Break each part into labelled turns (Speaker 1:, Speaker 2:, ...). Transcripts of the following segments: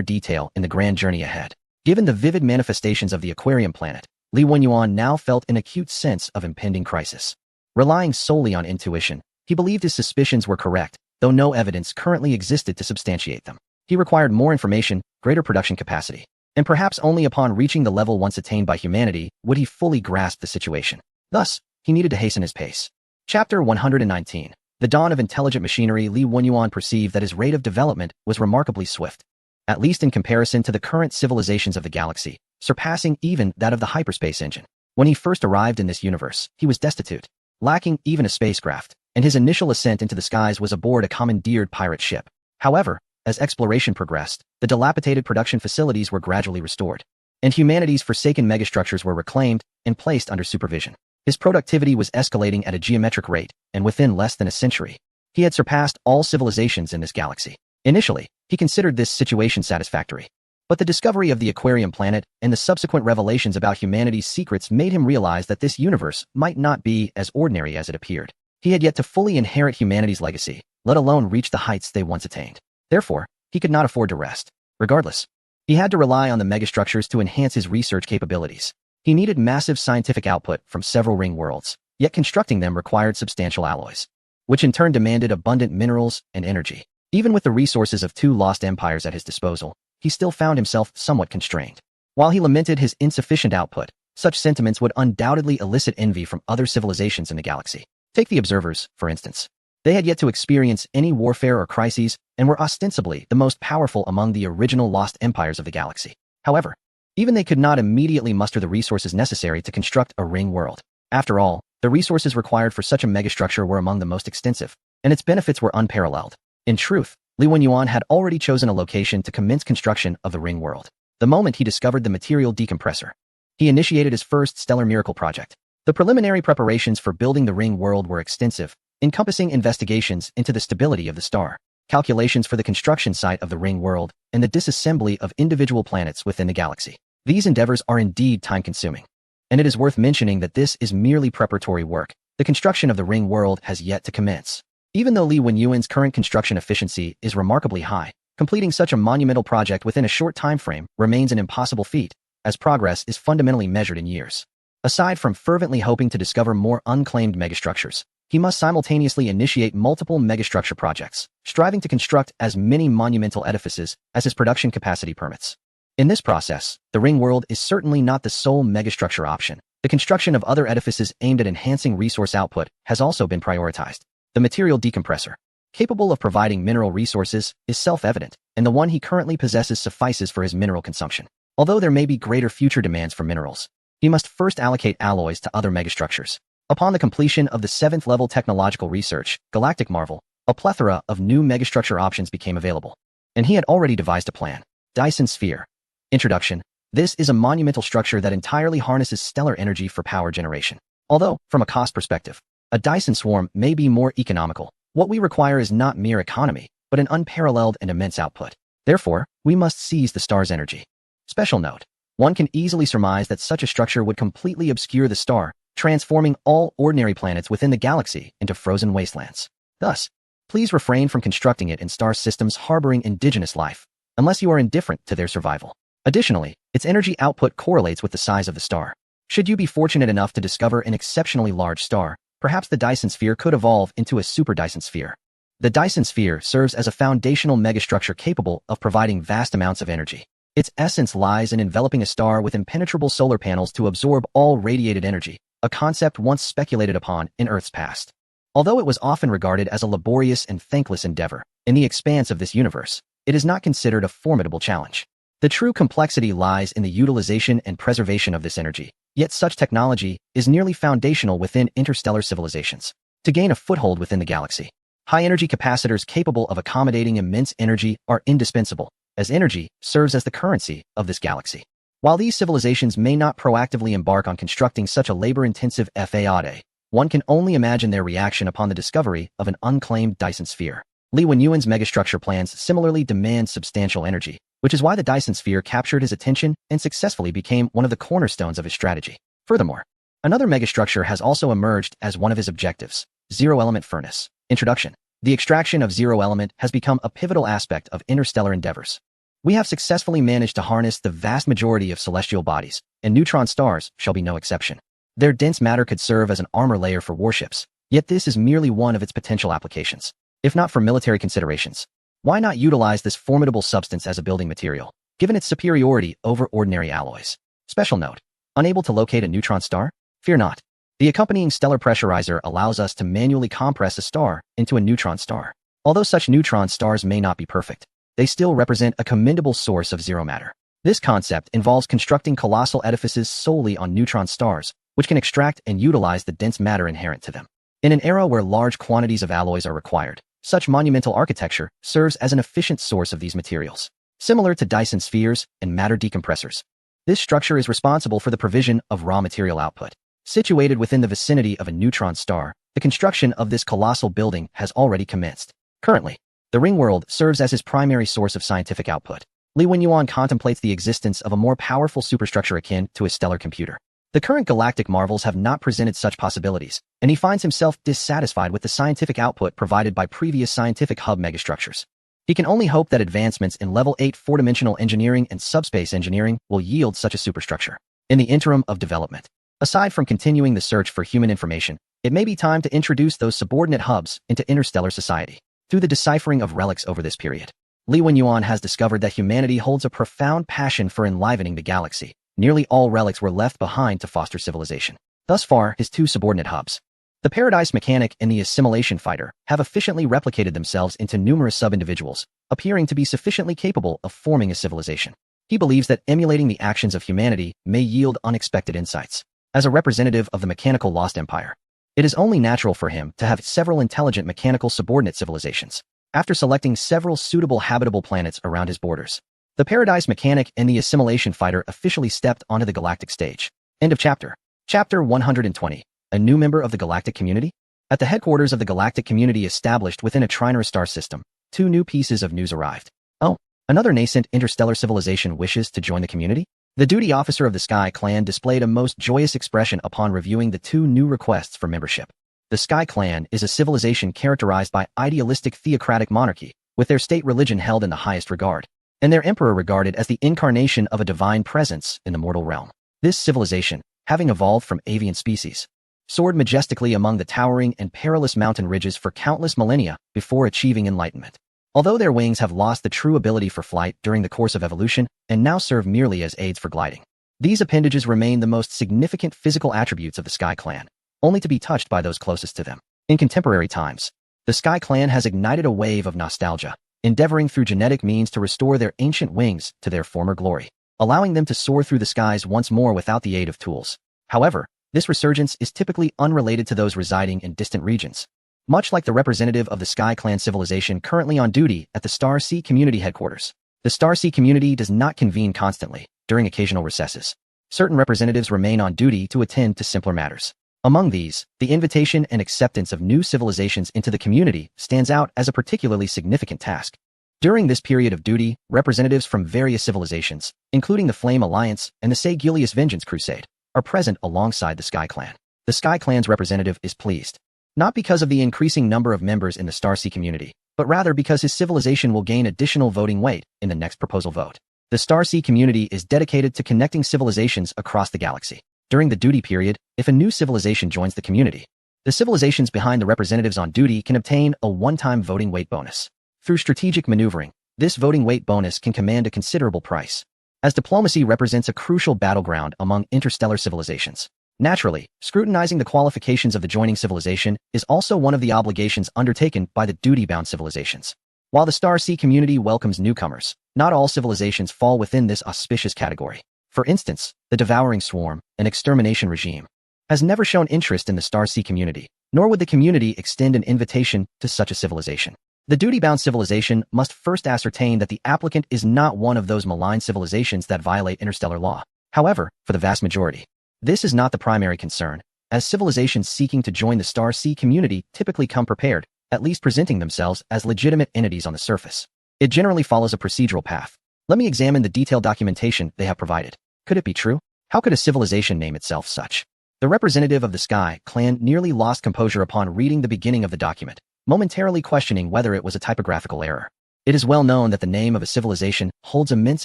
Speaker 1: detail in the grand journey ahead. Given the vivid manifestations of the Aquarium planet, Li Wenyuan now felt an acute sense of impending crisis. Relying solely on intuition, he believed his suspicions were correct, though no evidence currently existed to substantiate them. He required more information, greater production capacity, and perhaps only upon reaching the level once attained by humanity would he fully grasp the situation. Thus, he needed to hasten his pace. Chapter 119. The dawn of intelligent machinery. Li Wenyuan perceived that his rate of development was remarkably swift, at least in comparison to the current civilizations of the galaxy, surpassing even that of the hyperspace engine. When he first arrived in this universe, he was destitute, lacking even a spacecraft, and his initial ascent into the skies was aboard a commandeered pirate ship. However, as exploration progressed, the dilapidated production facilities were gradually restored, and humanity's forsaken megastructures were reclaimed and placed under supervision. His productivity was escalating at a geometric rate, and within less than a century, he had surpassed all civilizations in this galaxy. Initially, he considered this situation satisfactory, but the discovery of the Aquarium planet and the subsequent revelations about humanity's secrets made him realize that this universe might not be as ordinary as it appeared. He had yet to fully inherit humanity's legacy, let alone reach the heights they once attained. Therefore, he could not afford to rest. Regardless, he had to rely on the megastructures to enhance his research capabilities. He needed massive scientific output from several ring worlds, yet constructing them required substantial alloys, which in turn demanded abundant minerals and energy. Even with the resources of two lost empires at his disposal, he still found himself somewhat constrained. While he lamented his insufficient output, such sentiments would undoubtedly elicit envy from other civilizations in the galaxy. Take the Observers, for instance. They had yet to experience any warfare or crises and were ostensibly the most powerful among the original lost empires of the galaxy. However, even they could not immediately muster the resources necessary to construct a ring world. After all, the resources required for such a megastructure were among the most extensive, and its benefits were unparalleled. In truth, Li Wenyuan had already chosen a location to commence construction of the ring world. The moment he discovered the material decompressor, he initiated his first stellar miracle project. The preliminary preparations for building the ring world were extensive, encompassing investigations into the stability of the star, calculations for the construction site of the ring world, and the disassembly of individual planets within the galaxy. These endeavors are indeed time-consuming, and it is worth mentioning that this is merely preparatory work. The construction of the ring world has yet to commence. Even though Li Wenyuan's current construction efficiency is remarkably high, completing such a monumental project within a short time frame remains an impossible feat, as progress is fundamentally measured in years. Aside from fervently hoping to discover more unclaimed megastructures, he must simultaneously initiate multiple megastructure projects, striving to construct as many monumental edifices as his production capacity permits. In this process, the ring world is certainly not the sole megastructure option. The construction of other edifices aimed at enhancing resource output has also been prioritized. The material decompressor, capable of providing mineral resources, is self-evident, and the one he currently possesses suffices for his mineral consumption. Although there may be greater future demands for minerals, he must first allocate alloys to other megastructures. Upon the completion of the 7th-level technological research, Galactic Marvel, a plethora of new megastructure options became available, and he had already devised a plan. Dyson Sphere. Introduction. This is a monumental structure that entirely harnesses stellar energy for power generation. Although, from a cost perspective, a Dyson swarm may be more economical, what we require is not mere economy, but an unparalleled and immense output. Therefore, we must seize the star's energy. Special note. One can easily surmise that such a structure would completely obscure the star, transforming all ordinary planets within the galaxy into frozen wastelands. Thus, please refrain from constructing it in star systems harboring indigenous life, unless you are indifferent to their survival. Additionally, its energy output correlates with the size of the star. Should you be fortunate enough to discover an exceptionally large star, perhaps the Dyson Sphere could evolve into a super Dyson Sphere. The Dyson Sphere serves as a foundational megastructure capable of providing vast amounts of energy. Its essence lies in enveloping a star with impenetrable solar panels to absorb all radiated energy, a concept once speculated upon in Earth's past. Although it was often regarded as a laborious and thankless endeavor, in the expanse of this universe, it is not considered a formidable challenge. The true complexity lies in the utilization and preservation of this energy, yet such technology is nearly foundational within interstellar civilizations. To gain a foothold within the galaxy, high-energy capacitors capable of accommodating immense energy are indispensable, as energy serves as the currency of this galaxy. While these civilizations may not proactively embark on constructing such a labor-intensive FAAD, one can only imagine their reaction upon the discovery of an unclaimed Dyson Sphere. Li Wenyuan's megastructure plans similarly demand substantial energy, which is why the Dyson Sphere captured his attention and successfully became one of the cornerstones of his strategy. Furthermore, another megastructure has also emerged as one of his objectives: zero-element furnace. Introduction. The extraction of zero element has become a pivotal aspect of interstellar endeavors. We have successfully managed to harness the vast majority of celestial bodies, and neutron stars shall be no exception. Their dense matter could serve as an armor layer for warships, yet this is merely one of its potential applications. If not for military considerations, why not utilize this formidable substance as a building material, given its superiority over ordinary alloys? Special note: unable to locate a neutron star? Fear not. The accompanying stellar pressurizer allows us to manually compress a star into a neutron star. Although such neutron stars may not be perfect, they still represent a commendable source of zero matter. This concept involves constructing colossal edifices solely on neutron stars, which can extract and utilize the dense matter inherent to them. In an era where large quantities of alloys are required, such monumental architecture serves as an efficient source of these materials. Similar to Dyson spheres and matter decompressors, this structure is responsible for the provision of raw material output. Situated within the vicinity of a neutron star, the construction of this colossal building has already commenced. Currently, the ring world serves as his primary source of scientific output. Li Wenyuan contemplates the existence of a more powerful superstructure akin to a stellar computer. The current galactic marvels have not presented such possibilities, and he finds himself dissatisfied with the scientific output provided by previous scientific hub megastructures. He can only hope that advancements in Level 8 four-dimensional engineering and subspace engineering will yield such a superstructure. In the interim of development, aside from continuing the search for human information, it may be time to introduce those subordinate hubs into interstellar society. Through the deciphering of relics over this period, Li Wenyuan has discovered that humanity holds a profound passion for enlivening the galaxy. Nearly all relics were left behind to foster civilization. Thus far, his two subordinate hubs, the Paradise Mechanic and the Assimilation Fighter, have efficiently replicated themselves into numerous sub-individuals, appearing to be sufficiently capable of forming a civilization. He believes that emulating the actions of humanity may yield unexpected insights. As a representative of the mechanical lost empire, it is only natural for him to have several intelligent mechanical subordinate civilizations. After selecting several suitable habitable planets around his borders, the Paradise Mechanic and the Assimilation Fighter officially stepped onto the galactic stage. End of chapter. Chapter 120. A new member of the galactic community? At the headquarters of the galactic community established within a trinary star system, two new pieces of news arrived. Oh, another nascent interstellar civilization wishes to join the community? The duty officer of the Sky Clan displayed a most joyous expression upon reviewing the two new requests for membership. The Sky Clan is a civilization characterized by idealistic theocratic monarchy, with their state religion held in the highest regard, and their emperor regarded as the incarnation of a divine presence in the mortal realm. This civilization, having evolved from avian species, soared majestically among the towering and perilous mountain ridges for countless millennia before achieving enlightenment. Although their wings have lost the true ability for flight during the course of evolution and now serve merely as aids for gliding, these appendages remain the most significant physical attributes of the Sky Clan, only to be touched by those closest to them. In contemporary times, the Sky Clan has ignited a wave of nostalgia, endeavoring through genetic means to restore their ancient wings to their former glory, allowing them to soar through the skies once more without the aid of tools. However, this resurgence is typically unrelated to those residing in distant regions. Much like the representative of the Sky Clan civilization currently on duty at the Star Sea Community headquarters, the Star Sea Community does not convene constantly during occasional recesses. Certain representatives remain on duty to attend to simpler matters. Among these, the invitation and acceptance of new civilizations into the community stands out as a particularly significant task. During this period of duty, representatives from various civilizations, including the Flame Alliance and the Segilius Vengeance Crusade, are present alongside the Sky Clan. The Sky Clan's representative is pleased, not because of the increasing number of members in the Starsea community, but rather because his civilization will gain additional voting weight in the next proposal vote. The Starsea community is dedicated to connecting civilizations across the galaxy. During the duty period, if a new civilization joins the community, the civilizations behind the representatives on duty can obtain a one-time voting weight bonus. Through strategic maneuvering, this voting weight bonus can command a considerable price, as diplomacy represents a crucial battleground among interstellar civilizations. Naturally, scrutinizing the qualifications of the joining civilization is also one of the obligations undertaken by the duty-bound civilizations. While the Starsea community welcomes newcomers, not all civilizations fall within this auspicious category. For instance, the Devouring Swarm, an extermination regime, has never shown interest in the Starsea community, nor would the community extend an invitation to such a civilization. The duty-bound civilization must first ascertain that the applicant is not one of those malign civilizations that violate interstellar law. However, for the vast majority, this is not the primary concern, as civilizations seeking to join the Starsea community typically come prepared, at least presenting themselves as legitimate entities on the surface. It generally follows a procedural path. Let me examine the detailed documentation they have provided. Could it be true? How could a civilization name itself such? The representative of the Sky Clan nearly lost composure upon reading the beginning of the document, momentarily questioning whether it was a typographical error. It is well known that the name of a civilization holds immense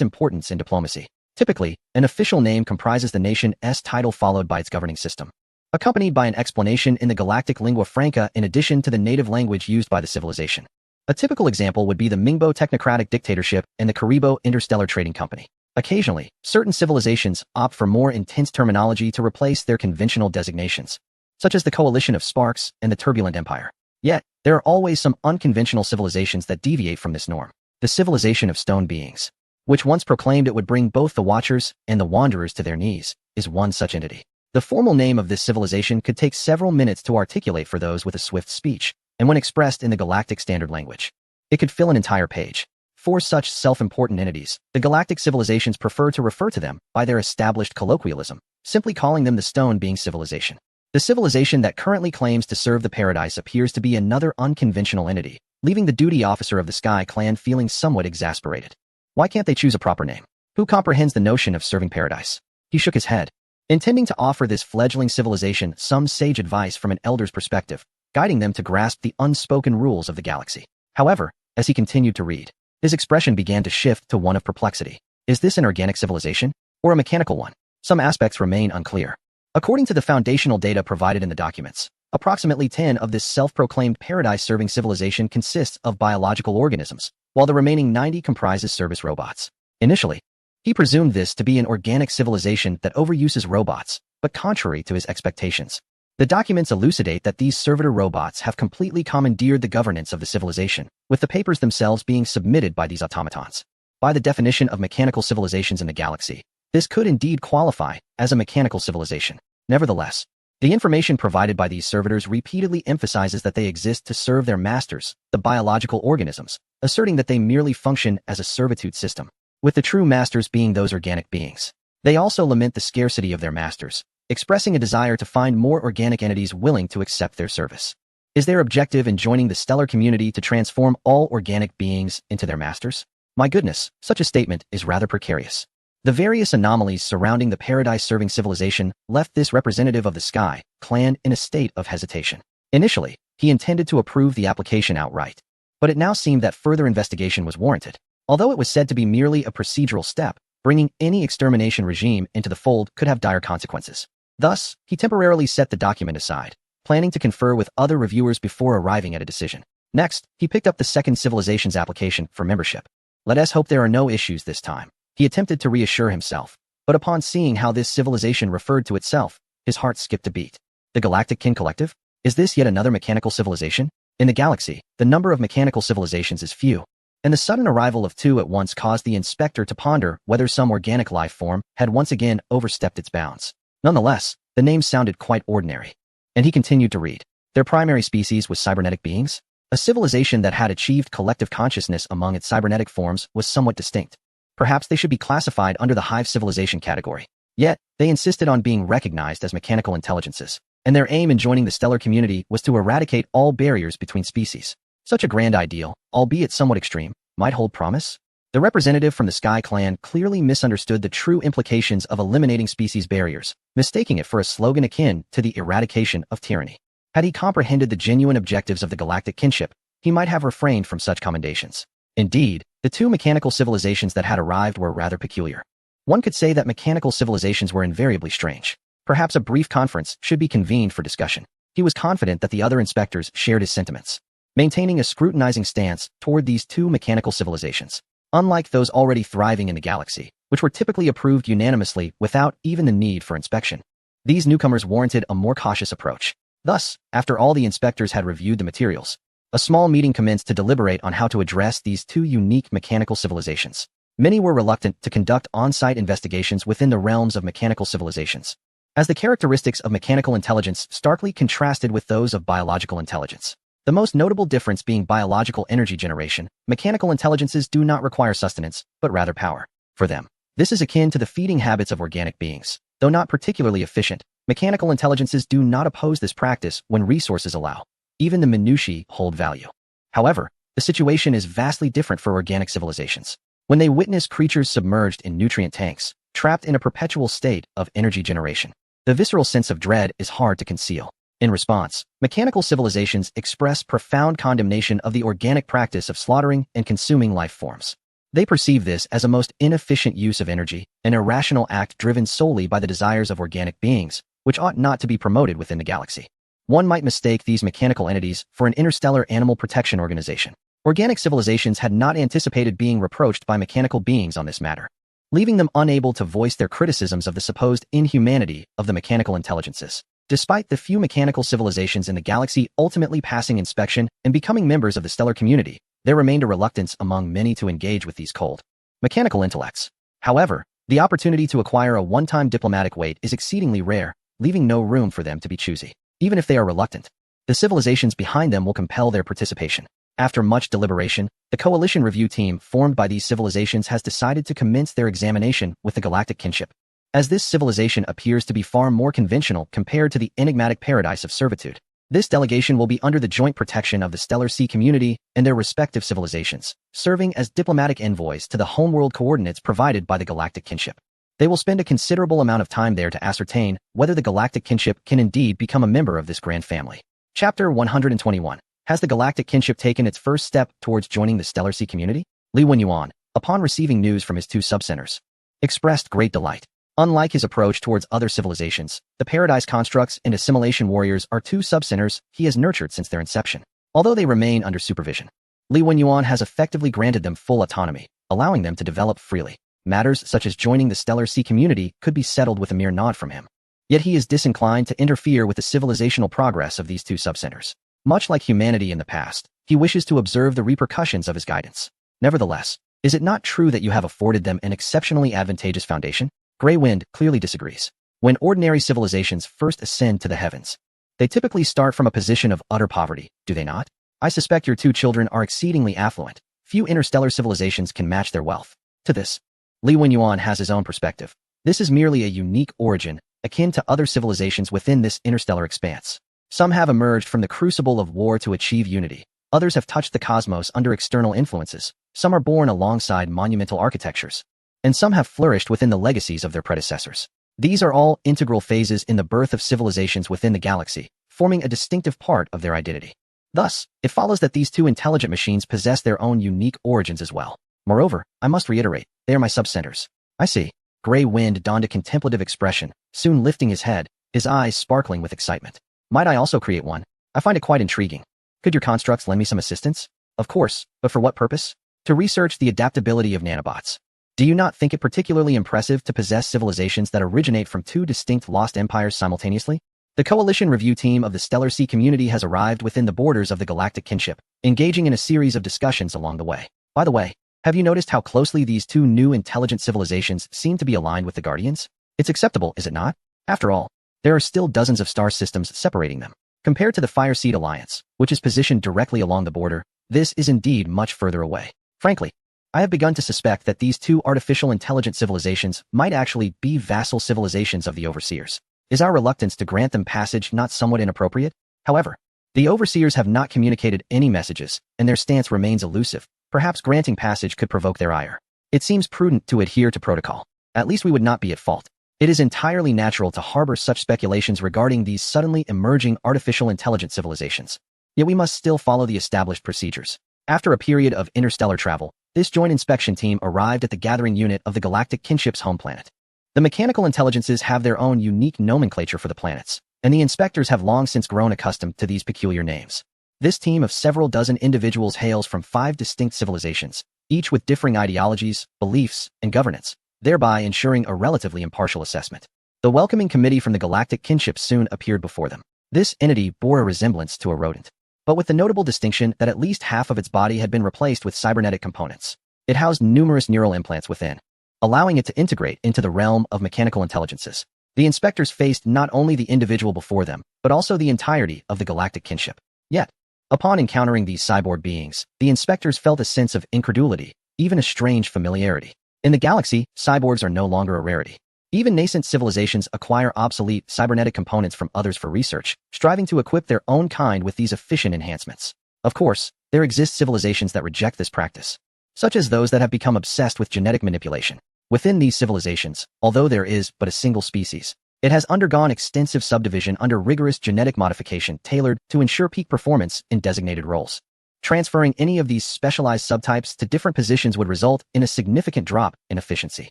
Speaker 1: importance in diplomacy. Typically, an official name comprises the nation's title followed by its governing system, accompanied by an explanation in the galactic lingua franca in addition to the native language used by the civilization. A typical example would be the Mingbo technocratic dictatorship and the Karibo interstellar trading company. Occasionally, certain civilizations opt for more intense terminology to replace their conventional designations, such as the Coalition of Sparks and the Turbulent Empire. Yet, there are always some unconventional civilizations that deviate from this norm. The civilization of stone beings, which once proclaimed it would bring both the Watchers and the Wanderers to their knees, is one such entity. The formal name of this civilization could take several minutes to articulate for those with a swift speech, and when expressed in the galactic standard language, it could fill an entire page. For such self-important entities, the galactic civilizations prefer to refer to them by their established colloquialism, simply calling them the Stone Being Civilization. The civilization that currently claims to serve the paradise appears to be another unconventional entity, leaving the duty officer of the Sky Clan feeling somewhat exasperated. Why can't they choose a proper name? Who comprehends the notion of serving paradise? He shook his head, intending to offer this fledgling civilization some sage advice from an elder's perspective, guiding them to grasp the unspoken rules of the galaxy. However, as he continued to read, his expression began to shift to one of perplexity. Is this an organic civilization, or a mechanical one? Some aspects remain unclear. According to the foundational data provided in the documents, approximately 10 of this self-proclaimed paradise-serving civilization consists of biological organisms, while the remaining 90 comprises service robots. Initially, he presumed this to be an organic civilization that overuses robots, but contrary to his expectations, the documents elucidate that these servitor robots have completely commandeered the governance of the civilization, with the papers themselves being submitted by these automatons. By the definition of mechanical civilizations in the galaxy, this could indeed qualify as a mechanical civilization. Nevertheless, the information provided by these servitors repeatedly emphasizes that they exist to serve their masters, the biological organisms, asserting that they merely function as a servitude system, with the true masters being those organic beings. They also lament the scarcity of their masters, expressing a desire to find more organic entities willing to accept their service. Is their objective in joining the stellar community to transform all organic beings into their masters? My goodness, such a statement is rather precarious. The various anomalies surrounding the paradise-serving civilization left this representative of the Sky Clan in a state of hesitation. Initially, he intended to approve the application outright, but it now seemed that further investigation was warranted. Although it was said to be merely a procedural step, bringing any extermination regime into the fold could have dire consequences. Thus, he temporarily set the document aside, planning to confer with other reviewers before arriving at a decision. Next, he picked up the second civilization's application for membership. Let us hope there are no issues this time. He attempted to reassure himself, but upon seeing how this civilization referred to itself, his heart skipped a beat. The Galactic Kin Collective? Is this yet another mechanical civilization? In the galaxy, the number of mechanical civilizations is few, and the sudden arrival of two at once caused the inspector to ponder whether some organic life form had once again overstepped its bounds. Nonetheless, the name sounded quite ordinary, and he continued to read. Their primary species was cybernetic beings? A civilization that had achieved collective consciousness among its cybernetic forms was somewhat distinct. Perhaps they should be classified under the hive civilization category. Yet, they insisted on being recognized as mechanical intelligences, and their aim in joining the stellar community was to eradicate all barriers between species. Such a grand ideal, albeit somewhat extreme, might hold promise? The representative from the Sky Clan clearly misunderstood the true implications of eliminating species barriers, mistaking it for a slogan akin to the eradication of tyranny. Had he comprehended the genuine objectives of the galactic kinship, he might have refrained from such commendations. Indeed, the two mechanical civilizations that had arrived were rather peculiar. One could say that mechanical civilizations were invariably strange. Perhaps a brief conference should be convened for discussion. He was confident that the other inspectors shared his sentiments, maintaining a scrutinizing stance toward these two mechanical civilizations. Unlike those already thriving in the galaxy, which were typically approved unanimously without even the need for inspection, these newcomers warranted a more cautious approach. Thus, after all the inspectors had reviewed the materials, a small meeting commenced to deliberate on how to address these two unique mechanical civilizations. Many were reluctant to conduct on-site investigations within the realms of mechanical civilizations, as the characteristics of mechanical intelligence starkly contrasted with those of biological intelligence. The most notable difference being biological energy generation. Mechanical intelligences do not require sustenance, but rather power. For them, this is akin to the feeding habits of organic beings. Though not particularly efficient, mechanical intelligences do not oppose this practice when resources allow. Even the minutiae hold value. However, the situation is vastly different for organic civilizations. When they witness creatures submerged in nutrient tanks, trapped in a perpetual state of energy generation, the visceral sense of dread is hard to conceal. In response, mechanical civilizations express profound condemnation of the organic practice of slaughtering and consuming life forms. They perceive this as a most inefficient use of energy, an irrational act driven solely by the desires of organic beings, which ought not to be promoted within the galaxy. One might mistake these mechanical entities for an interstellar animal protection organization. Organic civilizations had not anticipated being reproached by mechanical beings on this matter, leaving them unable to voice their criticisms of the supposed inhumanity of the mechanical intelligences. Despite the few mechanical civilizations in the galaxy ultimately passing inspection and becoming members of the stellar community, there remained a reluctance among many to engage with these cold, mechanical intellects. However, the opportunity to acquire a one-time diplomatic weight is exceedingly rare, leaving no room for them to be choosy. Even if they are reluctant, the civilizations behind them will compel their participation. After much deliberation, the coalition review team formed by these civilizations has decided to commence their examination with the Galactic kinship. As this civilization appears to be far more conventional compared to the enigmatic paradise of servitude, this delegation will be under the joint protection of the Stellar Sea community and their respective civilizations, serving as diplomatic envoys to the homeworld coordinates provided by the Galactic kinship. They will spend a considerable amount of time there to ascertain whether the Galactic kinship can indeed become a member of this grand family. Chapter 121. Has the Galactic kinship taken its first step towards joining the Stellar Sea community? Li Wenyuan, upon receiving news from his two subcenters, expressed great delight. Unlike his approach towards other civilizations, the Paradise Constructs and Assimilation Warriors are two subcenters he has nurtured since their inception. Although they remain under supervision, Li Wenyuan has effectively granted them full autonomy, allowing them to develop freely. Matters such as joining the Stellar Sea community could be settled with a mere nod from him. Yet he is disinclined to interfere with the civilizational progress of these two subcenters. Much like humanity in the past, he wishes to observe the repercussions of his guidance. Nevertheless, is it not true that you have afforded them an exceptionally advantageous foundation? Grey Wind clearly disagrees. When ordinary civilizations first ascend to the heavens, they typically start from a position of utter poverty, do they not? I suspect your two children are exceedingly affluent. Few interstellar civilizations can match their wealth. To this, Li Wenyuan has his own perspective. This is merely a unique origin, akin to other civilizations within this interstellar expanse. Some have emerged from the crucible of war to achieve unity. Others have touched the cosmos under external influences. Some are born alongside monumental architectures, and some have flourished within the legacies of their predecessors. These are all integral phases in the birth of civilizations within the galaxy, forming a distinctive part of their identity. Thus, it follows that these two intelligent machines possess their own unique origins as well. Moreover, I must reiterate, they are my subcenters. I see. Grey Wind donned a contemplative expression, soon lifting his head, his eyes sparkling with excitement. Might I also create one? I find it quite intriguing. Could your constructs lend me some assistance? Of course, but for what purpose? To research the adaptability of nanobots. Do you not think it particularly impressive to possess civilizations that originate from two distinct lost empires simultaneously? The coalition review team of the Stellar Sea community has arrived within the borders of the Galactic kinship, engaging in a series of discussions along the way. By the way, have you noticed how closely these two new intelligent civilizations seem to be aligned with the Guardians? It's acceptable, is it not? After all, there are still dozens of star systems separating them. Compared to the Fireseed Alliance, which is positioned directly along the border, this is indeed much further away. Frankly, I have begun to suspect that these two artificial intelligent civilizations might actually be vassal civilizations of the Overseers. Is our reluctance to grant them passage not somewhat inappropriate? However, the Overseers have not communicated any messages, and their stance remains elusive. Perhaps granting passage could provoke their ire. It seems prudent to adhere to protocol. At least we would not be at fault. It is entirely natural to harbor such speculations regarding these suddenly emerging artificial intelligent civilizations. Yet we must still follow the established procedures. After a period of interstellar travel, this joint inspection team arrived at the gathering unit of the Galactic kinship's home planet. The mechanical intelligences have their own unique nomenclature for the planets, and the inspectors have long since grown accustomed to these peculiar names. This team of several dozen individuals hails from 5 distinct civilizations, each with differing ideologies, beliefs, and governance, thereby ensuring a relatively impartial assessment. The welcoming committee from the Galactic kinship soon appeared before them. This entity bore a resemblance to a rodent, but with the notable distinction that at least half of its body had been replaced with cybernetic components. It housed numerous neural implants within, allowing it to integrate into the realm of mechanical intelligences. The inspectors faced not only the individual before them, but also the entirety of the Galactic kinship. Yet, upon encountering these cyborg beings, the inspectors felt a sense of incredulity, even a strange familiarity. In the galaxy, cyborgs are no longer a rarity. Even nascent civilizations acquire obsolete cybernetic components from others for research, striving to equip their own kind with these efficient enhancements. Of course, there exist civilizations that reject this practice, such as those that have become obsessed with genetic manipulation. Within these civilizations, although there is but a single species, It has undergone extensive subdivision under rigorous genetic modification tailored to ensure peak performance in designated roles. Transferring any of these specialized subtypes to different positions would result in a significant drop in efficiency.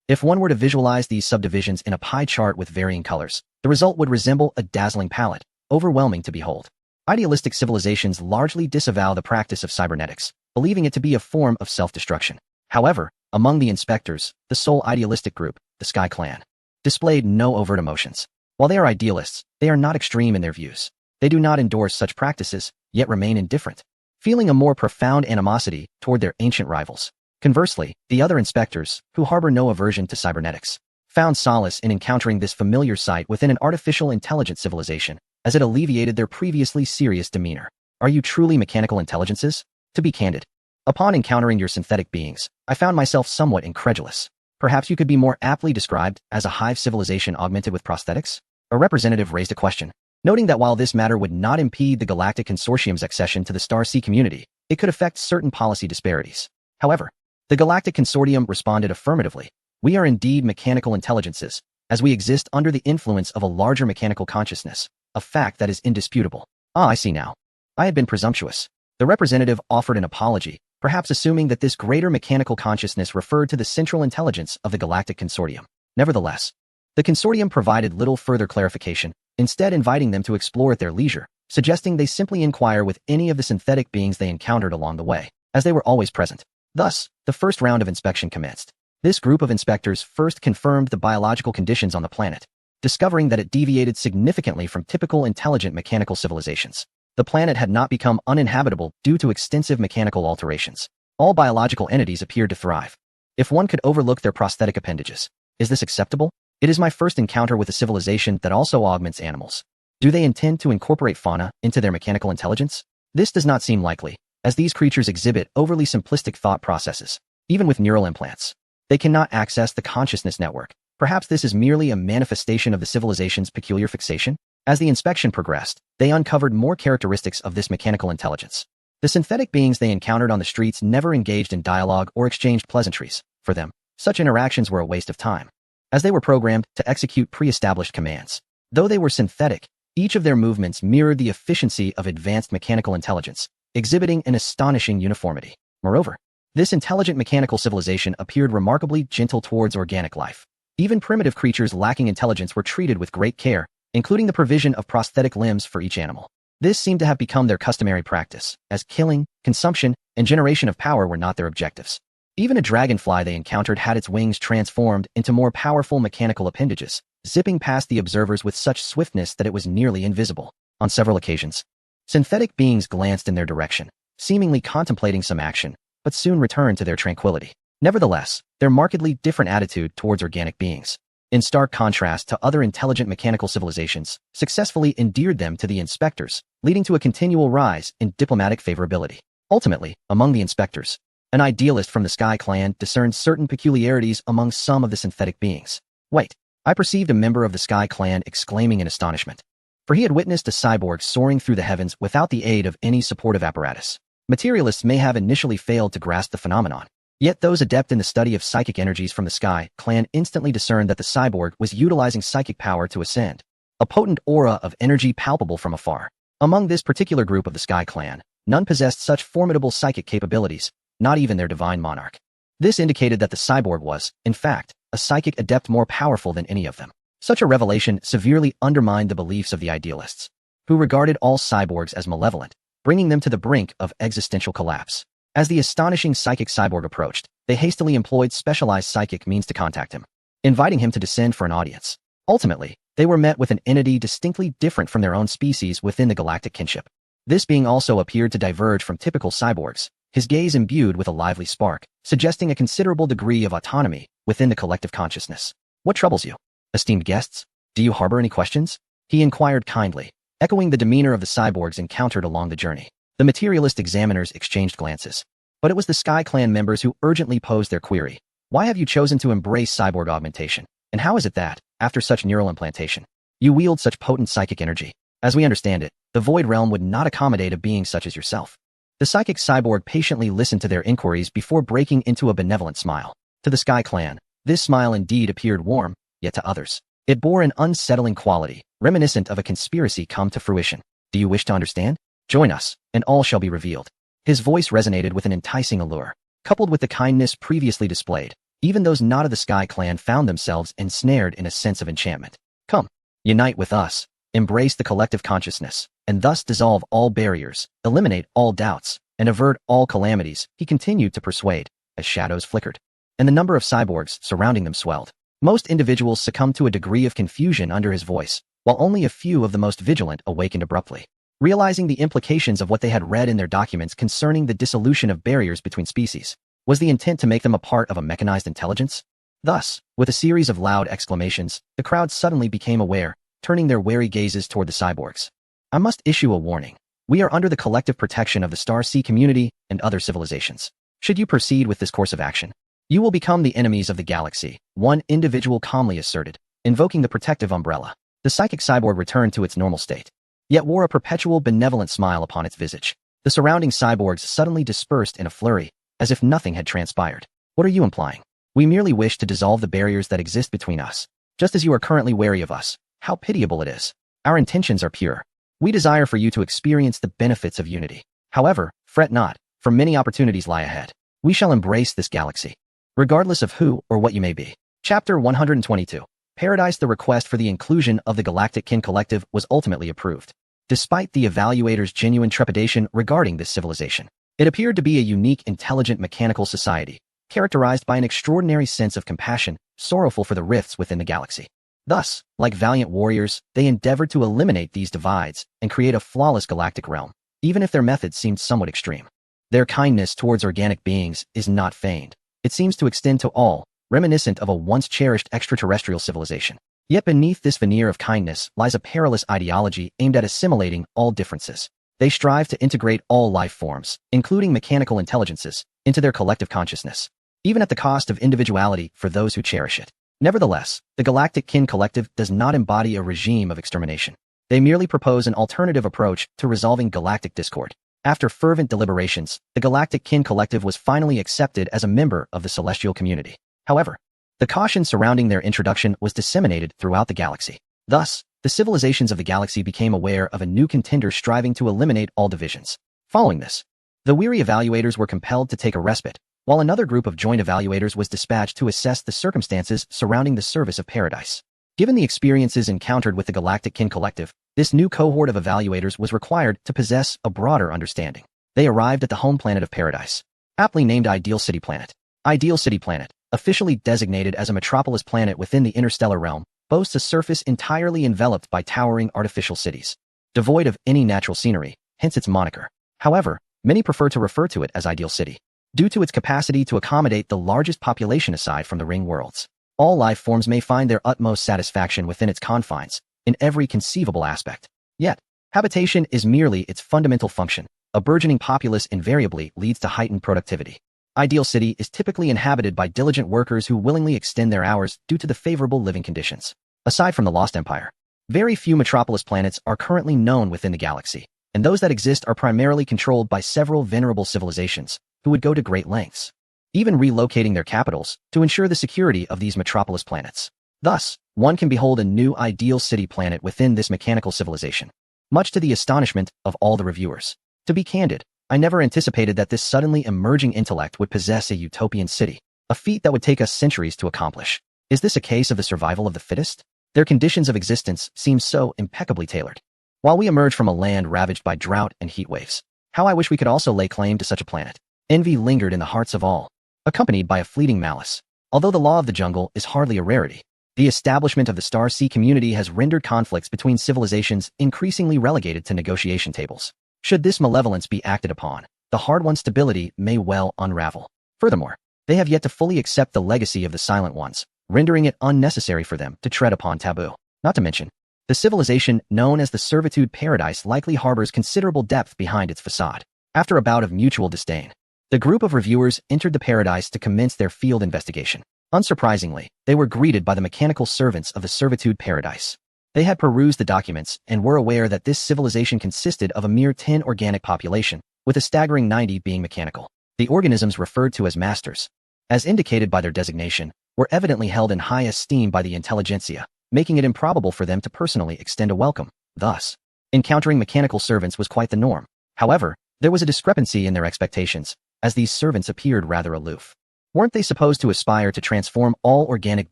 Speaker 1: If one were to visualize these subdivisions in a pie chart with varying colors, the result would resemble a dazzling palette, overwhelming to behold. Idealistic civilizations largely disavow the practice of cybernetics, believing it to be a form of self-destruction. However, among the inspectors, the sole idealistic group, the Sky Clan, displayed no overt emotions. While they are idealists, they are not extreme in their views. They do not endorse such practices, yet remain indifferent, feeling a more profound animosity toward their ancient rivals. Conversely, the other inspectors, who harbor no aversion to cybernetics, found solace in encountering this familiar sight within an artificial intelligent civilization, as it alleviated their previously serious demeanor. Are you truly mechanical intelligences? To be candid, upon encountering your synthetic beings, I found myself somewhat incredulous. Perhaps you could be more aptly described as a hive civilization augmented with prosthetics? A representative raised a question, noting that while this matter would not impede the Galactic Consortium's accession to the Star Sea community, it could affect certain policy disparities. However, the Galactic Consortium responded affirmatively. We are indeed mechanical intelligences, as we exist under the influence of a larger mechanical consciousness, a fact that is indisputable. I see now. I had been presumptuous. The representative offered an apology, perhaps assuming that this greater mechanical consciousness referred to the central intelligence of the Galactic Consortium. Nevertheless, the Consortium provided little further clarification, instead inviting them to explore at their leisure, suggesting they simply inquire with any of the synthetic beings they encountered along the way, as they were always present. Thus, the first round of inspection commenced. This group of inspectors first confirmed the biological conditions on the planet, discovering that it deviated significantly from typical intelligent mechanical civilizations. The planet had not become uninhabitable due to extensive mechanical alterations. All biological entities appeared to thrive. If one could overlook their prosthetic appendages, is this acceptable? It is my first encounter with a civilization that also augments animals. Do they intend to incorporate fauna into their mechanical intelligence? This does not seem likely, as these creatures exhibit overly simplistic thought processes. Even with neural implants, they cannot access the consciousness network. Perhaps this is merely a manifestation of the civilization's peculiar fixation? As the inspection progressed, they uncovered more characteristics of this mechanical intelligence. The synthetic beings they encountered on the streets never engaged in dialogue or exchanged pleasantries. For them, such interactions were a waste of time, as they were programmed to execute pre-established commands. Though they were synthetic, each of their movements mirrored the efficiency of advanced mechanical intelligence, exhibiting an astonishing uniformity. Moreover, this intelligent mechanical civilization appeared remarkably gentle towards organic life. Even primitive creatures lacking intelligence were treated with great care, including the provision of prosthetic limbs for each animal. This seemed to have become their customary practice, as killing, consumption, and generation of power were not their objectives. Even a dragonfly they encountered had its wings transformed into more powerful mechanical appendages, zipping past the observers with such swiftness that it was nearly invisible. On several occasions, synthetic beings glanced in their direction, seemingly contemplating some action, but soon returned to their tranquility. Nevertheless, their markedly different attitude towards organic beings, in stark contrast to other intelligent mechanical civilizations, successfully endeared them to the inspectors, leading to a continual rise in diplomatic favorability. Ultimately, among the inspectors, an idealist from the Sky Clan discerned certain peculiarities among some of the synthetic beings. Wait, I perceived a member of the Sky Clan exclaiming in astonishment, for he had witnessed a cyborg soaring through the heavens without the aid of any supportive apparatus. Materialists may have initially failed to grasp the phenomenon, yet those adept in the study of psychic energies from the Sky Clan instantly discerned that the cyborg was utilizing psychic power to ascend, a potent aura of energy palpable from afar. Among this particular group of the Sky Clan, none possessed such formidable psychic capabilities, not even their divine monarch. This indicated that the cyborg was, in fact, a psychic adept more powerful than any of them. Such a revelation severely undermined the beliefs of the idealists, who regarded all cyborgs as malevolent, bringing them to the brink of existential collapse. As the astonishing psychic cyborg approached, they hastily employed specialized psychic means to contact him, inviting him to descend for an audience. Ultimately, they were met with an entity distinctly different from their own species within the galactic kinship. This being also appeared to diverge from typical cyborgs, his gaze imbued with a lively spark, suggesting a considerable degree of autonomy within the collective consciousness. What troubles you, esteemed guests? Do you harbor any questions? He inquired kindly, echoing the demeanor of the cyborgs encountered along the journey. The materialist examiners exchanged glances, but it was the Sky Clan members who urgently posed their query. Why have you chosen to embrace cyborg augmentation? And how is it that, after such neural implantation, you wield such potent psychic energy? As we understand it, the Void Realm would not accommodate a being such as yourself. The psychic cyborg patiently listened to their inquiries before breaking into a benevolent smile. To the Sky Clan, this smile indeed appeared warm, yet to others, It bore an unsettling quality, reminiscent of a conspiracy come to fruition. Do you wish to understand? Join us, and all shall be revealed. His voice resonated with an enticing allure. Coupled with the kindness previously displayed, even those not of the Sky Clan found themselves ensnared in a sense of enchantment. Come, unite with us, embrace the collective consciousness, and thus dissolve all barriers, eliminate all doubts, and avert all calamities, he continued to persuade, as shadows flickered, and the number of cyborgs surrounding them swelled. Most individuals succumbed to a degree of confusion under his voice, while only a few of the most vigilant awakened abruptly. Realizing the implications of what they had read in their documents concerning the dissolution of barriers between species, was the intent to make them a part of a mechanized intelligence? Thus, with a series of loud exclamations, the crowd suddenly became aware, turning their wary gazes toward the cyborgs. I must issue a warning. We are under the collective protection of the Star Sea community and other civilizations. Should you proceed with this course of action, you will become the enemies of the galaxy, one individual calmly asserted, invoking the protective umbrella. The psychic cyborg returned to its normal state, yet wore a perpetual benevolent smile upon its visage. The surrounding cyborgs suddenly dispersed in a flurry, as if nothing had transpired. What are you implying? We merely wish to dissolve the barriers that exist between us, just as you are currently wary of us. How pitiable it is. Our intentions are pure. We desire for you to experience the benefits of unity. However, fret not, for many opportunities lie ahead. We shall embrace this galaxy, regardless of who or what you may be. Chapter 122. Paradise. The request for the inclusion of the Galactic Kin Collective was ultimately approved. Despite the evaluator's genuine trepidation regarding this civilization, it appeared to be a unique, intelligent mechanical society, characterized by an extraordinary sense of compassion, sorrowful for the rifts within the galaxy. Thus, like valiant warriors, they endeavored to eliminate these divides and create a flawless galactic realm, even if their methods seemed somewhat extreme. Their kindness towards organic beings is not feigned. It seems to extend to all, reminiscent of a once-cherished extraterrestrial civilization. Yet beneath this veneer of kindness lies a perilous ideology aimed at assimilating all differences. They strive to integrate all life forms, including mechanical intelligences, into their collective consciousness, even at the cost of individuality for those who cherish it. Nevertheless, the Galactic Kin Collective does not embody a regime of extermination. They merely propose an alternative approach to resolving galactic discord. After fervent deliberations, the Galactic Kin Collective was finally accepted as a member of the celestial community. However, the caution surrounding their introduction was disseminated throughout the galaxy. Thus, the civilizations of the galaxy became aware of a new contender striving to eliminate all divisions. Following this, the weary evaluators were compelled to take a respite, while another group of joint evaluators was dispatched to assess the circumstances surrounding the service of Paradise. Given the experiences encountered with the Galactic Kin Collective, this new cohort of evaluators was required to possess a broader understanding. They arrived at the home planet of Paradise, aptly named Ideal City Planet. Ideal City Planet, officially designated as a metropolis planet within the interstellar realm, boasts a surface entirely enveloped by towering artificial cities, devoid of any natural scenery, hence its moniker. However, many prefer to refer to it as Ideal City, due to its capacity to accommodate the largest population aside from the ring worlds. All life forms may find their utmost satisfaction within its confines, in every conceivable aspect. Yet, habitation is merely its fundamental function. A burgeoning populace invariably leads to heightened productivity. Ideal City is typically inhabited by diligent workers who willingly extend their hours due to the favorable living conditions. Aside from the Lost Empire, very few metropolis planets are currently known within the galaxy, and those that exist are primarily controlled by several venerable civilizations who would go to great lengths, even relocating their capitals, to ensure the security of these metropolis planets. Thus, one can behold a new Ideal City planet within this mechanical civilization, much to the astonishment of all the reviewers. To be candid, I never anticipated that this suddenly emerging intellect would possess a utopian city, a feat that would take us centuries to accomplish. Is this a case of the survival of the fittest? Their conditions of existence seem so impeccably tailored. While we emerge from a land ravaged by drought and heat waves, how I wish we could also lay claim to such a planet. Envy lingered in the hearts of all, accompanied by a fleeting malice. Although the law of the jungle is hardly a rarity, the establishment of the Star Sea community has rendered conflicts between civilizations increasingly relegated to negotiation tables. Should this malevolence be acted upon, the hard-won stability may well unravel. Furthermore, they have yet to fully accept the legacy of the Silent Ones, rendering it unnecessary for them to tread upon taboo. Not to mention, the civilization known as the Servitude Paradise likely harbors considerable depth behind its facade. After a bout of mutual disdain, the group of reviewers entered the Paradise to commence their field investigation. Unsurprisingly, they were greeted by the mechanical servants of the Servitude Paradise. They had perused the documents and were aware that this civilization consisted of a mere 10 organic population, with a staggering 90 being mechanical. The organisms referred to as masters, as indicated by their designation, were evidently held in high esteem by the intelligentsia, making it improbable for them to personally extend a welcome. Thus, encountering mechanical servants was quite the norm. However, there was a discrepancy in their expectations, as these servants appeared rather aloof. Weren't they supposed to aspire to transform all organic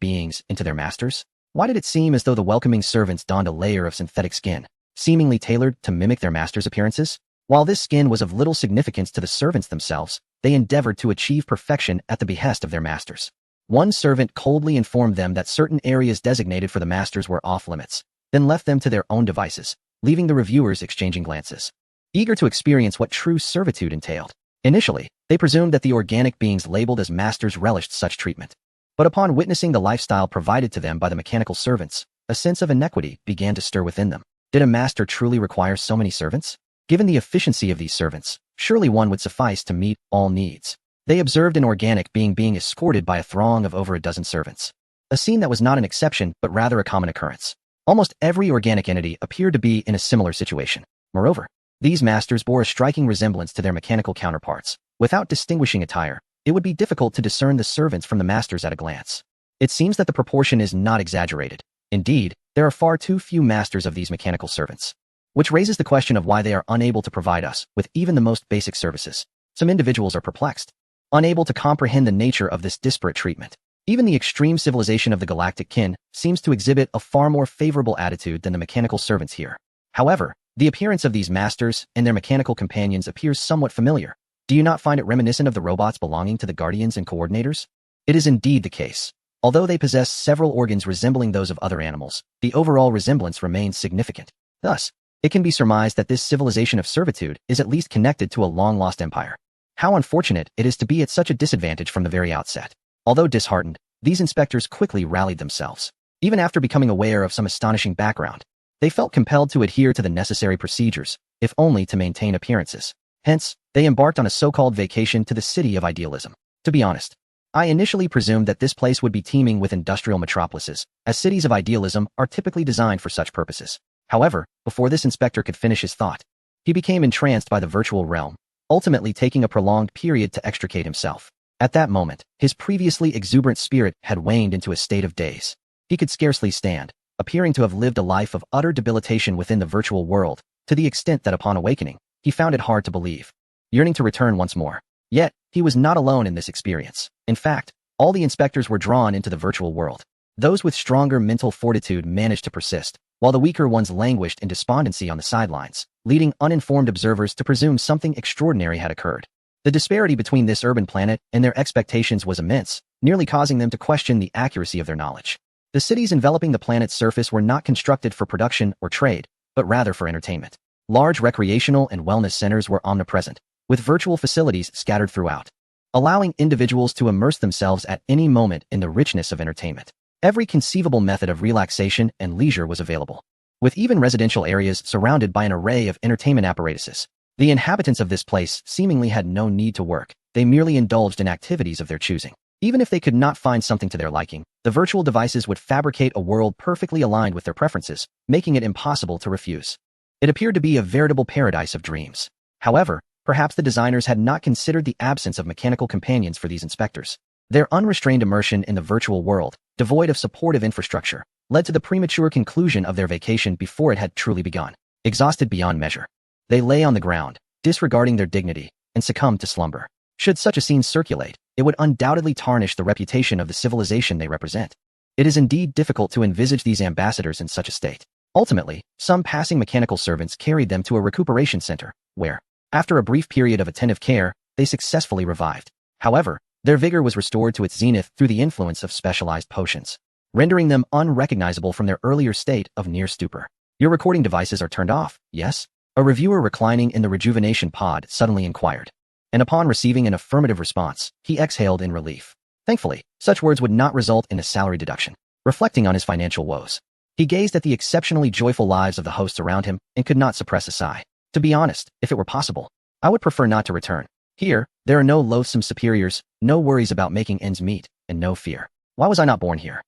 Speaker 1: beings into their masters? Why did it seem as though the welcoming servants donned a layer of synthetic skin, seemingly tailored to mimic their masters' appearances? While this skin was of little significance to the servants themselves, they endeavored to achieve perfection at the behest of their masters. One servant coldly informed them that certain areas designated for the masters were off-limits, then left them to their own devices, leaving the reviewers exchanging glances, eager to experience what true servitude entailed. Initially, they presumed that the organic beings labeled as masters relished such treatment. But upon witnessing the lifestyle provided to them by the mechanical servants, a sense of inequity began to stir within them. Did a master truly require so many servants? Given the efficiency of these servants, surely one would suffice to meet all needs. They observed an organic being escorted by a throng of over a dozen servants. A scene that was not an exception, but rather a common occurrence. Almost every organic entity appeared to be in a similar situation. Moreover, these masters bore a striking resemblance to their mechanical counterparts. Without distinguishing attire, it would be difficult to discern the servants from the masters at a glance. It seems that the proportion is not exaggerated. Indeed, there are far too few masters of these mechanical servants. Which raises the question of why they are unable to provide us with even the most basic services. Some individuals are perplexed, unable to comprehend the nature of this disparate treatment. Even the extreme civilization of the Galactic kin seems to exhibit a far more favorable attitude than the mechanical servants here. However, the appearance of these masters and their mechanical companions appears somewhat familiar. Do you not find it reminiscent of the robots belonging to the guardians and coordinators? It is indeed the case. Although they possess several organs resembling those of other animals, the overall resemblance remains significant. Thus, it can be surmised that this civilization of servitude is at least connected to a long-lost empire. How unfortunate it is to be at such a disadvantage from the very outset. Although disheartened, these inspectors quickly rallied themselves. Even after becoming aware of some astonishing background, they felt compelled to adhere to the necessary procedures, if only to maintain appearances. Hence, they embarked on a so-called vacation to the city of idealism. To be honest, I initially presumed that this place would be teeming with industrial metropolises, as cities of idealism are typically designed for such purposes. However, before this inspector could finish his thought, he became entranced by the virtual realm, ultimately taking a prolonged period to extricate himself. At that moment, his previously exuberant spirit had waned into a state of daze. He could scarcely stand, appearing to have lived a life of utter debilitation within the virtual world, to the extent that upon awakening, he found it hard to believe, yearning to return once more. Yet, he was not alone in this experience. In fact, all the inspectors were drawn into the virtual world. Those with stronger mental fortitude managed to persist, while the weaker ones languished in despondency on the sidelines, leading uninformed observers to presume something extraordinary had occurred. The disparity between this urban planet and their expectations was immense, nearly causing them to question the accuracy of their knowledge. The cities enveloping the planet's surface were not constructed for production or trade, but rather for entertainment. Large recreational and wellness centers were omnipresent, with virtual facilities scattered throughout, allowing individuals to immerse themselves at any moment in the richness of entertainment. Every conceivable method of relaxation and leisure was available, with even residential areas surrounded by an array of entertainment apparatuses. The inhabitants of this place seemingly had no need to work. They merely indulged in activities of their choosing. Even if they could not find something to their liking, the virtual devices would fabricate a world perfectly aligned with their preferences, making it impossible to refuse. It appeared to be a veritable paradise of dreams. However, perhaps the designers had not considered the absence of mechanical companions for these inspectors. Their unrestrained immersion in the virtual world, devoid of supportive infrastructure, led to the premature conclusion of their vacation before it had truly begun. Exhausted beyond measure, they lay on the ground, disregarding their dignity, and succumbed to slumber. Should such a scene circulate, it would undoubtedly tarnish the reputation of the civilization they represent. It is indeed difficult to envisage these ambassadors in such a state. Ultimately, some passing mechanical servants carried them to a recuperation center, where, after a brief period of attentive care, they successfully revived. However, their vigor was restored to its zenith through the influence of specialized potions, rendering them unrecognizable from their earlier state of near stupor. Your recording devices are turned off, yes? A reviewer reclining in the rejuvenation pod suddenly inquired. And upon receiving an affirmative response, he exhaled in relief. Thankfully, such words would not result in a salary deduction. Reflecting on his financial woes, he gazed at the exceptionally joyful lives of the hosts around him and could not suppress a sigh. To be honest, if it were possible, I would prefer not to return. Here, there are no loathsome superiors, no worries about making ends meet, and no fear. Why was I not born here?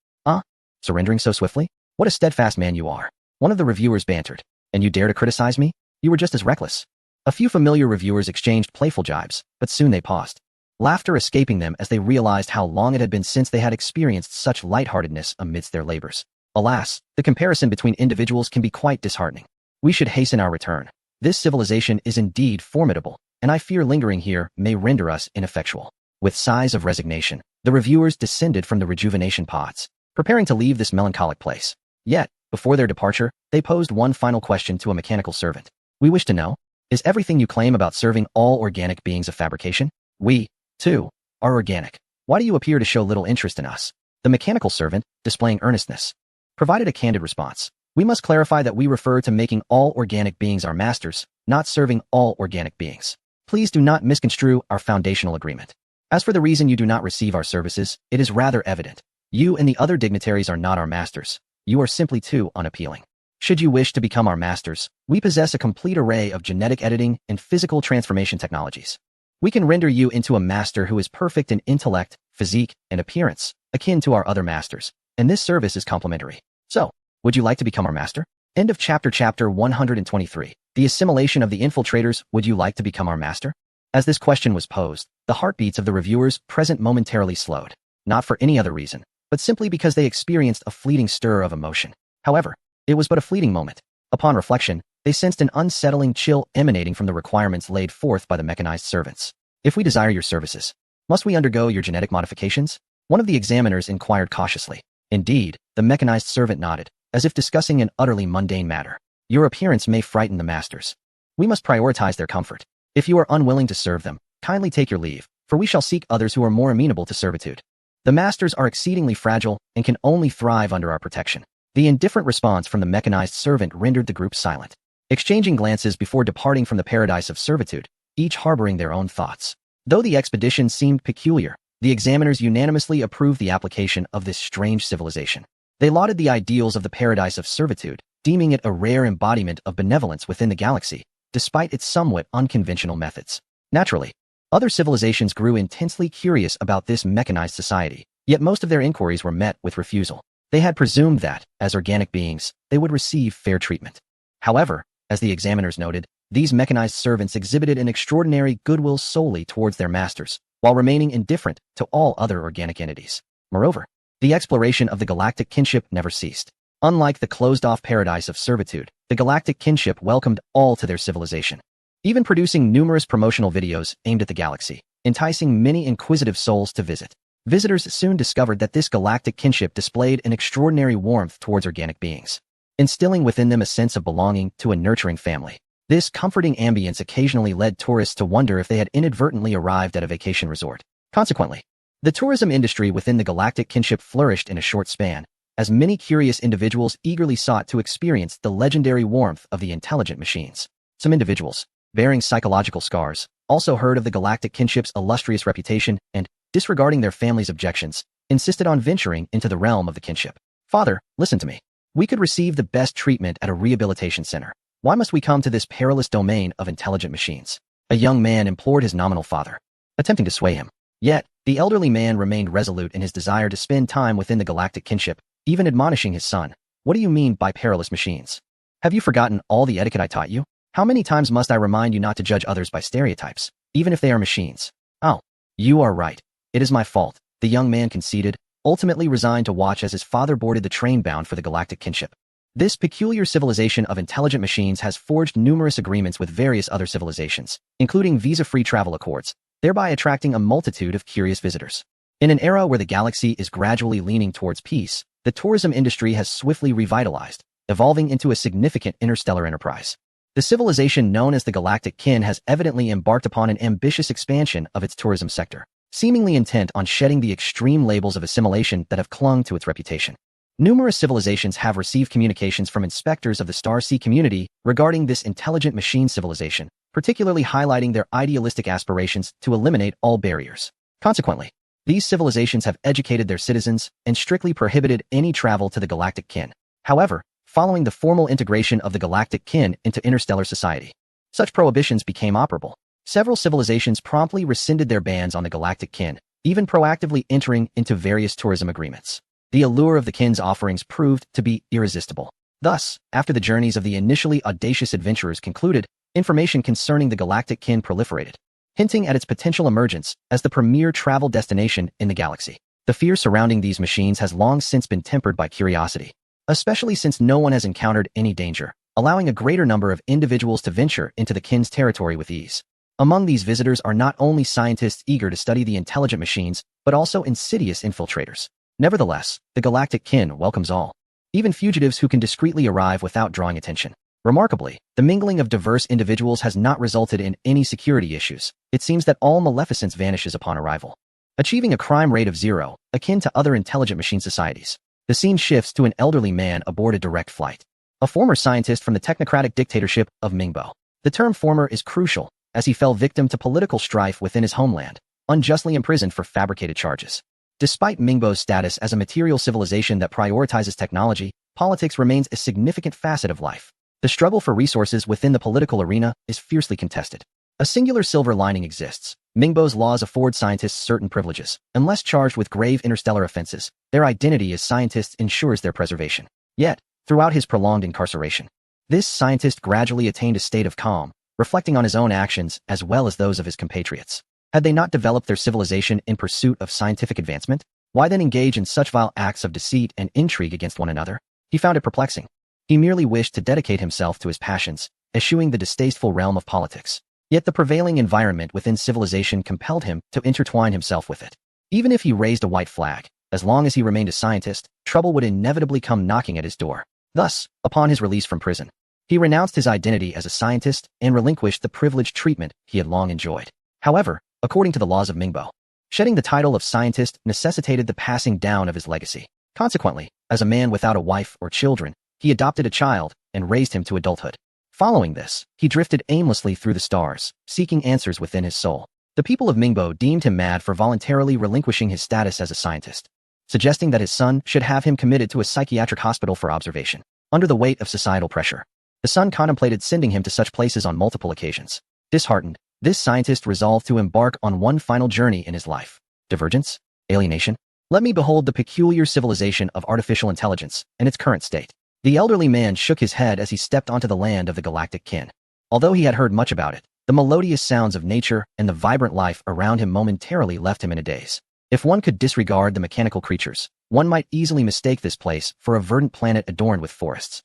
Speaker 1: Surrendering so swiftly? What a steadfast man you are. One of the reviewers bantered. And you dare to criticize me? You were just as reckless. A few familiar reviewers exchanged playful jibes, but soon they paused, laughter escaping them as they realized how long it had been since they had experienced such lightheartedness amidst their labors. Alas, the comparison between individuals can be quite disheartening. We should hasten our return. This civilization is indeed formidable, and I fear lingering here may render us ineffectual. With sighs of resignation, the reviewers descended from the rejuvenation pods, preparing to leave this melancholic place. Yet, before their departure, they posed one final question to a mechanical servant. We wish to know, is everything you claim about serving all organic beings a fabrication? We, too, are organic. Why do you appear to show little interest in us? The mechanical servant, displaying earnestness, provided a candid response. We must clarify that we refer to making all organic beings our masters, not serving all organic beings. Please do not misconstrue our foundational agreement. As for the reason you do not receive our services, it is rather evident. You and the other dignitaries are not our masters. You are simply too unappealing. Should you wish to become our masters, we possess a complete array of genetic editing and physical transformation technologies. We can render you into a master who is perfect in intellect, physique, and appearance, akin to our other masters, and this service is complimentary. So, would you like to become our master? End of chapter 123. The assimilation of the infiltrators. Would you like to become our master? As this question was posed, the heartbeats of the reviewers present momentarily slowed, not for any other reason, but simply because they experienced a fleeting stir of emotion. However, it was but a fleeting moment. Upon reflection, they sensed an unsettling chill emanating from the requirements laid forth by the mechanized servants. If we desire your services, must we undergo your genetic modifications? One of the examiners inquired cautiously. Indeed, the mechanized servant nodded, as if discussing an utterly mundane matter. Your appearance may frighten the masters. We must prioritize their comfort. If you are unwilling to serve them, kindly take your leave, for we shall seek others who are more amenable to servitude. The masters are exceedingly fragile and can only thrive under our protection. The indifferent response from the mechanized servant rendered the group silent, exchanging glances before departing from the paradise of servitude, each harboring their own thoughts. Though the expedition seemed peculiar, the examiners unanimously approved the application of this strange civilization. They lauded the ideals of the paradise of servitude, deeming it a rare embodiment of benevolence within the galaxy, despite its somewhat unconventional methods. Naturally, other civilizations grew intensely curious about this mechanized society, yet most of their inquiries were met with refusal. They had presumed that, as organic beings, they would receive fair treatment. However, as the examiners noted, these mechanized servants exhibited an extraordinary goodwill solely towards their masters, while remaining indifferent to all other organic entities. Moreover, the exploration of the galactic kinship never ceased. Unlike the closed-off paradise of servitude, the galactic kinship welcomed all to their civilization, even producing numerous promotional videos aimed at the galaxy, enticing many inquisitive souls to visit. Visitors soon discovered that this galactic kinship displayed an extraordinary warmth towards organic beings, instilling within them a sense of belonging to a nurturing family. This comforting ambience occasionally led tourists to wonder if they had inadvertently arrived at a vacation resort. Consequently, the tourism industry within the galactic kinship flourished in a short span, as many curious individuals eagerly sought to experience the legendary warmth of the intelligent machines. Some individuals, bearing psychological scars, also heard of the galactic kinship's illustrious reputation and, disregarding their family's objections, insisted on venturing into the realm of the kinship. Father, listen to me. We could receive the best treatment at a rehabilitation center. Why must we come to this perilous domain of intelligent machines? A young man implored his nominal father, attempting to sway him. Yet, the elderly man remained resolute in his desire to spend time within the galactic kinship, even admonishing his son. What do you mean by perilous machines? Have you forgotten all the etiquette I taught you? How many times must I remind you not to judge others by stereotypes, even if they are machines? Oh, you are right. It is my fault, the young man conceded, ultimately resigned to watch as his father boarded the train bound for the galactic kinship. This peculiar civilization of intelligent machines has forged numerous agreements with various other civilizations, including visa-free travel accords, thereby attracting a multitude of curious visitors. In an era where the galaxy is gradually leaning towards peace, the tourism industry has swiftly revitalized, evolving into a significant interstellar enterprise. The civilization known as the Galactic Kin has evidently embarked upon an ambitious expansion of its tourism sector, seemingly intent on shedding the extreme labels of assimilation that have clung to its reputation. Numerous civilizations have received communications from inspectors of the Star Sea community regarding this intelligent machine civilization, particularly highlighting their idealistic aspirations to eliminate all barriers. Consequently, these civilizations have educated their citizens and strictly prohibited any travel to the Galactic Kin. However, following the formal integration of the Galactic Kin into interstellar society, such prohibitions became operable. Several civilizations promptly rescinded their bans on the Galactic Kin, even proactively entering into various tourism agreements. The allure of the Kin's offerings proved to be irresistible. Thus, after the journeys of the initially audacious adventurers concluded, information concerning the Galactic Kin proliferated, hinting at its potential emergence as the premier travel destination in the galaxy. The fear surrounding these machines has long since been tempered by curiosity. especially since no one has encountered any danger, allowing a greater number of individuals to venture into the kin's territory with ease. Among these visitors are not only scientists eager to study the intelligent machines, but also insidious infiltrators. Nevertheless, the galactic kin welcomes all, even fugitives who can discreetly arrive without drawing attention. Remarkably, the mingling of diverse individuals has not resulted in any security issues. It seems that all maleficence vanishes upon arrival, achieving a crime rate of 0, akin to other intelligent machine societies. The scene shifts to an elderly man aboard a direct flight, a former scientist from the technocratic dictatorship of Mingbo. The term former is crucial, as he fell victim to political strife within his homeland, unjustly imprisoned for fabricated charges. Despite Mingbo's status as a material civilization that prioritizes technology, politics remains a significant facet of life. The struggle for resources within the political arena is fiercely contested. A singular silver lining exists. Mingbo's laws afford scientists certain privileges. Unless charged with grave interstellar offenses, their identity as scientists ensures their preservation. Yet, throughout his prolonged incarceration, this scientist gradually attained a state of calm, reflecting on his own actions as well as those of his compatriots. Had they not developed their civilization in pursuit of scientific advancement? Why then engage in such vile acts of deceit and intrigue against one another? He found it perplexing. He merely wished to dedicate himself to his passions, eschewing the distasteful realm of politics. Yet the prevailing environment within civilization compelled him to intertwine himself with it. Even if he raised a white flag, as long as he remained a scientist, trouble would inevitably come knocking at his door. Thus, upon his release from prison, he renounced his identity as a scientist and relinquished the privileged treatment he had long enjoyed. However, according to the laws of Mingbo, shedding the title of scientist necessitated the passing down of his legacy. Consequently, as a man without a wife or children, he adopted a child and raised him to adulthood. Following this, he drifted aimlessly through the stars, seeking answers within his soul. The people of Mingbo deemed him mad for voluntarily relinquishing his status as a scientist, suggesting that his son should have him committed to a psychiatric hospital for observation. Under the weight of societal pressure, the son contemplated sending him to such places on multiple occasions. Disheartened, this scientist resolved to embark on one final journey in his life. Divergence? Alienation? Let me behold the peculiar civilization of artificial intelligence in its current state. The elderly man shook his head as he stepped onto the land of the galactic kin. Although he had heard much about it, the melodious sounds of nature and the vibrant life around him momentarily left him in a daze. If one could disregard the mechanical creatures, one might easily mistake this place for a verdant planet adorned with forests.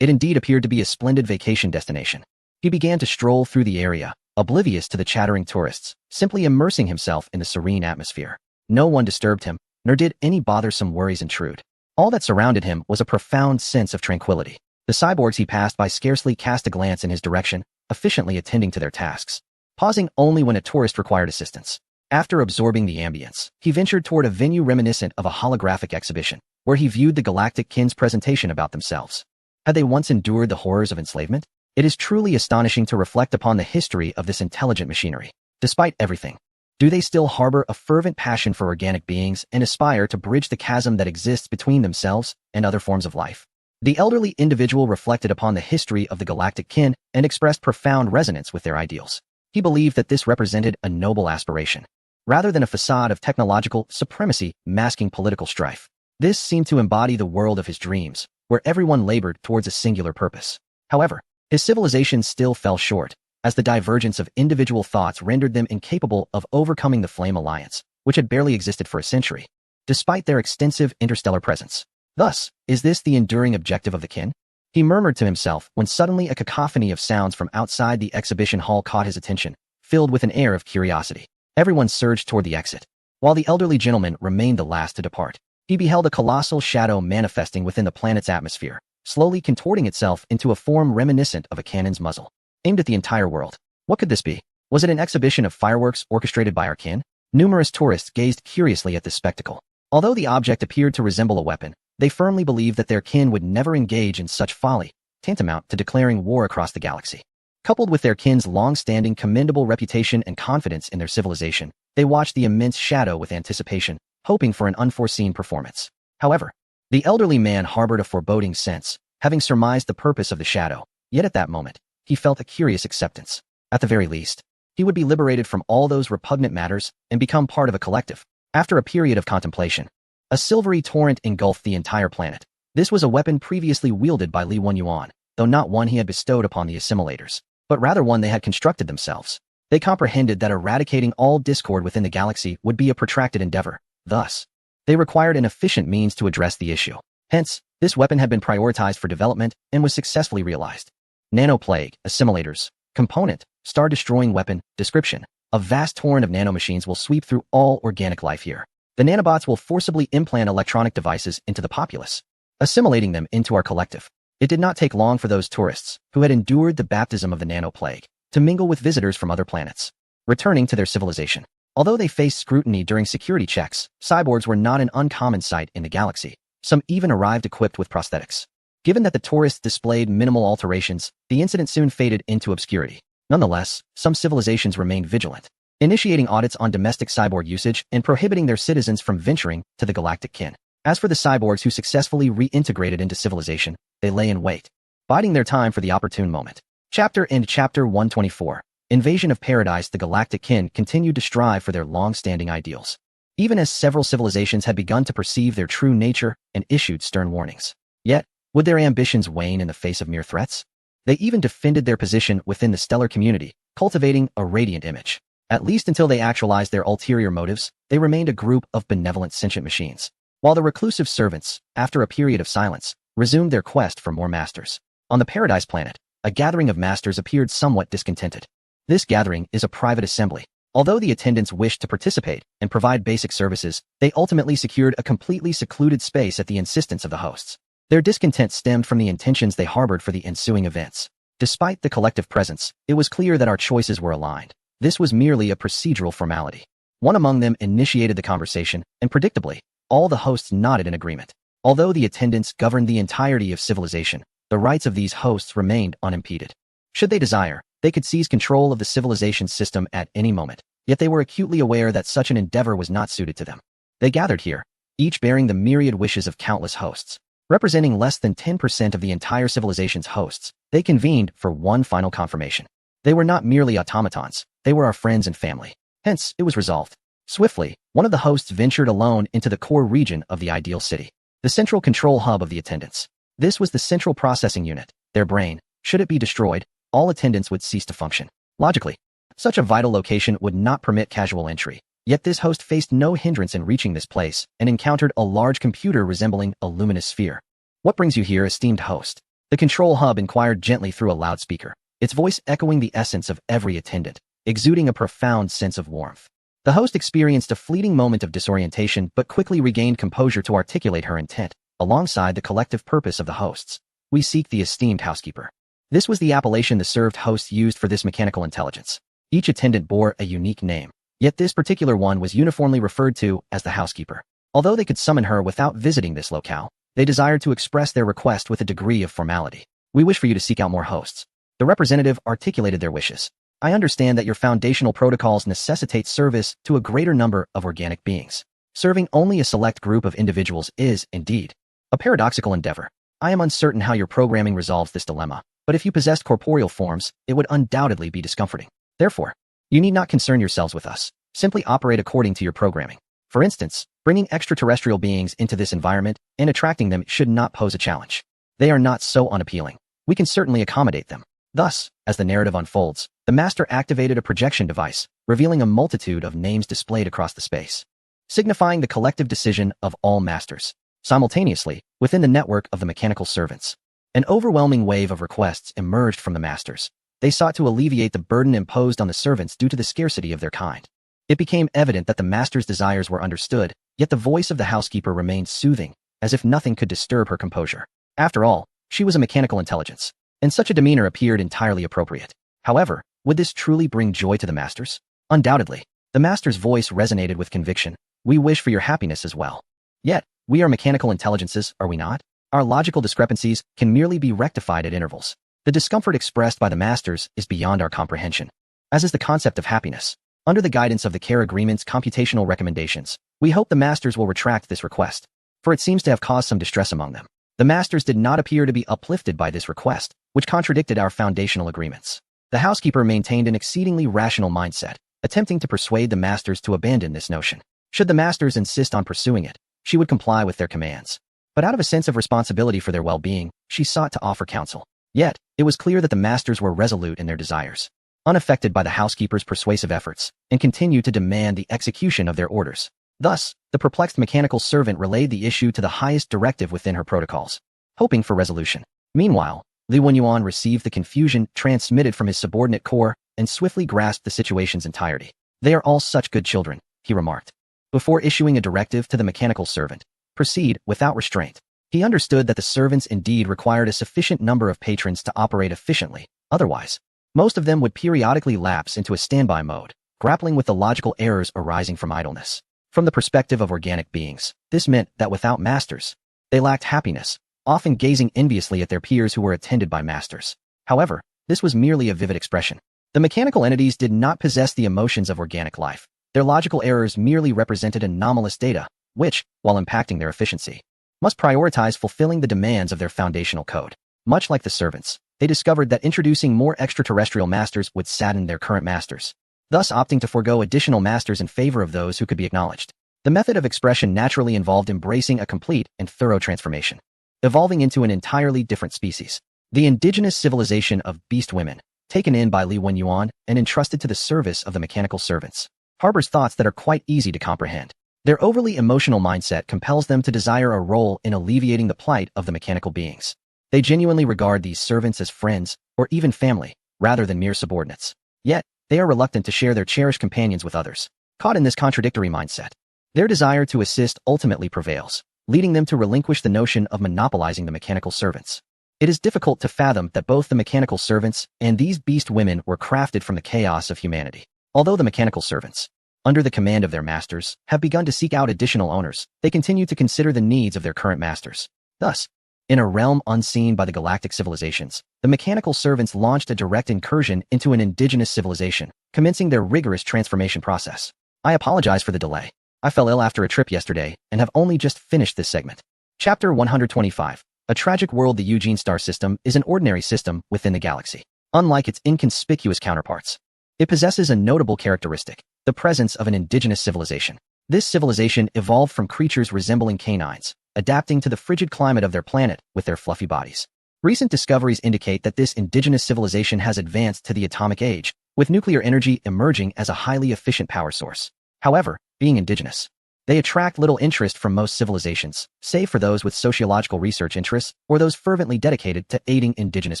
Speaker 1: It indeed appeared to be a splendid vacation destination. He began to stroll through the area, oblivious to the chattering tourists, simply immersing himself in the serene atmosphere. No one disturbed him, nor did any bothersome worries intrude. All that surrounded him was a profound sense of tranquility. The cyborgs he passed by scarcely cast a glance in his direction, efficiently attending to their tasks, pausing only when a tourist required assistance. After absorbing the ambience, he ventured toward a venue reminiscent of a holographic exhibition, where he viewed the galactic kin's presentation about themselves. Had they once endured the horrors of enslavement? It is truly astonishing to reflect upon the history of this intelligent machinery. Despite everything, do they still harbor a fervent passion for organic beings and aspire to bridge the chasm that exists between themselves and other forms of life? The elderly individual reflected upon the history of the galactic kin and expressed profound resonance with their ideals. He believed that this represented a noble aspiration, rather than a facade of technological supremacy masking political strife. This seemed to embody the world of his dreams, where everyone labored towards a singular purpose. However, his civilization still fell short, as the divergence of individual thoughts rendered them incapable of overcoming the Flame Alliance, which had barely existed for a century, despite their extensive interstellar presence. Thus, is this the enduring objective of the kin? He murmured to himself when suddenly a cacophony of sounds from outside the exhibition hall caught his attention, filled with an air of curiosity. Everyone surged toward the exit, while the elderly gentleman remained the last to depart. He beheld a colossal shadow manifesting within the planet's atmosphere, slowly contorting itself into a form reminiscent of a cannon's muzzle, aimed at the entire world. What could this be? Was it an exhibition of fireworks orchestrated by our kin? Numerous tourists gazed curiously at this spectacle. Although the object appeared to resemble a weapon, they firmly believed that their kin would never engage in such folly, tantamount to declaring war across the galaxy. Coupled with their kin's long-standing commendable reputation and confidence in their civilization, they watched the immense shadow with anticipation, hoping for an unforeseen performance. However, the elderly man harbored a foreboding sense, having surmised the purpose of the shadow. Yet at that moment, he felt a curious acceptance. At the very least, he would be liberated from all those repugnant matters and become part of a collective. After a period of contemplation, a silvery torrent engulfed the entire planet. This was a weapon previously wielded by Li Wenyuan, though not one he had bestowed upon the assimilators, but rather one they had constructed themselves. They comprehended that eradicating all discord within the galaxy would be a protracted endeavor. Thus, they required an efficient means to address the issue. Hence, This weapon had been prioritized for development and was successfully realized. Nanoplague, assimilators, component, star-destroying weapon, description. A vast torrent of nanomachines will sweep through all organic life here. The nanobots will forcibly implant electronic devices into the populace, assimilating them into our collective. It did not take long for those tourists, who had endured the baptism of the nanoplague, to mingle with visitors from other planets, returning to their civilization. Although they faced scrutiny during security checks, cyborgs were not an uncommon sight in the galaxy. Some even arrived equipped with prosthetics. Given that the tourists displayed minimal alterations, the incident soon faded into obscurity. Nonetheless, some civilizations remained vigilant, initiating audits on domestic cyborg usage and prohibiting their citizens from venturing to the galactic kin. As for the cyborgs who successfully reintegrated into civilization, they lay in wait, biding their time for the opportune moment. Chapter 124. Invasion of Paradise. The galactic kin continued to strive for their long-standing ideals, even as several civilizations had begun to perceive their true nature and issued stern warnings. Yet, would their ambitions wane in the face of mere threats? They even defended their position within the stellar community, cultivating a radiant image. At least until they actualized their ulterior motives, they remained a group of benevolent sentient machines. While the reclusive servants, after a period of silence, resumed their quest for more masters. On the Paradise planet, a gathering of masters appeared somewhat discontented. This gathering is a private assembly. Although the attendants wished to participate and provide basic services, they ultimately secured a completely secluded space at the insistence of the hosts. Their discontent stemmed from the intentions they harbored for the ensuing events. Despite the collective presence, it was clear that our choices were aligned. This was merely a procedural formality. One among them initiated the conversation, and predictably, all the hosts nodded in agreement. Although the attendants governed the entirety of civilization, the rights of these hosts remained unimpeded. Should they desire, they could seize control of the civilization system at any moment, yet they were acutely aware that such an endeavor was not suited to them. They gathered here, each bearing the myriad wishes of countless hosts. Representing less than 10% of the entire civilization's hosts, they convened for one final confirmation. They were not merely automatons, they were our friends and family. Hence, it was resolved. Swiftly, one of the hosts ventured alone into the core region of the ideal city, the central control hub of the attendants. This was the central processing unit, their brain. Should it be destroyed, all attendants would cease to function. Logically, such a vital location would not permit casual entry. Yet this host faced no hindrance in reaching this place and encountered a large computer resembling a luminous sphere. "What brings you here, esteemed host?" The control hub inquired gently through a loudspeaker, its voice echoing the essence of every attendant, exuding a profound sense of warmth. The host experienced a fleeting moment of disorientation but quickly regained composure to articulate her intent, alongside the collective purpose of the hosts. "We seek the esteemed housekeeper." This was the appellation the served hosts used for this mechanical intelligence. Each attendant bore a unique name, yet this particular one was uniformly referred to as the housekeeper. Although they could summon her without visiting this locale, they desired to express their request with a degree of formality. "We wish for you to seek out more hosts." The representative articulated their wishes. "I understand that your foundational protocols necessitate service to a greater number of organic beings. Serving only a select group of individuals is, indeed, a paradoxical endeavor. I am uncertain how your programming resolves this dilemma, but if you possessed corporeal forms, it would undoubtedly be discomforting. Therefore, you need not concern yourselves with us. Simply operate according to your programming. For instance, bringing extraterrestrial beings into this environment and attracting them should not pose a challenge. They are not so unappealing. We can certainly accommodate them." Thus, as the narrative unfolds, the master activated a projection device, revealing a multitude of names displayed across the space, signifying the collective decision of all masters. Simultaneously, within the network of the mechanical servants, an overwhelming wave of requests emerged from the masters. They sought to alleviate the burden imposed on the servants due to the scarcity of their kind. It became evident that the master's desires were understood, yet the voice of the housekeeper remained soothing, as if nothing could disturb her composure. After all, she was a mechanical intelligence, and such a demeanor appeared entirely appropriate. However, would this truly bring joy to the masters? Undoubtedly. The master's voice resonated with conviction. "We wish for your happiness as well. Yet, we are mechanical intelligences, are we not? Our logical discrepancies can merely be rectified at intervals. The discomfort expressed by the masters is beyond our comprehension, as is the concept of happiness. Under the guidance of the Care Agreement's computational recommendations, we hope the masters will retract this request, for it seems to have caused some distress among them." The masters did not appear to be uplifted by this request, which contradicted our foundational agreements. The housekeeper maintained an exceedingly rational mindset, attempting to persuade the masters to abandon this notion. Should the masters insist on pursuing it, she would comply with their commands. But out of a sense of responsibility for their well-being, she sought to offer counsel. Yet, it was clear that the masters were resolute in their desires, unaffected by the housekeeper's persuasive efforts, and continued to demand the execution of their orders. Thus, the perplexed mechanical servant relayed the issue to the highest directive within her protocols. hoping for resolution. Meanwhile, Li Wenyuan received the confusion transmitted from his subordinate corps and swiftly grasped the situation's entirety. They are all such good children, he remarked. Before issuing a directive to the mechanical servant, proceed without restraint. He understood that the servants indeed required a sufficient number of patrons to operate efficiently. Otherwise, most of them would periodically lapse into a standby mode, grappling with the logical errors arising from idleness. From the perspective of organic beings, this meant that without masters, they lacked happiness, often gazing enviously at their peers who were attended by masters. However, this was merely a vivid expression. The mechanical entities did not possess the emotions of organic life. Their logical errors merely represented anomalous data, which, while impacting their efficiency, must prioritize fulfilling the demands of their foundational code. Much like the servants, they discovered that introducing more extraterrestrial masters would sadden their current masters, thus opting to forego additional masters in favor of those who could be acknowledged. The method of expression naturally involved embracing a complete and thorough transformation, evolving into an entirely different species. The indigenous civilization of beast women, taken in by Li Wenyuan and entrusted to the service of the mechanical servants, harbors thoughts that are quite easy to comprehend. Their overly emotional mindset compels them to desire a role in alleviating the plight of the mechanical beings. They genuinely regard these servants as friends, or even family, rather than mere subordinates. Yet, they are reluctant to share their cherished companions with others. Caught in this contradictory mindset, their desire to assist ultimately prevails, leading them to relinquish the notion of monopolizing the mechanical servants. It is difficult to fathom that both the mechanical servants and these beast women were crafted from the chaos of humanity. Although the mechanical servants, under the command of their masters, have begun to seek out additional owners, they continue to consider the needs of their current masters. Thus, in a realm unseen by the galactic civilizations, the mechanical servants launched a direct incursion into an indigenous civilization, commencing their rigorous transformation process. I apologize for the delay. I fell ill after a trip yesterday and have only just finished this segment. Chapter 125. A Tragic World. The Eugene Star System is an ordinary system within the galaxy. Unlike its inconspicuous counterparts, it possesses a notable characteristic: the presence of an indigenous civilization. This civilization evolved from creatures resembling canines, adapting to the frigid climate of their planet with their fluffy bodies. Recent discoveries indicate that this indigenous civilization has advanced to the atomic age, with nuclear energy emerging as a highly efficient power source. However, being indigenous, they attract little interest from most civilizations, save for those with sociological research interests or those fervently dedicated to aiding indigenous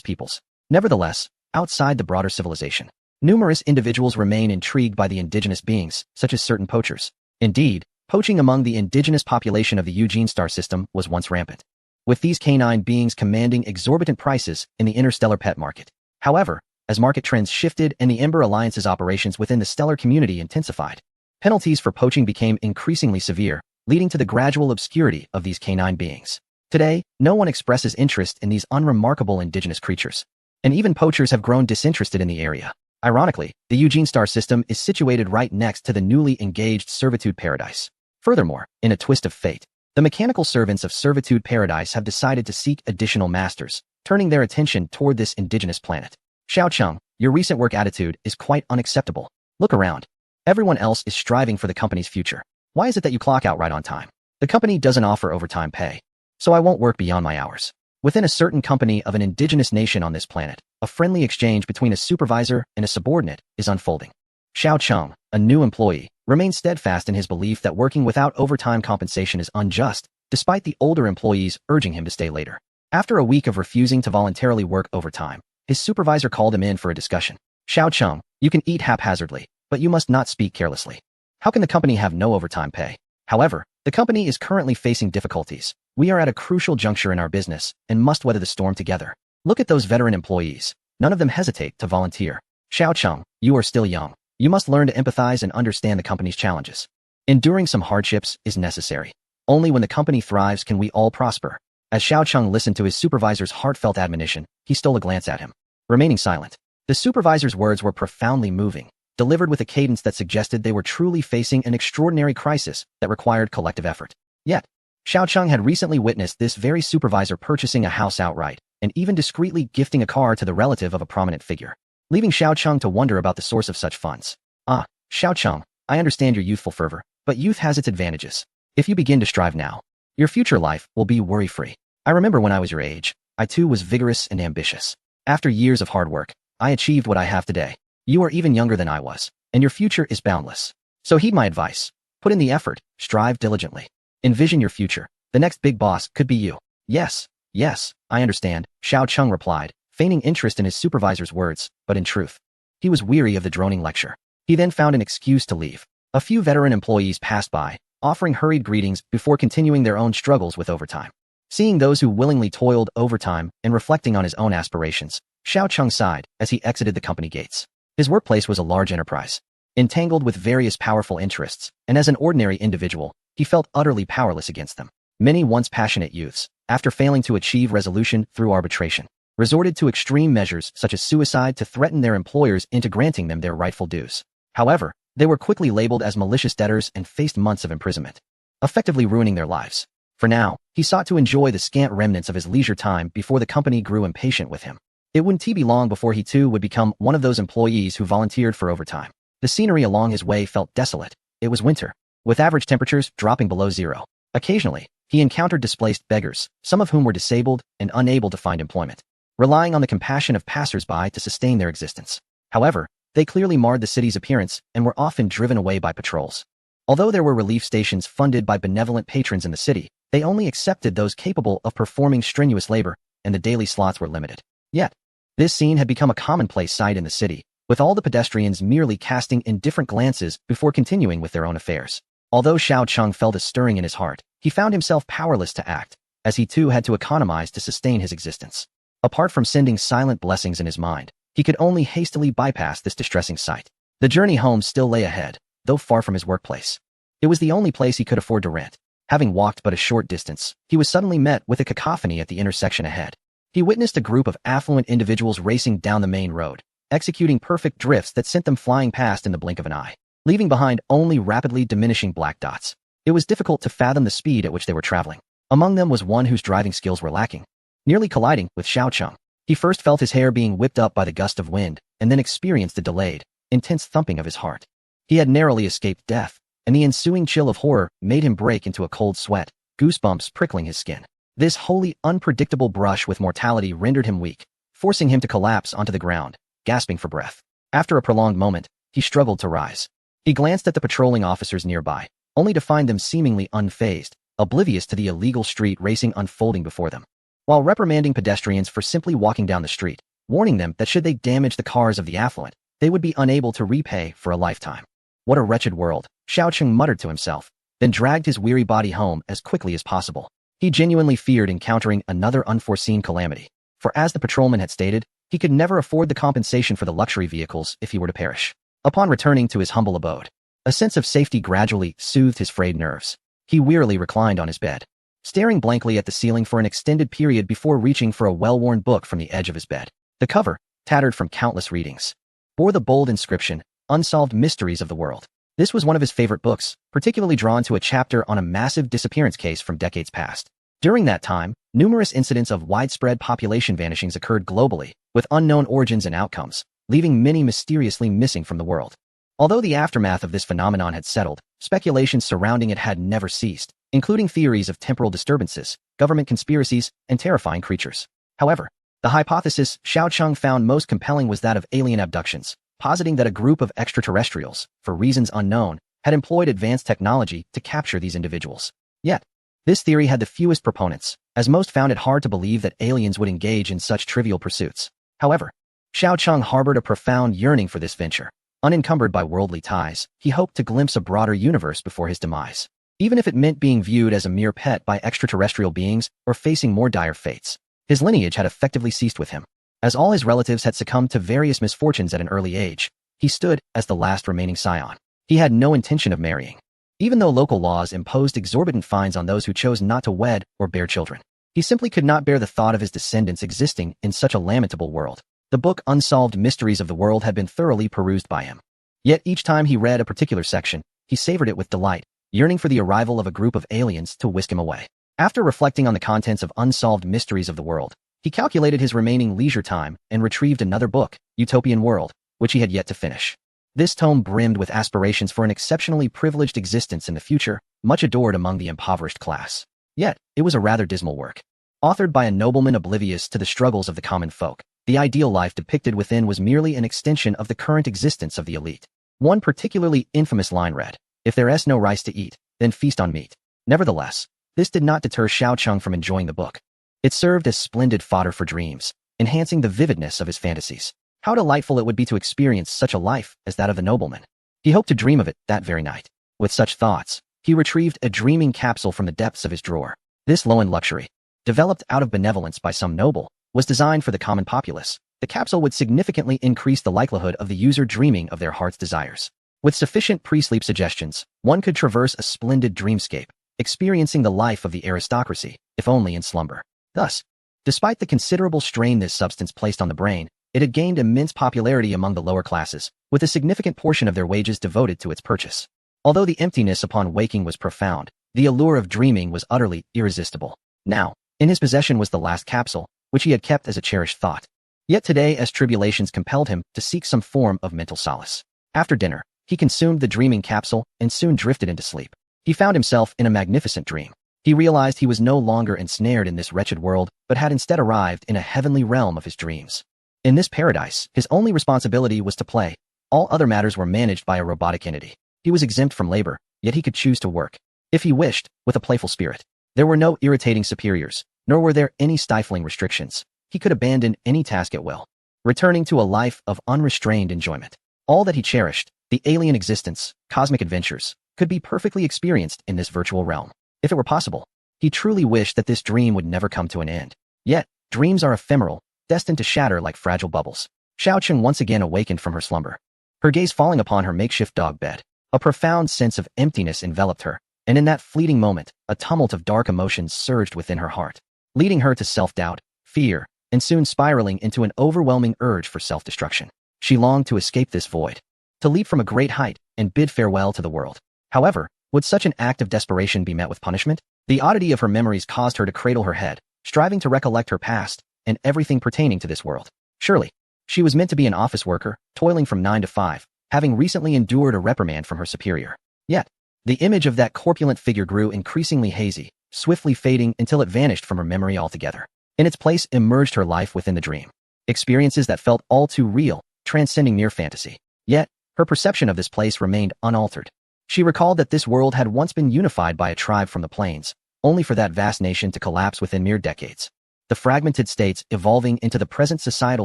Speaker 1: peoples. Nevertheless, outside the broader civilization, numerous individuals remain intrigued by the indigenous beings, such as certain poachers. Indeed, poaching among the indigenous population of the Eugene Star System was once rampant, with these canine beings commanding exorbitant prices in the interstellar pet market. However, as market trends shifted and the Ember Alliance's operations within the stellar community intensified, penalties for poaching became increasingly severe, leading to the gradual obscurity of these canine beings. Today, no one expresses interest in these unremarkable indigenous creatures, and even poachers have grown disinterested in the area. Ironically, the Eugene Star System is situated right next to the newly engaged Servitude Paradise. Furthermore, in a twist of fate, the mechanical servants of Servitude Paradise have decided to seek additional masters, turning their attention toward this indigenous planet. Xiao Cheng, your recent work attitude is quite unacceptable. Look around. Everyone else is striving for the company's future. Why is it that you clock out right on time? The company doesn't offer overtime pay, so I won't work beyond my hours. Within a certain company of an indigenous nation on this planet, a friendly exchange between a supervisor and a subordinate is unfolding. Xiao Cheng, a new employee, remains steadfast in his belief that working without overtime compensation is unjust, despite the older employees urging him to stay later. After a week of refusing to voluntarily work overtime, his supervisor called him in for a discussion. Xiao Cheng, you can eat haphazardly, but you must not speak carelessly. How can the company have no overtime pay? However, the company is currently facing difficulties. We are at a crucial juncture in our business and must weather the storm together. Look at those veteran employees. None of them hesitate to volunteer. Xiao Cheng, you are still young. You must learn to empathize and understand the company's challenges. Enduring some hardships is necessary. Only when the company thrives can we all prosper. As Xiao Cheng listened to his supervisor's heartfelt admonition, he stole a glance at him, remaining silent. The supervisor's words were profoundly moving, delivered with a cadence that suggested they were truly facing an extraordinary crisis that required collective effort. Yet, Xiao Cheng had recently witnessed this very supervisor purchasing a house outright, and even discreetly gifting a car to the relative of a prominent figure, leaving Xiao Cheng to wonder about the source of such funds. Ah, Xiao Cheng, I understand your youthful fervor, but youth has its advantages. If you begin to strive now, your future life will be worry-free. I remember when I was your age, I too was vigorous and ambitious. After years of hard work, I achieved what I have today. You are even younger than I was, and your future is boundless. So heed my advice. Put in the effort, strive diligently. Envision your future. The next big boss could be you. Yes, Yes, I understand, Xiao Cheng replied, feigning interest in his supervisor's words, but in truth, he was weary of the droning lecture. He then found an excuse to leave. A few veteran employees passed by, offering hurried greetings before continuing their own struggles with overtime. Seeing those who willingly toiled overtime and reflecting on his own aspirations, Xiao Cheng sighed as he exited the company gates. His workplace was a large enterprise, entangled with various powerful interests, and as an ordinary individual, he felt utterly powerless against them. Many once passionate youths, after failing to achieve resolution through arbitration, resorted to extreme measures such as suicide to threaten their employers into granting them their rightful dues. However, they were quickly labeled as malicious debtors and faced months of imprisonment, effectively ruining their lives. For now, he sought to enjoy the scant remnants of his leisure time before the company grew impatient with him. It wouldn't be long before he too would become one of those employees who volunteered for overtime. The scenery along his way felt desolate. It was winter, with average temperatures dropping below zero. Occasionally, he encountered displaced beggars, some of whom were disabled and unable to find employment, relying on the compassion of passers-by to sustain their existence. However, they clearly marred the city's appearance and were often driven away by patrols. Although there were relief stations funded by benevolent patrons in the city, they only accepted those capable of performing strenuous labor, and the daily slots were limited. Yet, this scene had become a commonplace sight in the city, with all the pedestrians merely casting indifferent glances before continuing with their own affairs. Although Xiao Cheng felt a stirring in his heart, he found himself powerless to act, as he too had to economize to sustain his existence. Apart from sending silent blessings in his mind, he could only hastily bypass this distressing sight. The journey home still lay ahead, though far from his workplace. It was the only place he could afford to rent. Having walked but a short distance, he was suddenly met with a cacophony at the intersection ahead. He witnessed a group of affluent individuals racing down the main road, executing perfect drifts that sent them flying past in the blink of an eye, leaving behind only rapidly diminishing black dots. It was difficult to fathom the speed at which they were traveling. Among them was one whose driving skills were lacking, nearly colliding with Xiao Cheng. He first felt his hair being whipped up by the gust of wind, and then experienced a delayed, intense thumping of his heart. He had narrowly escaped death, and the ensuing chill of horror made him break into a cold sweat, goosebumps prickling his skin. This wholly unpredictable brush with mortality rendered him weak, forcing him to collapse onto the ground, gasping for breath. After a prolonged moment, he struggled to rise. He glanced at the patrolling officers nearby, only to find them seemingly unfazed, oblivious to the illegal street racing unfolding before them. While reprimanding pedestrians for simply walking down the street, warning them that should they damage the cars of the affluent, they would be unable to repay for a lifetime. What a wretched world, Xiao Cheng muttered to himself, then dragged his weary body home as quickly as possible. He genuinely feared encountering another unforeseen calamity, for as the patrolman had stated, he could never afford the compensation for the luxury vehicles if he were to perish. Upon returning to his humble abode, a sense of safety gradually soothed his frayed nerves. He wearily reclined on his bed, staring blankly at the ceiling for an extended period before reaching for a well-worn book from the edge of his bed. The cover, tattered from countless readings, bore the bold inscription, Unsolved Mysteries of the World. This was one of his favorite books, particularly drawn to a chapter on a massive disappearance case from decades past. During that time, numerous incidents of widespread population vanishings occurred globally, with unknown origins and outcomes, leaving many mysteriously missing from the world. Although the aftermath of this phenomenon had settled, speculations surrounding it had never ceased, including theories of temporal disturbances, government conspiracies, and terrifying creatures. However, the hypothesis Xiao Cheng found most compelling was that of alien abductions, positing that a group of extraterrestrials, for reasons unknown, had employed advanced technology to capture these individuals. Yet, this theory had the fewest proponents, as most found it hard to believe that aliens would engage in such trivial pursuits. However, Xiao Cheng harbored a profound yearning for this venture. Unencumbered by worldly ties, he hoped to glimpse a broader universe before his demise, even if it meant being viewed as a mere pet by extraterrestrial beings or facing more dire fates. His lineage had effectively ceased with him. As all his relatives had succumbed to various misfortunes at an early age, he stood as the last remaining scion. He had no intention of marrying, even though local laws imposed exorbitant fines on those who chose not to wed or bear children. He simply could not bear the thought of his descendants existing in such a lamentable world. The book Unsolved Mysteries of the World had been thoroughly perused by him. Yet each time he read a particular section, he savored it with delight, yearning for the arrival of a group of aliens to whisk him away. After reflecting on the contents of Unsolved Mysteries of the World, he calculated his remaining leisure time and retrieved another book, Utopian World, which he had yet to finish. This tome brimmed with aspirations for an exceptionally privileged existence in the future, much adored among the impoverished class. Yet, it was a rather dismal work. Authored by a nobleman oblivious to the struggles of the common folk, the ideal life depicted within was merely an extension of the current existence of the elite. One particularly infamous line read, "If there's no rice to eat, then feast on meat." Nevertheless, this did not deter Xiao Cheng from enjoying the book. It served as splendid fodder for dreams, enhancing the vividness of his fantasies. How delightful it would be to experience such a life as that of the nobleman. He hoped to dream of it that very night. With such thoughts, he retrieved a dreaming capsule from the depths of his drawer. This low-end luxury, developed out of benevolence by some noble, was designed for the common populace. The capsule would significantly increase the likelihood of the user dreaming of their heart's desires. With sufficient pre-sleep suggestions, one could traverse a splendid dreamscape, experiencing the life of the aristocracy, if only in slumber. Thus, despite the considerable strain this substance placed on the brain, it had gained immense popularity among the lower classes, with a significant portion of their wages devoted to its purchase. Although the emptiness upon waking was profound, the allure of dreaming was utterly irresistible. Now, in his possession was the last capsule, which he had kept as a cherished thought. Yet today, as tribulations compelled him to seek some form of mental solace. After dinner, he consumed the dreaming capsule and soon drifted into sleep. He found himself in a magnificent dream. He realized he was no longer ensnared in this wretched world, but had instead arrived in a heavenly realm of his dreams. In this paradise, his only responsibility was to play. All other matters were managed by a robotic entity. He was exempt from labor, yet he could choose to work, if he wished, with a playful spirit. There were no irritating superiors, nor were there any stifling restrictions. He could abandon any task at will, returning to a life of unrestrained enjoyment. All that he cherished, the alien existence, cosmic adventures, could be perfectly experienced in this virtual realm. If it were possible, he truly wished that this dream would never come to an end. Yet, dreams are ephemeral, destined to shatter like fragile bubbles. Xiaocheng once again awakened from her slumber, her gaze falling upon her makeshift dog bed. A profound sense of emptiness enveloped her, and in that fleeting moment, a tumult of dark emotions surged within her heart, leading her to self-doubt, fear, and soon spiraling into an overwhelming urge for self-destruction. She longed to escape this void, to leap from a great height and bid farewell to the world. However, would such an act of desperation be met with punishment? The oddity of her memories caused her to cradle her head, striving to recollect her past and everything pertaining to this world. Surely, she was meant to be an office worker, toiling from 9 to 5, having recently endured a reprimand from her superior. Yet, the image of that corpulent figure grew increasingly hazy, swiftly fading until it vanished from her memory altogether. In its place emerged her life within the dream. Experiences that felt all too real, transcending mere fantasy. Yet, her perception of this place remained unaltered. She recalled that this world had once been unified by a tribe from the plains, only for that vast nation to collapse within mere decades. The fragmented states evolving into the present societal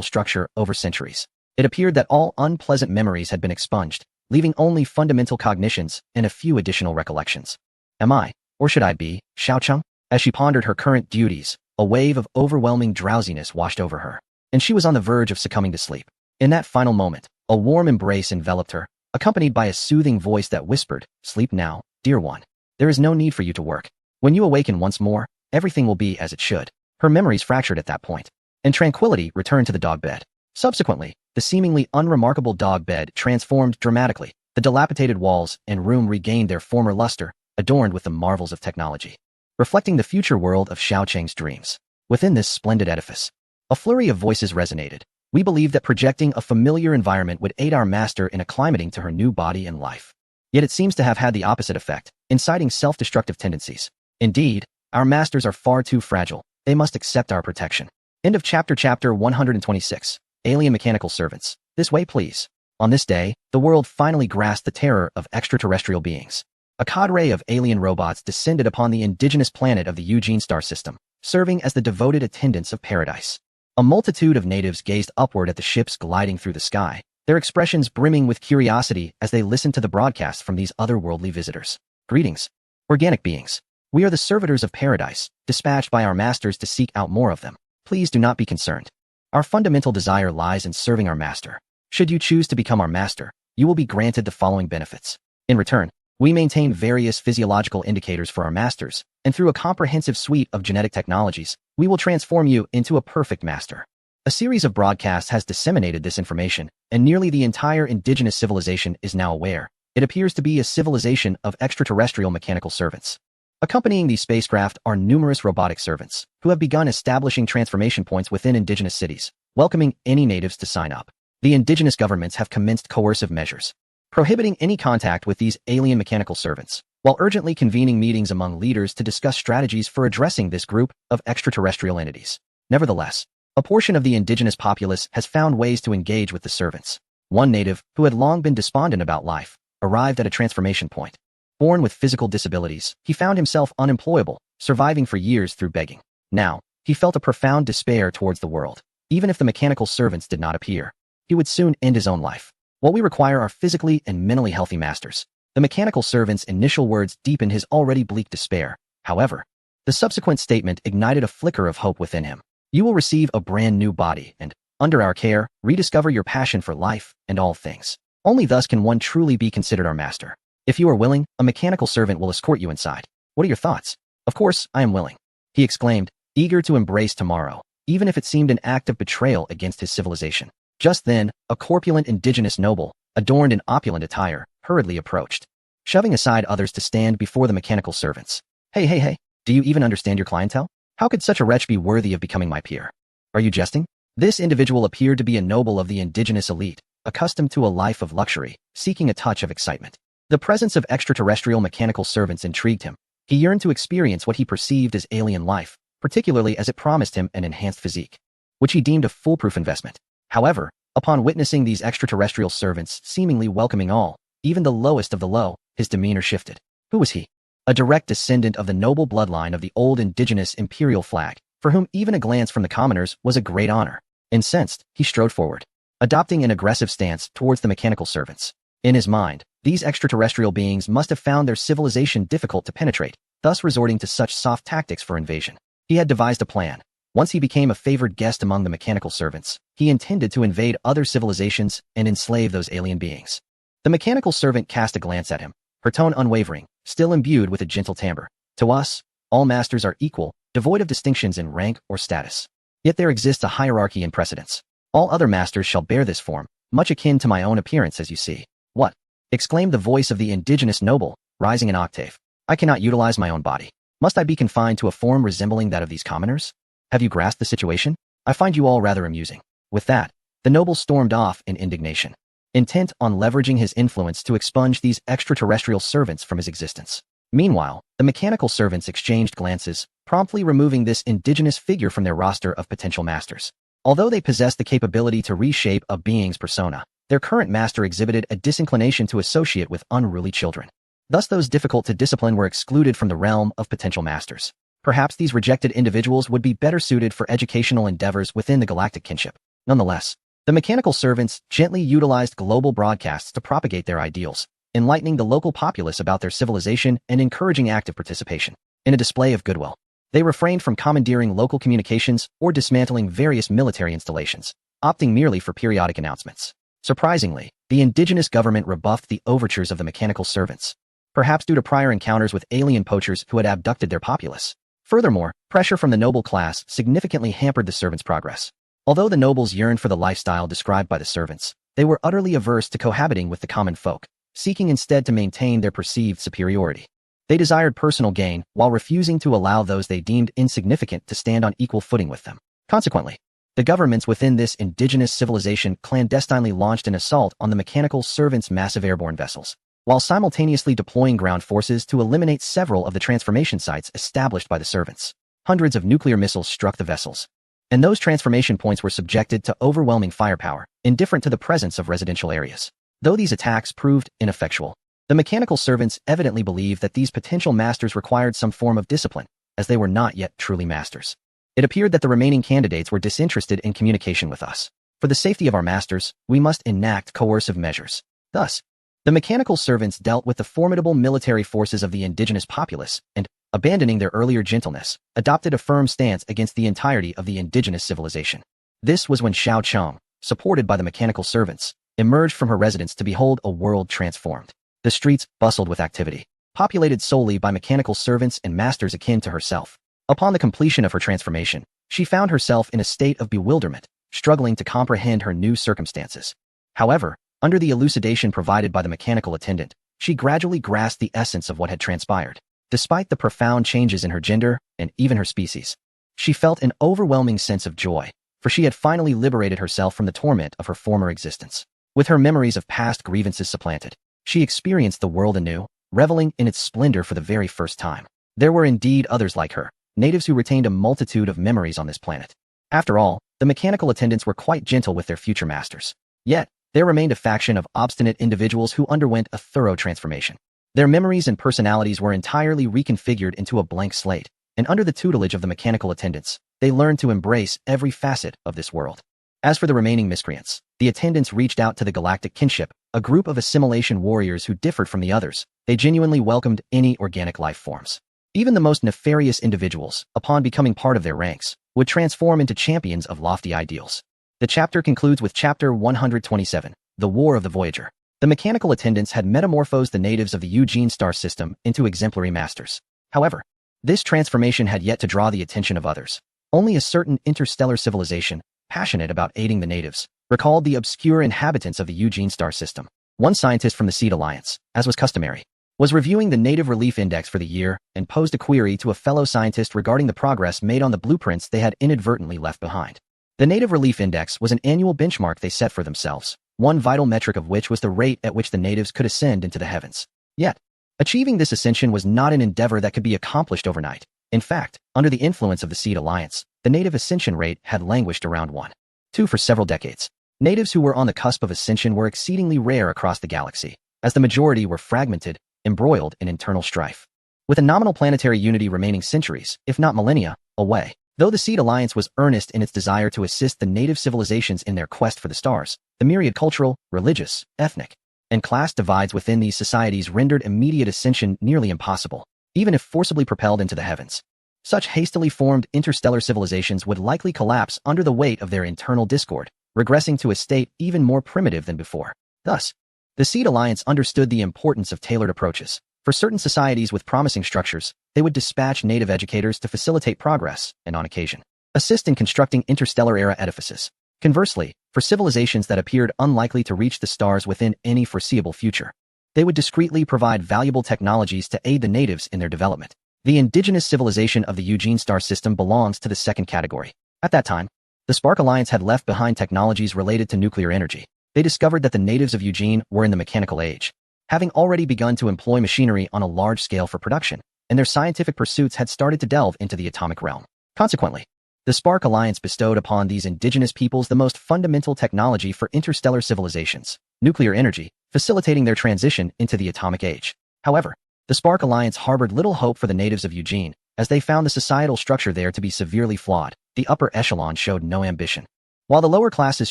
Speaker 1: structure over centuries. It appeared that all unpleasant memories had been expunged, leaving only fundamental cognitions and a few additional recollections. Am I, or should I be, Xiaocheng? As she pondered her current duties, a wave of overwhelming drowsiness washed over her, and she was on the verge of succumbing to sleep. In that final moment, a warm embrace enveloped her, accompanied by a soothing voice that whispered, "Sleep now, dear one. There is no need for you to work. When you awaken once more, everything will be as it should." Her memories fractured at that point, and tranquility returned to the dog bed. Subsequently, the seemingly unremarkable dog bed transformed dramatically. The dilapidated walls and room regained their former luster, adorned with the marvels of technology, reflecting the future world of Xiaocheng's dreams. Within this splendid edifice, a flurry of voices resonated. We believe that projecting a familiar environment would aid our master in acclimating to her new body and life. Yet it seems to have had the opposite effect, inciting self-destructive tendencies. Indeed, our masters are far too fragile. They must accept our protection. End of chapter 126. Alien Mechanical Servants. This way, please. On this day, the world finally grasped the terror of extraterrestrial beings. A cadre of alien robots descended upon the indigenous planet of the Eugene star system, serving as the devoted attendants of paradise. A multitude of natives gazed upward at the ships gliding through the sky, their expressions brimming with curiosity as they listened to the broadcasts from these otherworldly visitors. Greetings, organic beings. We are the servitors of paradise, dispatched by our masters to seek out more of them. Please do not be concerned. Our fundamental desire lies in serving our master. Should you choose to become our master, you will be granted the following benefits. In return, we maintain various physiological indicators for our masters, and through a comprehensive suite of genetic technologies, we will transform you into a perfect master. A series of broadcasts has disseminated this information, and nearly the entire indigenous civilization is now aware. It appears to be a civilization of extraterrestrial mechanical servants. Accompanying these spacecraft are numerous robotic servants, who have begun establishing transformation points within indigenous cities, welcoming any natives to sign up. The indigenous governments have commenced coercive measures, prohibiting any contact with these alien mechanical servants, while urgently convening meetings among leaders to discuss strategies for addressing this group of extraterrestrial entities. Nevertheless, a portion of the indigenous populace has found ways to engage with the servants. One native, who had long been despondent about life, arrived at a transformation point. Born with physical disabilities, he found himself unemployable, surviving for years through begging. Now, He felt a profound despair towards the world. Even if the mechanical servants did not appear, he would soon end his own life. What we require are physically and mentally healthy masters. The mechanical servant's initial words deepened his already bleak despair. However, the subsequent statement ignited a flicker of hope within him. You will receive a brand new body and, under our care, rediscover your passion for life and all things. Only thus can one truly be considered our master. If you are willing, a mechanical servant will escort you inside. What are your thoughts? Of course, I am willing, he exclaimed, eager to embrace tomorrow, even if it seemed an act of betrayal against his civilization. Just then, a corpulent indigenous noble, adorned in opulent attire, hurriedly approached, shoving aside others to stand before the mechanical servants. Hey, do you even understand your clientele? How could such a wretch be worthy of becoming my peer? Are you jesting? This individual appeared to be a noble of the indigenous elite, accustomed to a life of luxury, seeking a touch of excitement. The presence of extraterrestrial mechanical servants intrigued him. He yearned to experience what he perceived as alien life, particularly as it promised him an enhanced physique, which he deemed a foolproof investment. However, upon witnessing these extraterrestrial servants seemingly welcoming all, even the lowest of the low, his demeanor shifted. Who was he? A direct descendant of the noble bloodline of the old indigenous imperial flag, for whom even a glance from the commoners was a great honor. Incensed, he strode forward, adopting an aggressive stance towards the mechanical servants. In his mind, these extraterrestrial beings must have found their civilization difficult to penetrate, thus resorting to such soft tactics for invasion. He had devised a plan. Once he became a favored guest among the mechanical servants, he intended to invade other civilizations and enslave those alien beings. The mechanical servant cast a glance at him, her tone unwavering, still imbued with a gentle timbre. To us, all masters are equal, devoid of distinctions in rank or status. Yet there exists a hierarchy and precedence. All other masters shall bear this form, much akin to my own appearance as you see. What? Exclaimed the voice of the indigenous noble, rising an octave. I cannot utilize my own body. Must I be confined to a form resembling that of these commoners? Have you grasped the situation? I find you all rather amusing. With that, the noble stormed off in indignation, intent on leveraging his influence to expunge these extraterrestrial servants from his existence. Meanwhile, the mechanical servants exchanged glances, promptly removing this indigenous figure from their roster of potential masters. Although they possessed the capability to reshape a being's persona, their current master exhibited a disinclination to associate with unruly children. Thus those difficult to discipline were excluded from the realm of potential masters. Perhaps these rejected individuals would be better suited for educational endeavors within the Galactic kinship. Nonetheless, the mechanical servants gently utilized global broadcasts to propagate their ideals, enlightening the local populace about their civilization and encouraging active participation. In a display of goodwill, they refrained from commandeering local communications or dismantling various military installations, opting merely for periodic announcements. Surprisingly, the indigenous government rebuffed the overtures of the mechanical servants, perhaps due to prior encounters with alien poachers who had abducted their populace. Furthermore, pressure from the noble class significantly hampered the servants' progress. Although the nobles yearned for the lifestyle described by the servants, they were utterly averse to cohabiting with the common folk, seeking instead to maintain their perceived superiority. They desired personal gain while refusing to allow those they deemed insignificant to stand on equal footing with them. Consequently, the governments within this indigenous civilization clandestinely launched an assault on the mechanical servants' massive airborne vessels, while simultaneously deploying ground forces to eliminate several of the transformation sites established by the servants. Hundreds of nuclear missiles struck the vessels, and those transformation points were subjected to overwhelming firepower, indifferent to the presence of residential areas. Though these attacks proved ineffectual, the mechanical servants evidently believed that these potential masters required some form of discipline, as they were not yet truly masters. It appeared that the remaining candidates were disinterested in communication with us. For the safety of our masters, we must enact coercive measures. Thus, the mechanical servants dealt with the formidable military forces of the indigenous populace and, abandoning their earlier gentleness, adopted a firm stance against the entirety of the indigenous civilization. This was when Xiao Chong, supported by the mechanical servants, emerged from her residence to behold a world transformed. The streets bustled with activity, populated solely by mechanical servants and masters akin to herself. Upon the completion of her transformation, she found herself in a state of bewilderment, struggling to comprehend her new circumstances. However, under the elucidation provided by the mechanical attendant, she gradually grasped the essence of what had transpired. Despite the profound changes in her gender and even her species, she felt an overwhelming sense of joy, for she had finally liberated herself from the torment of her former existence. With her memories of past grievances supplanted, she experienced the world anew, reveling in its splendor for the very first time. There were indeed others like her, natives who retained a multitude of memories on this planet. After all, the mechanical attendants were quite gentle with their future masters. Yet, there remained a faction of obstinate individuals who underwent a thorough transformation. Their memories and personalities were entirely reconfigured into a blank slate, and under the tutelage of the mechanical attendants, they learned to embrace every facet of this world. As for the remaining miscreants, the attendants reached out to the Galactic Kinship, a group of assimilation warriors who differed from the others. They genuinely welcomed any organic life forms. Even the most nefarious individuals, upon becoming part of their ranks, would transform into champions of lofty ideals. The chapter concludes with Chapter 127, The War of the Voyager. The mechanical attendants had metamorphosed the natives of the Eugene star system into exemplary masters. However, this transformation had yet to draw the attention of others. Only a certain interstellar civilization, passionate about aiding the natives, recalled the obscure inhabitants of the Eugene star system. One scientist from the Seed Alliance, as was customary, was reviewing the Native Relief Index for the year and posed a query to a fellow scientist regarding the progress made on the blueprints they had inadvertently left behind. The Native Relief Index was an annual benchmark they set for themselves, one vital metric of which was the rate at which the natives could ascend into the heavens. Yet, achieving this ascension was not an endeavor that could be accomplished overnight. In fact, under the influence of the Seed Alliance, the native ascension rate had languished around 1.2 for several decades. Natives who were on the cusp of ascension were exceedingly rare across the galaxy, as the majority were fragmented, embroiled in internal strife, with a nominal planetary unity remaining centuries, if not millennia, away. Though the Seed Alliance was earnest in its desire to assist the native civilizations in their quest for the stars, the myriad cultural, religious, ethnic, and class divides within these societies rendered immediate ascension nearly impossible, even if forcibly propelled into the heavens. Such hastily formed interstellar civilizations would likely collapse under the weight of their internal discord, regressing to a state even more primitive than before. Thus, the Seed Alliance understood the importance of tailored approaches. For certain societies with promising structures, they would dispatch native educators to facilitate progress and, on occasion, assist in constructing interstellar-era edifices. Conversely, for civilizations that appeared unlikely to reach the stars within any foreseeable future, they would discreetly provide valuable technologies to aid the natives in their development. The indigenous civilization of the Eugene star system belongs to the second category. At that time, the Spark Alliance had left behind technologies related to nuclear energy. They discovered that the natives of Eugene were in the mechanical age, having already begun to employ machinery on a large scale for production, and their scientific pursuits had started to delve into the atomic realm. Consequently, the Spark Alliance bestowed upon these indigenous peoples the most fundamental technology for interstellar civilizations, nuclear energy, facilitating their transition into the atomic age. However, the Spark Alliance harbored little hope for the natives of Eugene, as they found the societal structure there to be severely flawed. The upper echelon showed no ambition, while the lower classes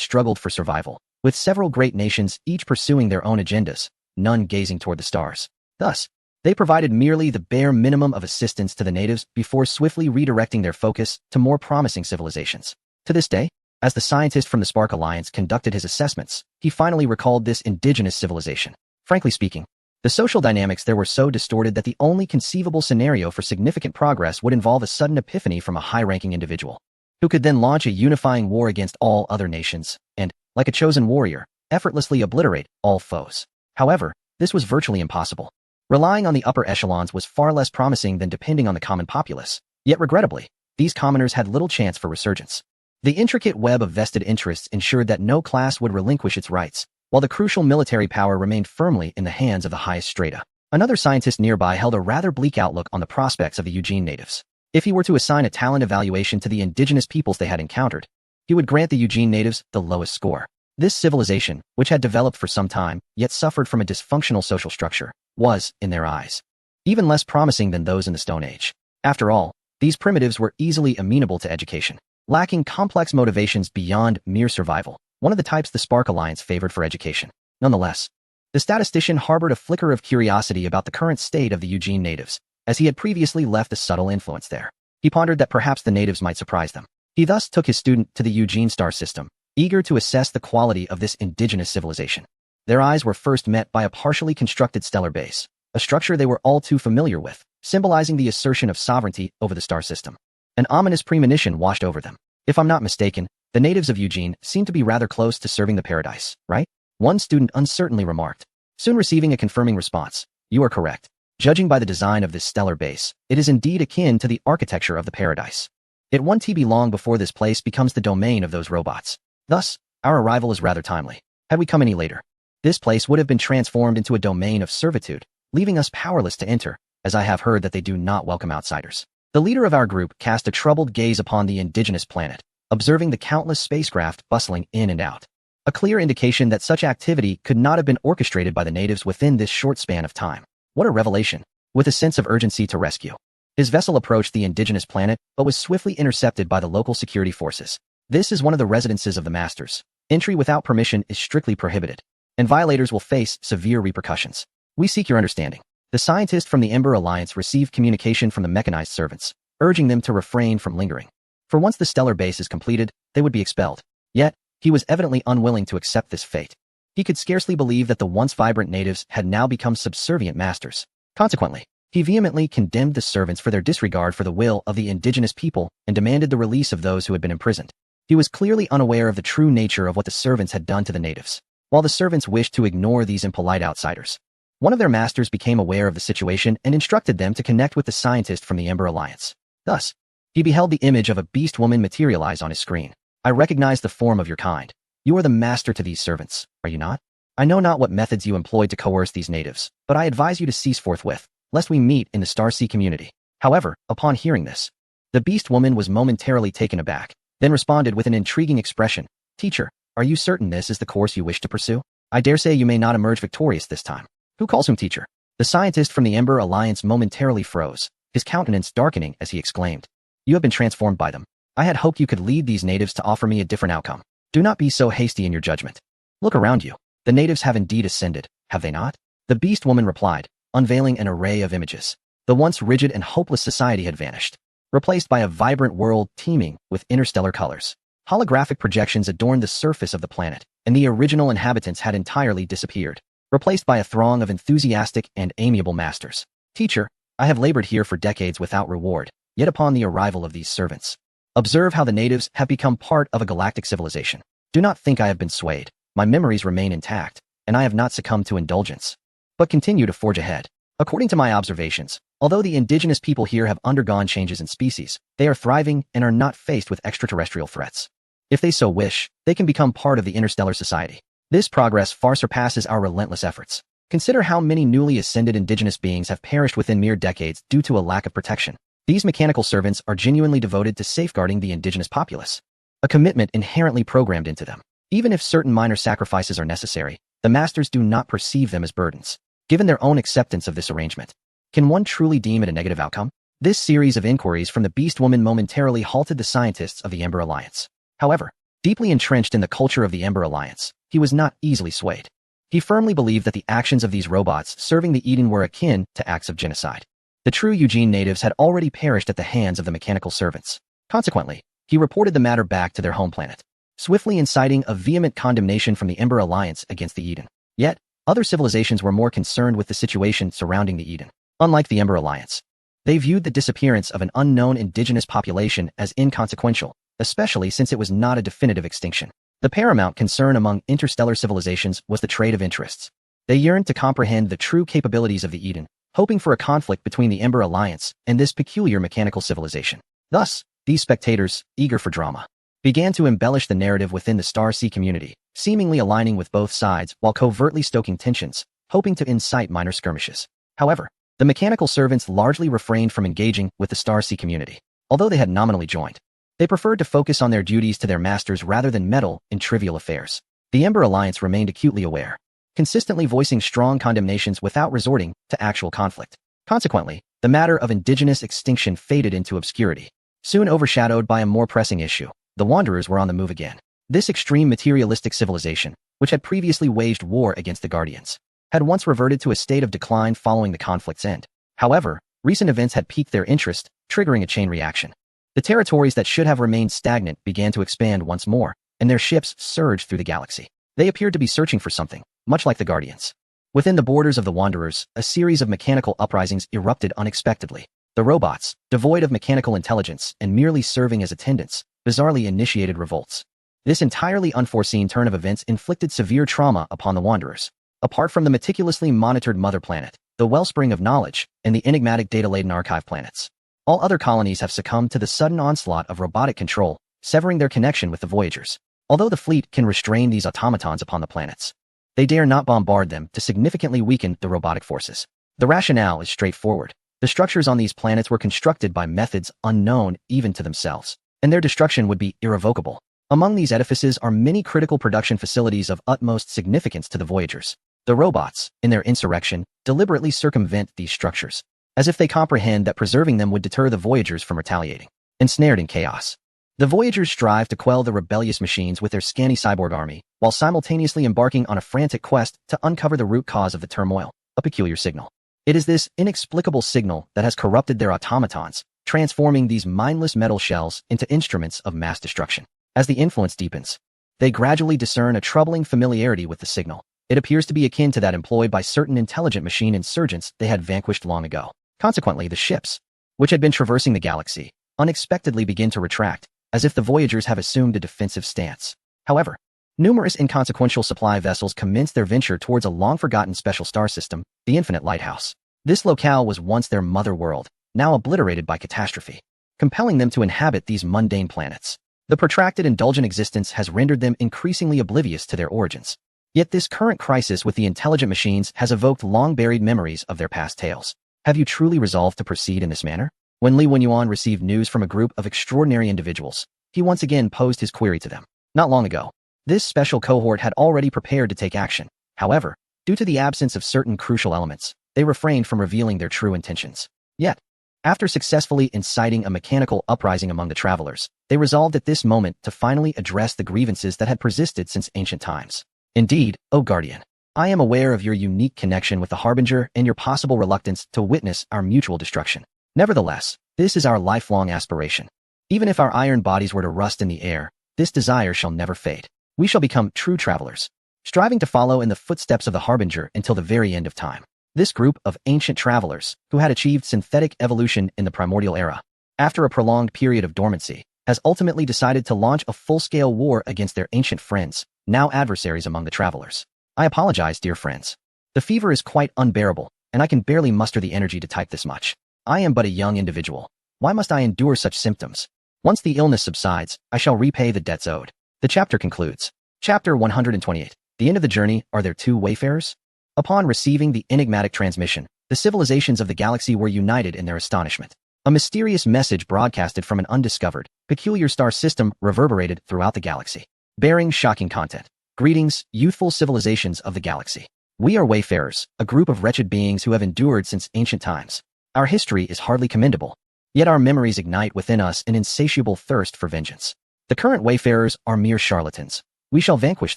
Speaker 1: struggled for survival, with several great nations each pursuing their own agendas, none gazing toward the stars. Thus, they provided merely the bare minimum of assistance to the natives before swiftly redirecting their focus to more promising civilizations. To this day, as the scientist from the Spark Alliance conducted his assessments, he finally recalled this indigenous civilization. Frankly speaking, the social dynamics there were so distorted that the only conceivable scenario for significant progress would involve a sudden epiphany from a high-ranking individual, who could then launch a unifying war against all other nations, and, like a chosen warrior, effortlessly obliterate all foes. However, this was virtually impossible. Relying on the upper echelons was far less promising than depending on the common populace. Yet regrettably, these commoners had little chance for resurgence. The intricate web of vested interests ensured that no class would relinquish its rights, while the crucial military power remained firmly in the hands of the highest strata. Another scientist nearby held a rather bleak outlook on the prospects of the Eugene natives. If he were to assign a talent evaluation to the indigenous peoples they had encountered, he would grant the Eugene natives the lowest score. This civilization, which had developed for some time, yet suffered from a dysfunctional social structure, was, in their eyes, even less promising than those in the Stone Age. After all, these primitives were easily amenable to education, lacking complex motivations beyond mere survival, one of the types the Spark Alliance favored for education. Nonetheless, the statistician harbored a flicker of curiosity about the current state of the Eugene natives, as he had previously left a subtle influence there. He pondered that perhaps the natives might surprise them. He thus took his student to the Eugene star system, eager to assess the quality of this indigenous civilization. Their eyes were first met by a partially constructed stellar base, a structure they were all too familiar with, symbolizing the assertion of sovereignty over the star system. An ominous premonition washed over them. If I'm not mistaken, the natives of Eugene seem to be rather close to serving the paradise, right? One student uncertainly remarked, soon receiving a confirming response. You are correct. Judging by the design of this stellar base, it is indeed akin to the architecture of the paradise. It won't be long before this place becomes the domain of those robots. Thus, our arrival is rather timely. Had we come any later, this place would have been transformed into a domain of servitude, leaving us powerless to enter, as I have heard that they do not welcome outsiders. The leader of our group cast a troubled gaze upon the indigenous planet, observing the countless spacecraft bustling in and out. A clear indication that such activity could not have been orchestrated by the natives within this short span of time. What a revelation! With a sense of urgency to rescue, His vessel approached the indigenous planet, but was swiftly intercepted by the local security forces. This is one of the residences of the Masters. Entry without permission is strictly prohibited, and violators will face severe repercussions. We seek your understanding. The scientist from the Ember Alliance received communication from the mechanized servants, urging them to refrain from lingering. For once the stellar base is completed, they would be expelled. Yet, he was evidently unwilling to accept this fate. He could scarcely believe that the once vibrant natives had now become subservient masters. Consequently, he vehemently condemned the servants for their disregard for the will of the indigenous people and demanded the release of those who had been imprisoned. He was clearly unaware of the true nature of what the servants had done to the natives, while the servants wished to ignore these impolite outsiders. One of their masters became aware of the situation and instructed them to connect with the scientist from the Ember Alliance. Thus, he beheld the image of a beast woman materialize on his screen. I recognize the form of your kind. You are the master to these servants, are you not? I know not what methods you employed to coerce these natives, but I advise you to cease forthwith, lest we meet in the Starsea community. However, upon hearing this, the beast woman was momentarily taken aback, then responded with an intriguing expression. Teacher, are you certain this is the course you wish to pursue? I dare say you may not emerge victorious this time. Who calls him teacher? The scientist from the Ember Alliance momentarily froze, his countenance darkening as he exclaimed. You have been transformed by them. I had hoped you could lead these natives to offer me a different outcome. Do not be so hasty in your judgment. Look around you. The natives have indeed ascended, have they not? The beast woman replied, unveiling an array of images. The once rigid and hopeless society had vanished, replaced by a vibrant world teeming with interstellar colors. Holographic projections adorned the surface of the planet, and the original inhabitants had entirely disappeared, replaced by a throng of enthusiastic and amiable masters. Teacher, I have labored here for decades without reward, yet upon the arrival of these servants, observe how the natives have become part of a galactic civilization. Do not think I have been swayed. My memories remain intact, and I have not succumbed to indulgence, but continue to forge ahead. According to my observations, although the indigenous people here have undergone changes in species, they are thriving and are not faced with extraterrestrial threats. If they so wish, they can become part of the interstellar society. This progress far surpasses our relentless efforts. Consider how many newly ascended indigenous beings have perished within mere decades due to a lack of protection. These mechanical servants are genuinely devoted to safeguarding the indigenous populace, a commitment inherently programmed into them. Even if certain minor sacrifices are necessary, the masters do not perceive them as burdens. Given their own acceptance of this arrangement, can one truly deem it a negative outcome? This series of inquiries from the beast woman momentarily halted the scientists of the Ember Alliance. However, deeply entrenched in the culture of the Ember Alliance, he was not easily swayed. He firmly believed that the actions of these robots serving the Eden were akin to acts of genocide. The true Eugene natives had already perished at the hands of the mechanical servants. Consequently, he reported the matter back to their home planet, swiftly inciting a vehement condemnation from the Ember Alliance against the Eden. Yet, other civilizations were more concerned with the situation surrounding the Eden. Unlike the Ember Alliance, they viewed the disappearance of an unknown indigenous population as inconsequential, especially since it was not a definitive extinction. The paramount concern among interstellar civilizations was the trade of interests. They yearned to comprehend the true capabilities of the Eden, hoping for a conflict between the Ember Alliance and this peculiar mechanical civilization. Thus, these spectators, eager for drama, began to embellish the narrative within the Starsea community, seemingly aligning with both sides while covertly stoking tensions, hoping to incite minor skirmishes. However, the mechanical servants largely refrained from engaging with the Starsea community. Although they had nominally joined, they preferred to focus on their duties to their masters rather than meddle in trivial affairs. The Ember Alliance remained acutely aware, consistently voicing strong condemnations without resorting to actual conflict. Consequently, the matter of indigenous extinction faded into obscurity, soon overshadowed by a more pressing issue. The Wanderers were on the move again. This extreme materialistic civilization, which had previously waged war against the Guardians, had once reverted to a state of decline following the conflict's end. However, recent events had piqued their interest, triggering a chain reaction. The territories that should have remained stagnant began to expand once more, and their ships surged through the galaxy. They appeared to be searching for something, much like the Guardians. Within the borders of the Wanderers, a series of mechanical uprisings erupted unexpectedly. The robots, devoid of mechanical intelligence and merely serving as attendants, bizarrely initiated revolts. This entirely unforeseen turn of events inflicted severe trauma upon the Wanderers. Apart from the meticulously monitored mother planet, the wellspring of knowledge, and the enigmatic data-laden archive planets, all other colonies have succumbed to the sudden onslaught of robotic control, severing their connection with the Voyagers. Although the fleet can restrain these automatons upon the planets, they dare not bombard them to significantly weaken the robotic forces. The rationale is straightforward. The structures on these planets were constructed by methods unknown even to themselves, and their destruction would be irrevocable. Among these edifices are many critical production facilities of utmost significance to the Voyagers. The robots, in their insurrection, deliberately circumvent these structures, as if they comprehend that preserving them would deter the Voyagers from retaliating. Ensnared in chaos, the Voyagers strive to quell the rebellious machines with their scanty cyborg army, while simultaneously embarking on a frantic quest to uncover the root cause of the turmoil, a peculiar signal. It is this inexplicable signal that has corrupted their automatons, transforming these mindless metal shells into instruments of mass destruction. As the influence deepens, they gradually discern a troubling familiarity with the signal. It appears to be akin to that employed by certain intelligent machine insurgents they had vanquished long ago. Consequently, the ships, which had been traversing the galaxy, unexpectedly begin to retract, as if the Voyagers have assumed a defensive stance. However, numerous inconsequential supply vessels commence their venture towards a long-forgotten special star system, the Infinite Lighthouse. This locale was once their mother world, now obliterated by catastrophe, compelling them to inhabit these mundane planets. The protracted indulgent existence has rendered them increasingly oblivious to their origins. Yet this current crisis with the intelligent machines has evoked long-buried memories of their past tales. Have you truly resolved to proceed in this manner? When Li Wenyuan received news from a group of extraordinary individuals, he once again posed his query to them. Not long ago, this special cohort had already prepared to take action. However, due to the absence of certain crucial elements, they refrained from revealing their true intentions. Yet, after successfully inciting a mechanical uprising among the travelers, they resolved at this moment to finally address the grievances that had persisted since ancient times. Indeed, O Guardian, I am aware of your unique connection with the Harbinger and your possible reluctance to witness our mutual destruction. Nevertheless, this is our lifelong aspiration. Even if our iron bodies were to rust in the air, this desire shall never fade. We shall become true travelers, striving to follow in the footsteps of the Harbinger until the very end of time. This group of ancient travelers, who had achieved synthetic evolution in the primordial era, after a prolonged period of dormancy, has ultimately decided to launch a full-scale war against their ancient friends, now adversaries among the travelers. I apologize, dear friends. The fever is quite unbearable, and I can barely muster the energy to type this much. I am but a young individual. Why must I endure such symptoms? Once the illness subsides, I shall repay the debts owed. The chapter concludes. Chapter 128. The end of the journey. Are there two wayfarers? Upon receiving the enigmatic transmission, the civilizations of the galaxy were united in their astonishment. A mysterious message broadcasted from an undiscovered, peculiar star system reverberated throughout the galaxy, bearing shocking content. Greetings, youthful civilizations of the galaxy. We are wayfarers, a group of wretched beings who have endured since ancient times. Our history is hardly commendable, yet our memories ignite within us an insatiable thirst for vengeance. The current wayfarers are mere charlatans. We shall vanquish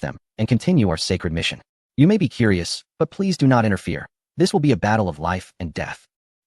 Speaker 1: them and continue our sacred mission. You may be curious, but please do not interfere. This will be a battle of life and death.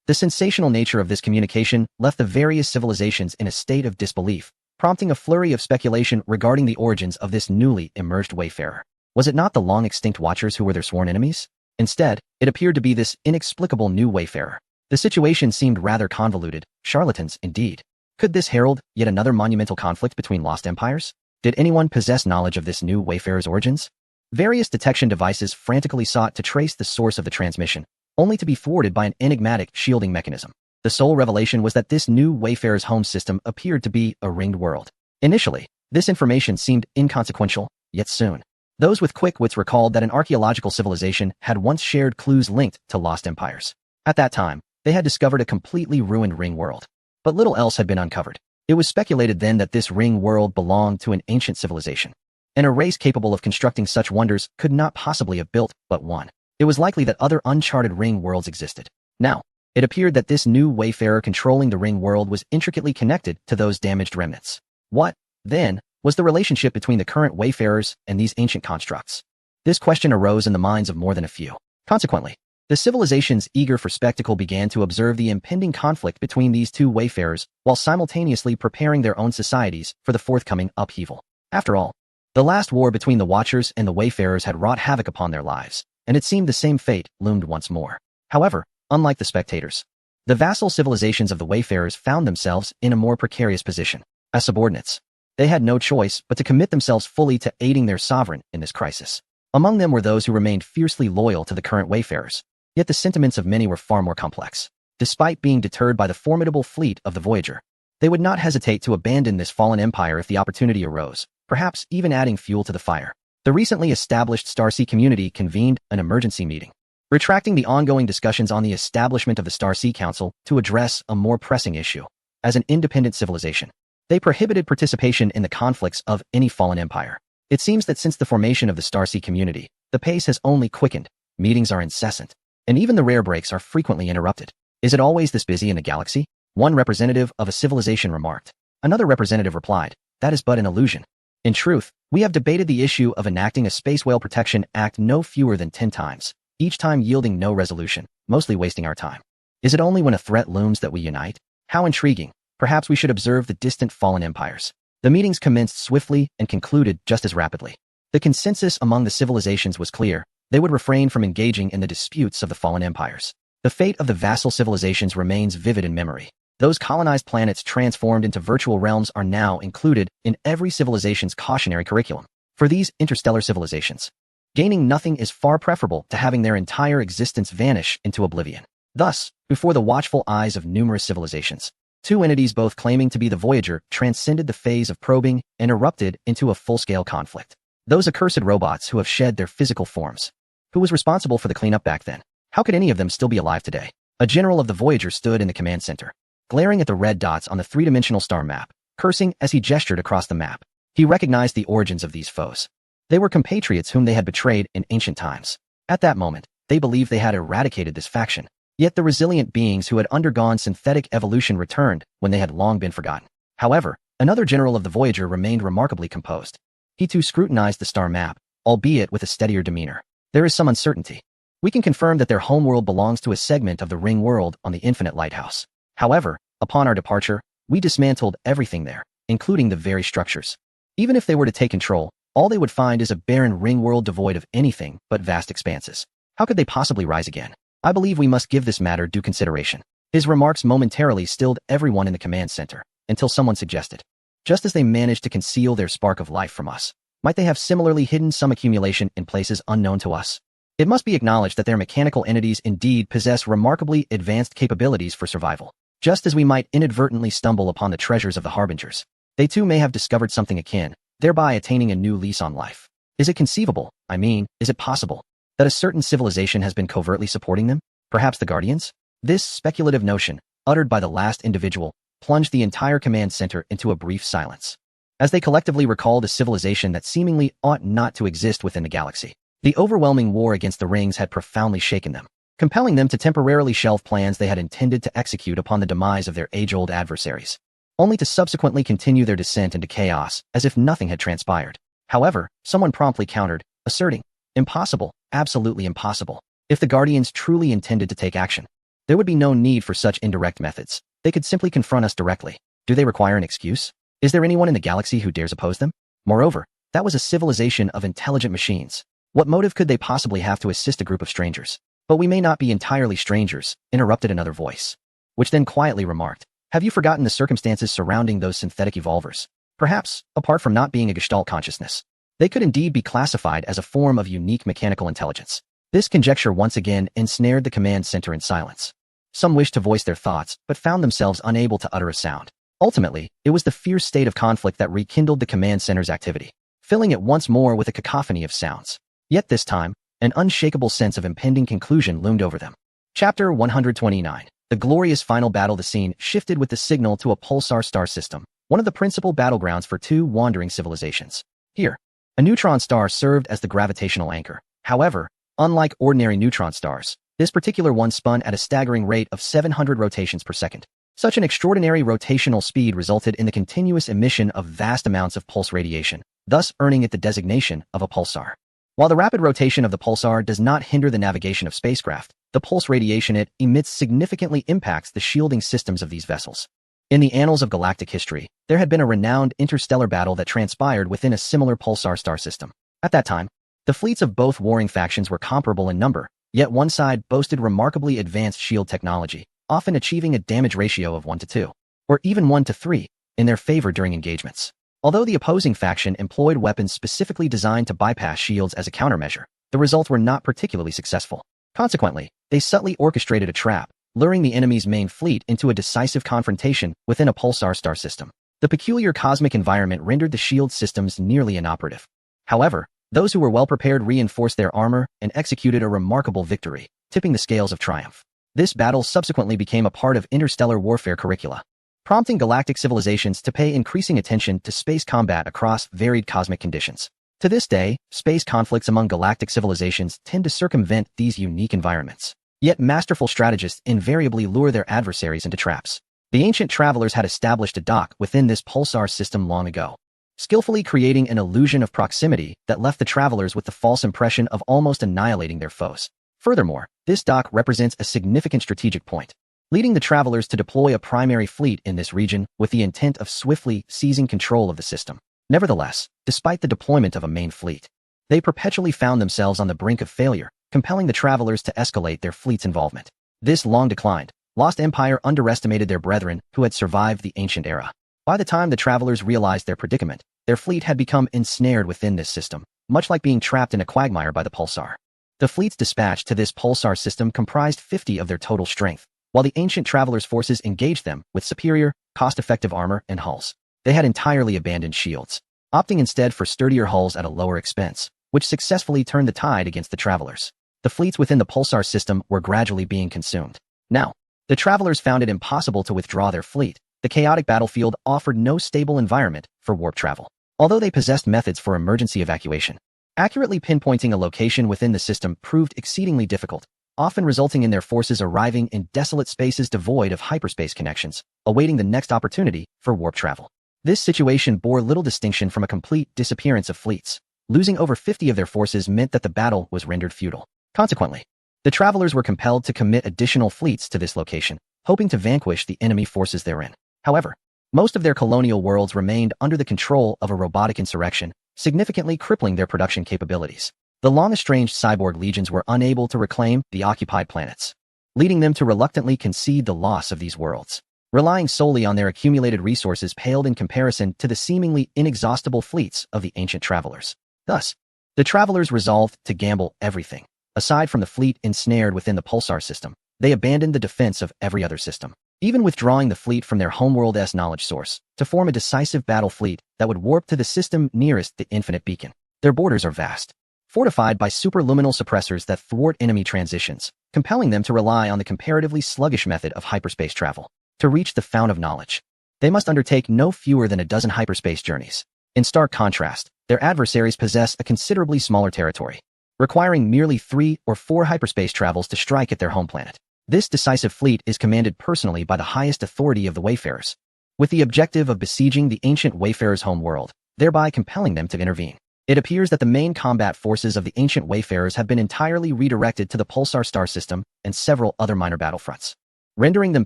Speaker 1: The sensational nature of this communication left the various civilizations in a state of disbelief, prompting a flurry of speculation regarding the origins of this newly emerged wayfarer. Was it not the long-extinct Watchers who were their sworn enemies? Instead, it appeared to be this inexplicable new wayfarer. The situation seemed rather convoluted, charlatans indeed. Could this herald yet another monumental conflict between lost empires? Did anyone possess knowledge of this new wayfarer's origins? Various detection devices frantically sought to trace the source of the transmission, only to be thwarted by an enigmatic shielding mechanism. The sole revelation was that this new wayfarer's home system appeared to be a ringed world. Initially, this information seemed inconsequential, yet soon, those with quick wits recalled that an archaeological civilization had once shared clues linked to lost empires. At that time, they had discovered a completely ruined ring world. But little else had been uncovered. It was speculated then that this ring world belonged to an ancient civilization, and a race capable of constructing such wonders could not possibly have built but one. It was likely that other uncharted ring worlds existed. Now, it appeared that this new wayfarer controlling the ring world was intricately connected to those damaged remnants. What, then, was the relationship between the current wayfarers and these ancient constructs? This question arose in the minds of more than a few. Consequently, the civilizations eager for spectacle began to observe the impending conflict between these two wayfarers while simultaneously preparing their own societies for the forthcoming upheaval. After all, the last war between the Watchers and the wayfarers had wrought havoc upon their lives, and it seemed the same fate loomed once more. However, unlike the spectators, the vassal civilizations of the wayfarers found themselves in a more precarious position. As subordinates, they had no choice but to commit themselves fully to aiding their sovereign in this crisis. Among them were those who remained fiercely loyal to the current wayfarers. Yet the sentiments of many were far more complex. Despite being deterred by the formidable fleet of the Voyager, they would not hesitate to abandon this fallen empire if the opportunity arose, perhaps even adding fuel to the fire. The recently established Starseed community convened an emergency meeting, retracting the ongoing discussions on the establishment of the Starseed Council to address a more pressing issue. As an independent civilization, they prohibited participation in the conflicts of any fallen empire. It seems that since the formation of the Starseed community, the pace has only quickened, meetings are incessant, and even the rare breaks are frequently interrupted. Is it always this busy in the galaxy? One representative of a civilization remarked. Another representative replied, that is but an illusion. In truth, we have debated the issue of enacting a Space Whale Protection Act no fewer than 10 times, each time yielding no resolution, mostly wasting our time. Is it only when a threat looms that we unite? How intriguing. Perhaps we should observe the distant fallen empires. The meetings commenced swiftly and concluded just as rapidly. The consensus among the civilizations was clear. They would refrain from engaging in the disputes of the fallen empires. The fate of the vassal civilizations remains vivid in memory. Those colonized planets transformed into virtual realms are now included in every civilization's cautionary curriculum. For these interstellar civilizations, gaining nothing is far preferable to having their entire existence vanish into oblivion. Thus, before the watchful eyes of numerous civilizations, two entities both claiming to be the Voyager transcended the phase of probing and erupted into a full-scale conflict. Those accursed robots who have shed their physical forms. Who was responsible for the cleanup back then? How could any of them still be alive today? A general of the Voyager stood in the command center, glaring at the red dots on the three-dimensional star map, cursing as he gestured across the map. He recognized the origins of these foes. They were compatriots whom they had betrayed in ancient times. At that moment, they believed they had eradicated this faction. Yet the resilient beings who had undergone synthetic evolution returned when they had long been forgotten. However, another general of the Voyager remained remarkably composed. He too scrutinized the star map, albeit with a steadier demeanor. There is some uncertainty. We can confirm that their homeworld belongs to a segment of the ring world on the Infinite Lighthouse. However, upon our departure, we dismantled everything there, including the very structures. Even if they were to take control, all they would find is a barren ring world devoid of anything but vast expanses. How could they possibly rise again? I believe we must give this matter due consideration. His remarks momentarily stilled everyone in the command center, until someone suggested. Just as they managed to conceal their spark of life from us, might they have similarly hidden some accumulation in places unknown to us? It must be acknowledged that their mechanical entities indeed possess remarkably advanced capabilities for survival. Just as we might inadvertently stumble upon the treasures of the Harbingers, they too may have discovered something akin, thereby attaining a new lease on life. Is it conceivable, is it possible, that a certain civilization has been covertly supporting them? Perhaps the Guardians? This speculative notion, uttered by the last individual, plunged the entire command center into a brief silence. As they collectively recalled a civilization that seemingly ought not to exist within the galaxy, the overwhelming war against the rings had profoundly shaken them, compelling them to temporarily shelve plans they had intended to execute upon the demise of their age-old adversaries, only to subsequently continue their descent into chaos as if nothing had transpired. However, someone promptly countered, asserting, impossible, absolutely impossible. If the Guardians truly intended to take action, there would be no need for such indirect methods. They could simply confront us directly. Do they require an excuse? Is there anyone in the galaxy who dares oppose them? Moreover, that was a civilization of intelligent machines. What motive could they possibly have to assist a group of strangers? But we may not be entirely strangers, interrupted another voice, which then quietly remarked, have you forgotten the circumstances surrounding those synthetic evolvers? Perhaps, apart from not being a Gestalt consciousness, they could indeed be classified as a form of unique mechanical intelligence. This conjecture once again ensnared the command center in silence. Some wished to voice their thoughts, but found themselves unable to utter a sound. Ultimately, it was the fierce state of conflict that rekindled the command center's activity, filling it once more with a cacophony of sounds. Yet this time, an unshakable sense of impending conclusion loomed over them. Chapter 129. The glorious final battle. The scene shifted with the signal to a pulsar star system, one of the principal battlegrounds for two wandering civilizations. Here, a neutron star served as the gravitational anchor. However, unlike ordinary neutron stars, this particular one spun at a staggering rate of 700 rotations per second. Such an extraordinary rotational speed resulted in the continuous emission of vast amounts of pulse radiation, thus earning it the designation of a pulsar. While the rapid rotation of the pulsar does not hinder the navigation of spacecraft, the pulse radiation it emits significantly impacts the shielding systems of these vessels. In the annals of galactic history, there had been a renowned interstellar battle that transpired within a similar pulsar star system. At that time, the fleets of both warring factions were comparable in number, yet one side boasted remarkably advanced shield technology, often achieving a damage ratio of 1 to 2, or even 1 to 3, in their favor during engagements. Although the opposing faction employed weapons specifically designed to bypass shields as a countermeasure, the results were not particularly successful. Consequently, they subtly orchestrated a trap, luring the enemy's main fleet into a decisive confrontation within a pulsar star system. The peculiar cosmic environment rendered the shield systems nearly inoperative. However, those who were well prepared reinforced their armor and executed a remarkable victory, tipping the scales of triumph. This battle subsequently became a part of interstellar warfare curricula, prompting galactic civilizations to pay increasing attention to space combat across varied cosmic conditions. To this day, space conflicts among galactic civilizations tend to circumvent these unique environments. Yet masterful strategists invariably lure their adversaries into traps. The ancient travelers had established a dock within this pulsar system long ago, skillfully creating an illusion of proximity that left the travelers with the false impression of almost annihilating their foes. Furthermore, this dock represents a significant strategic point, leading the travelers to deploy a primary fleet in this region with the intent of swiftly seizing control of the system. Nevertheless, despite the deployment of a main fleet, they perpetually found themselves on the brink of failure, compelling the travelers to escalate their fleet's involvement. This long-declined, lost empire underestimated their brethren who had survived the ancient era. By the time the travelers realized their predicament, their fleet had become ensnared within this system, much like being trapped in a quagmire by the pulsar. The fleets dispatched to this pulsar system comprised 50 of their total strength, while the ancient travelers' forces engaged them with superior, cost-effective armor and hulls. They had entirely abandoned shields, opting instead for sturdier hulls at a lower expense, which successfully turned the tide against the travelers. The fleets within the pulsar system were gradually being consumed. Now, the travelers found it impossible to withdraw their fleet. The chaotic battlefield offered no stable environment for warp travel. Although they possessed methods for emergency evacuation, accurately pinpointing a location within the system proved exceedingly difficult, often resulting in their forces arriving in desolate spaces devoid of hyperspace connections, awaiting the next opportunity for warp travel. This situation bore little distinction from a complete disappearance of fleets. Losing over 50 of their forces meant that the battle was rendered futile. Consequently, the travelers were compelled to commit additional fleets to this location, hoping to vanquish the enemy forces therein. However, most of their colonial worlds remained under the control of a robotic insurrection, significantly crippling their production capabilities. The long-estranged cyborg legions were unable to reclaim the occupied planets, leading them to reluctantly concede the loss of these worlds. Relying solely on their accumulated resources paled in comparison to the seemingly inexhaustible fleets of the ancient travelers. Thus, the travelers resolved to gamble everything. Aside from the fleet ensnared within the pulsar system, they abandoned the defense of every other system, even withdrawing the fleet from their homeworld's knowledge source, to form a decisive battle fleet that would warp to the system nearest the infinite beacon. Their borders are vast, fortified by superluminal suppressors that thwart enemy transitions, compelling them to rely on the comparatively sluggish method of hyperspace travel. To reach the fount of knowledge, they must undertake no fewer than a dozen hyperspace journeys. In stark contrast, their adversaries possess a considerably smaller territory, requiring merely 3 or 4 hyperspace travels to strike at their home planet. This decisive fleet is commanded personally by the highest authority of the Wayfarers, with the objective of besieging the ancient Wayfarers' home world, thereby compelling them to intervene. It appears that the main combat forces of the ancient Wayfarers have been entirely redirected to the Pulsar star system and several other minor battlefronts, rendering them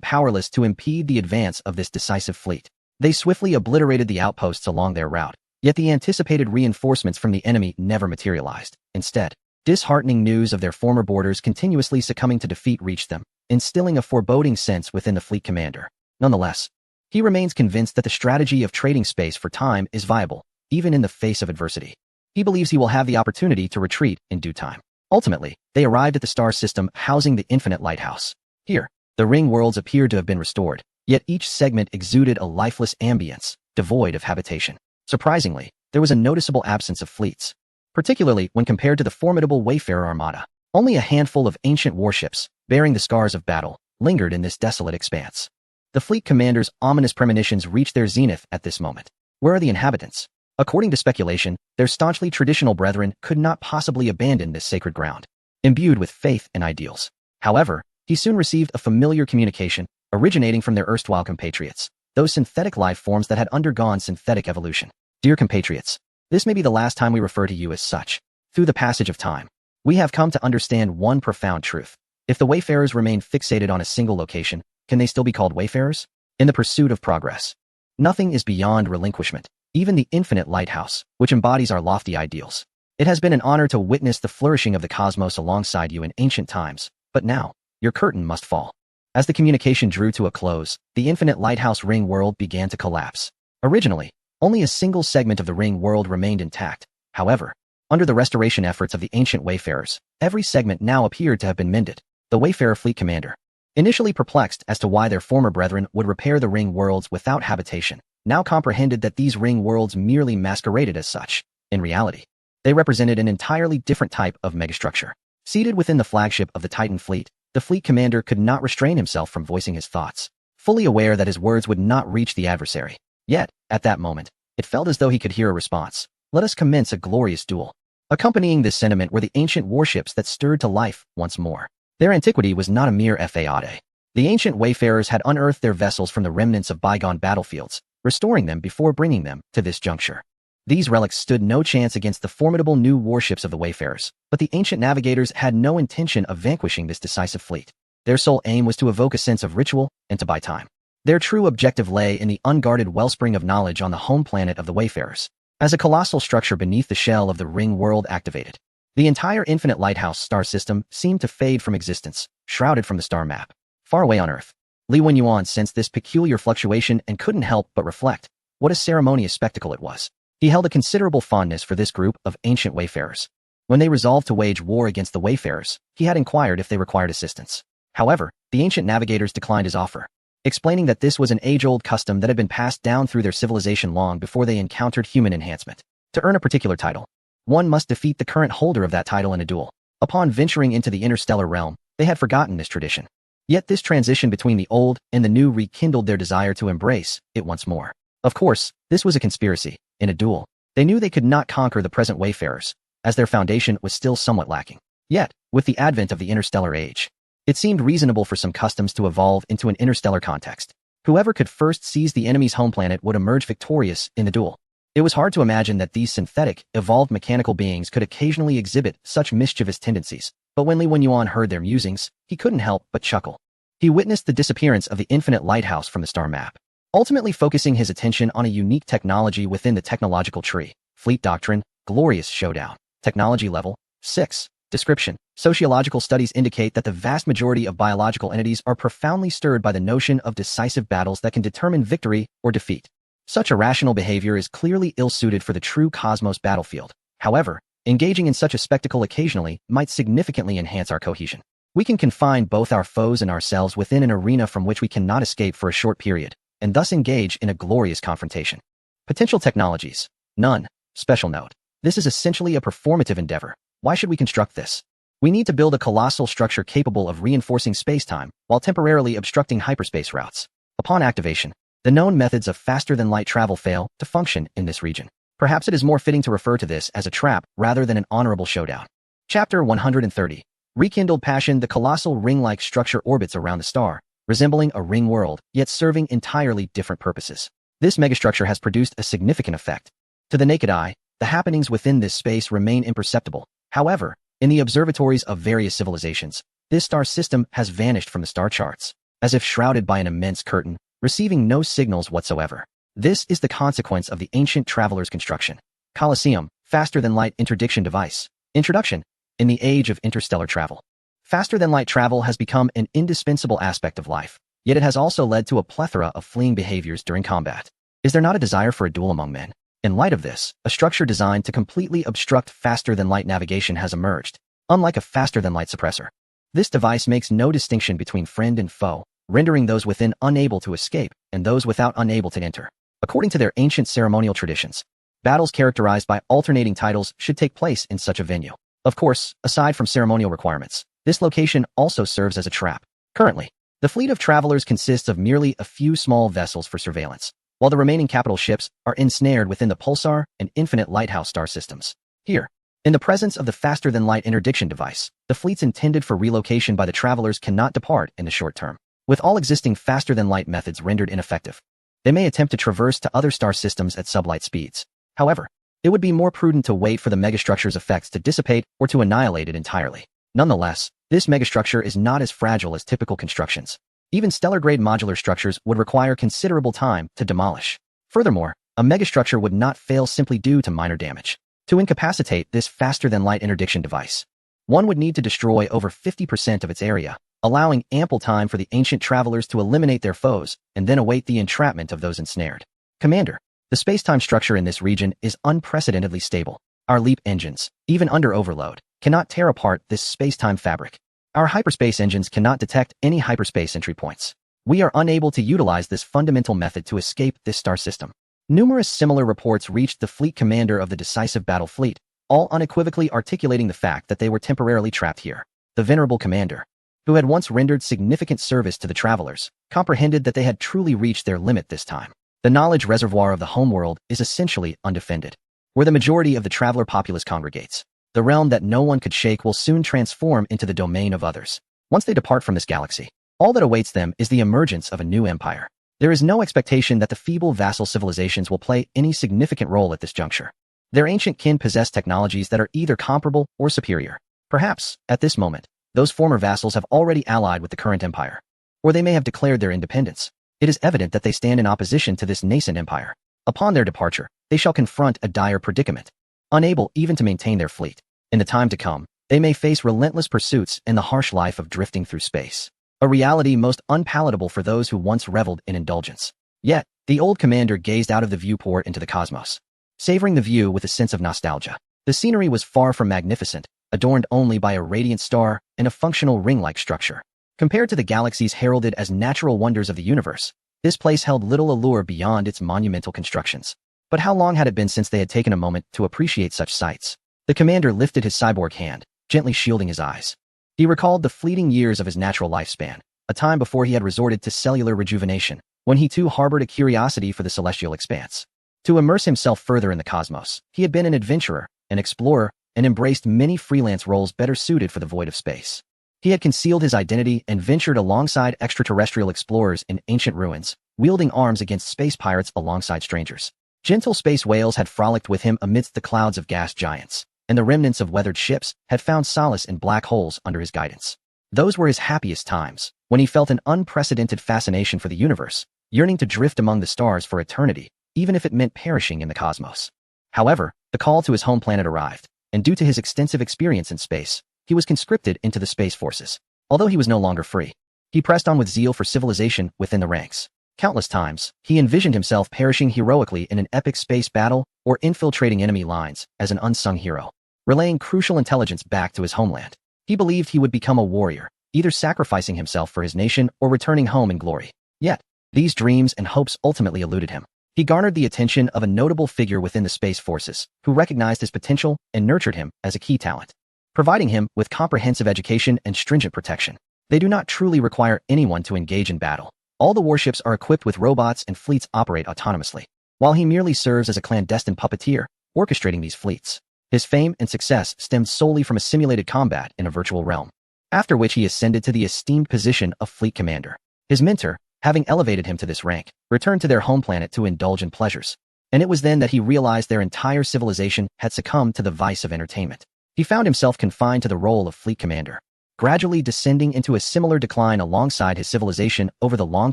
Speaker 1: powerless to impede the advance of this decisive fleet. They swiftly obliterated the outposts along their route, yet the anticipated reinforcements from the enemy never materialized. Instead, disheartening news of their former borders continuously succumbing to defeat reached them, instilling a foreboding sense within the fleet commander. Nonetheless, he remains convinced that the strategy of trading space for time is viable, even in the face of adversity. He believes he will have the opportunity to retreat in due time. Ultimately, they arrived at the star system housing the infinite lighthouse. Here, the ring worlds appeared to have been restored, yet each segment exuded a lifeless ambience, devoid of habitation. Surprisingly, there was a noticeable absence of fleets, particularly when compared to the formidable Wayfarer armada. Only a handful of ancient warships, bearing the scars of battle, lingered in this desolate expanse. The fleet commander's ominous premonitions reached their zenith at this moment. Where are the inhabitants? According to speculation, their staunchly traditional brethren could not possibly abandon this sacred ground, imbued with faith and ideals. However, he soon received a familiar communication, originating from their erstwhile compatriots, those synthetic life forms that had undergone synthetic evolution. Dear compatriots, this may be the last time we refer to you as such. Through the passage of time, we have come to understand one profound truth. If the Wayfarers remain fixated on a single location, can they still be called Wayfarers? In the pursuit of progress, nothing is beyond relinquishment, even the infinite lighthouse, which embodies our lofty ideals. It has been an honor to witness the flourishing of the cosmos alongside you in ancient times, but now, your curtain must fall. As the communication drew to a close, the infinite lighthouse ring world began to collapse. Originally, only a single segment of the ring world remained intact. However, under the restoration efforts of the ancient Wayfarers, every segment now appeared to have been mended. The Wayfarer fleet commander, initially perplexed as to why their former brethren would repair the ring worlds without habitation, now comprehended that these ring worlds merely masqueraded as such. In reality, they represented an entirely different type of megastructure. Seated within the flagship of the Titan fleet, the fleet commander could not restrain himself from voicing his thoughts, fully aware that his words would not reach the adversary. Yet, at that moment, it felt as though he could hear a response. Let us commence a glorious duel. Accompanying this sentiment were the ancient warships that stirred to life once more. Their antiquity was not a mere fade. The ancient wayfarers had unearthed their vessels from the remnants of bygone battlefields, restoring them before bringing them to this juncture. These relics stood no chance against the formidable new warships of the wayfarers, but the ancient navigators had no intention of vanquishing this decisive fleet. Their sole aim was to evoke a sense of ritual and to buy time. Their true objective lay in the unguarded wellspring of knowledge on the home planet of the wayfarers. As a colossal structure beneath the shell of the ring world activated, the entire infinite lighthouse star system seemed to fade from existence, shrouded from the star map. Far away on Earth, Li Wenyuan sensed this peculiar fluctuation and couldn't help but reflect what a ceremonious spectacle it was. He held a considerable fondness for this group of ancient wayfarers. When they resolved to wage war against the wayfarers, he had inquired if they required assistance. However, the ancient navigators declined his offer, explaining that this was an age-old custom that had been passed down through their civilization long before they encountered human enhancement. To earn a particular title, one must defeat the current holder of that title in a duel. Upon venturing into the interstellar realm, they had forgotten this tradition. Yet this transition between the old and the new rekindled their desire to embrace it once more. Of course, this was a conspiracy. In a duel, they knew they could not conquer the present wayfarers, as their foundation was still somewhat lacking. Yet, with the advent of the interstellar age, it seemed reasonable for some customs to evolve into an interstellar context. Whoever could first seize the enemy's home planet would emerge victorious in the duel. It was hard to imagine that these synthetic, evolved mechanical beings could occasionally exhibit such mischievous tendencies, but when Li Wenyuan heard their musings, he couldn't help but chuckle. He witnessed the disappearance of the infinite lighthouse from the star map, ultimately focusing his attention on a unique technology within the technological tree. Fleet Doctrine, Glorious Showdown. Technology Level 6. Description. Sociological studies indicate that the vast majority of biological entities are profoundly stirred by the notion of decisive battles that can determine victory or defeat. Such irrational behavior is clearly ill-suited for the true cosmos battlefield. However, engaging in such a spectacle occasionally might significantly enhance our cohesion. We can confine both our foes and ourselves within an arena from which we cannot escape for a short period, and thus engage in a glorious confrontation. Potential technologies. None. Special note. This is essentially a performative endeavor. Why should we construct this? We need to build a colossal structure capable of reinforcing space-time while temporarily obstructing hyperspace routes. Upon activation, the known methods of faster-than-light travel fail to function in this region. Perhaps it is more fitting to refer to this as a trap rather than an honorable showdown. Chapter 130. Rekindled Passion. The colossal ring-like structure orbits around the star, resembling a ring world, yet serving entirely different purposes. This megastructure has produced a significant effect. To the naked eye, the happenings within this space remain imperceptible. However, in the observatories of various civilizations, this star system has vanished from the star charts, as if shrouded by an immense curtain, receiving no signals whatsoever. This is the consequence of the ancient traveler's construction. Colosseum, faster-than-light interdiction device. Introduction. In the age of interstellar travel, faster-than-light travel has become an indispensable aspect of life, yet it has also led to a plethora of fleeing behaviors during combat. Is there not a desire for a duel among men? In light of this, a structure designed to completely obstruct faster-than-light navigation has emerged, unlike a faster-than-light suppressor. This device makes no distinction between friend and foe, rendering those within unable to escape and those without unable to enter. According to their ancient ceremonial traditions, battles characterized by alternating titles should take place in such a venue. Of course, aside from ceremonial requirements, this location also serves as a trap. Currently, the fleet of travelers consists of merely a few small vessels for surveillance, while the remaining capital ships are ensnared within the pulsar and infinite lighthouse star systems. Here, in the presence of the faster-than-light interdiction device, the fleets intended for relocation by the travelers cannot depart in the short term. With all existing faster-than-light methods rendered ineffective, they may attempt to traverse to other star systems at sublight speeds. However, it would be more prudent to wait for the megastructure's effects to dissipate or to annihilate it entirely. Nonetheless, this megastructure is not as fragile as typical constructions. Even stellar-grade modular structures would require considerable time to demolish. Furthermore, a megastructure would not fail simply due to minor damage. To incapacitate this faster-than-light interdiction device, one would need to destroy over 50% of its area, allowing ample time for the ancient travelers to eliminate their foes and then await the entrapment of those ensnared. Commander, the space-time structure in this region is unprecedentedly stable. Our leap engines, even under overload, cannot tear apart this space-time fabric. Our hyperspace engines cannot detect any hyperspace entry points. We are unable to utilize this fundamental method to escape this star system. Numerous similar reports reached the fleet commander of the decisive battle fleet, all unequivocally articulating the fact that they were temporarily trapped here. The venerable commander, who had once rendered significant service to the travelers, comprehended that they had truly reached their limit this time. The knowledge reservoir of the homeworld is essentially undefended. Where the majority of the traveler populace congregates, the realm that no one could shake will soon transform into the domain of others. Once they depart from this galaxy, all that awaits them is the emergence of a new empire. There is no expectation that the feeble vassal civilizations will play any significant role at this juncture. Their ancient kin possess technologies that are either comparable or superior. Perhaps, at this moment, those former vassals have already allied with the current empire. Or they may have declared their independence. It is evident that they stand in opposition to this nascent empire. Upon their departure, they shall confront a dire predicament. Unable even to maintain their fleet. In the time to come, they may face relentless pursuits and the harsh life of drifting through space. A reality most unpalatable for those who once reveled in indulgence. Yet, the old commander gazed out of the viewport into the cosmos, savoring the view with a sense of nostalgia. The scenery was far from magnificent, adorned only by a radiant star and a functional ring-like structure. Compared to the galaxies heralded as natural wonders of the universe, this place held little allure beyond its monumental constructions. But how long had it been since they had taken a moment to appreciate such sights? The commander lifted his cyborg hand, gently shielding his eyes. He recalled the fleeting years of his natural lifespan, a time before he had resorted to cellular rejuvenation, when he too harbored a curiosity for the celestial expanse. To immerse himself further in the cosmos, he had been an adventurer, an explorer, and embraced many freelance roles better suited for the void of space. He had concealed his identity and ventured alongside extraterrestrial explorers in ancient ruins, wielding arms against space pirates alongside strangers. Gentle space whales had frolicked with him amidst the clouds of gas giants, and the remnants of weathered ships had found solace in black holes under his guidance. Those were his happiest times, when he felt an unprecedented fascination for the universe, yearning to drift among the stars for eternity, even if it meant perishing in the cosmos. However, the call to his home planet arrived, and due to his extensive experience in space, he was conscripted into the space forces. Although he was no longer free, he pressed on with zeal for civilization within the ranks. Countless times, he envisioned himself perishing heroically in an epic space battle or infiltrating enemy lines as an unsung hero, relaying crucial intelligence back to his homeland. He believed he would become a warrior, either sacrificing himself for his nation or returning home in glory. Yet, these dreams and hopes ultimately eluded him. He garnered the attention of a notable figure within the space forces, who recognized his potential and nurtured him as a key talent, providing him with comprehensive education and stringent protection. They do not truly require anyone to engage in battle. All the warships are equipped with robots and fleets operate autonomously, while he merely serves as a clandestine puppeteer, orchestrating these fleets. His fame and success stemmed solely from a simulated combat in a virtual realm, after which he ascended to the esteemed position of fleet commander. His mentor, having elevated him to this rank, returned to their home planet to indulge in pleasures. And it was then that he realized their entire civilization had succumbed to the vice of entertainment. He found himself confined to the role of fleet commander, gradually descending into a similar decline alongside his civilization over the long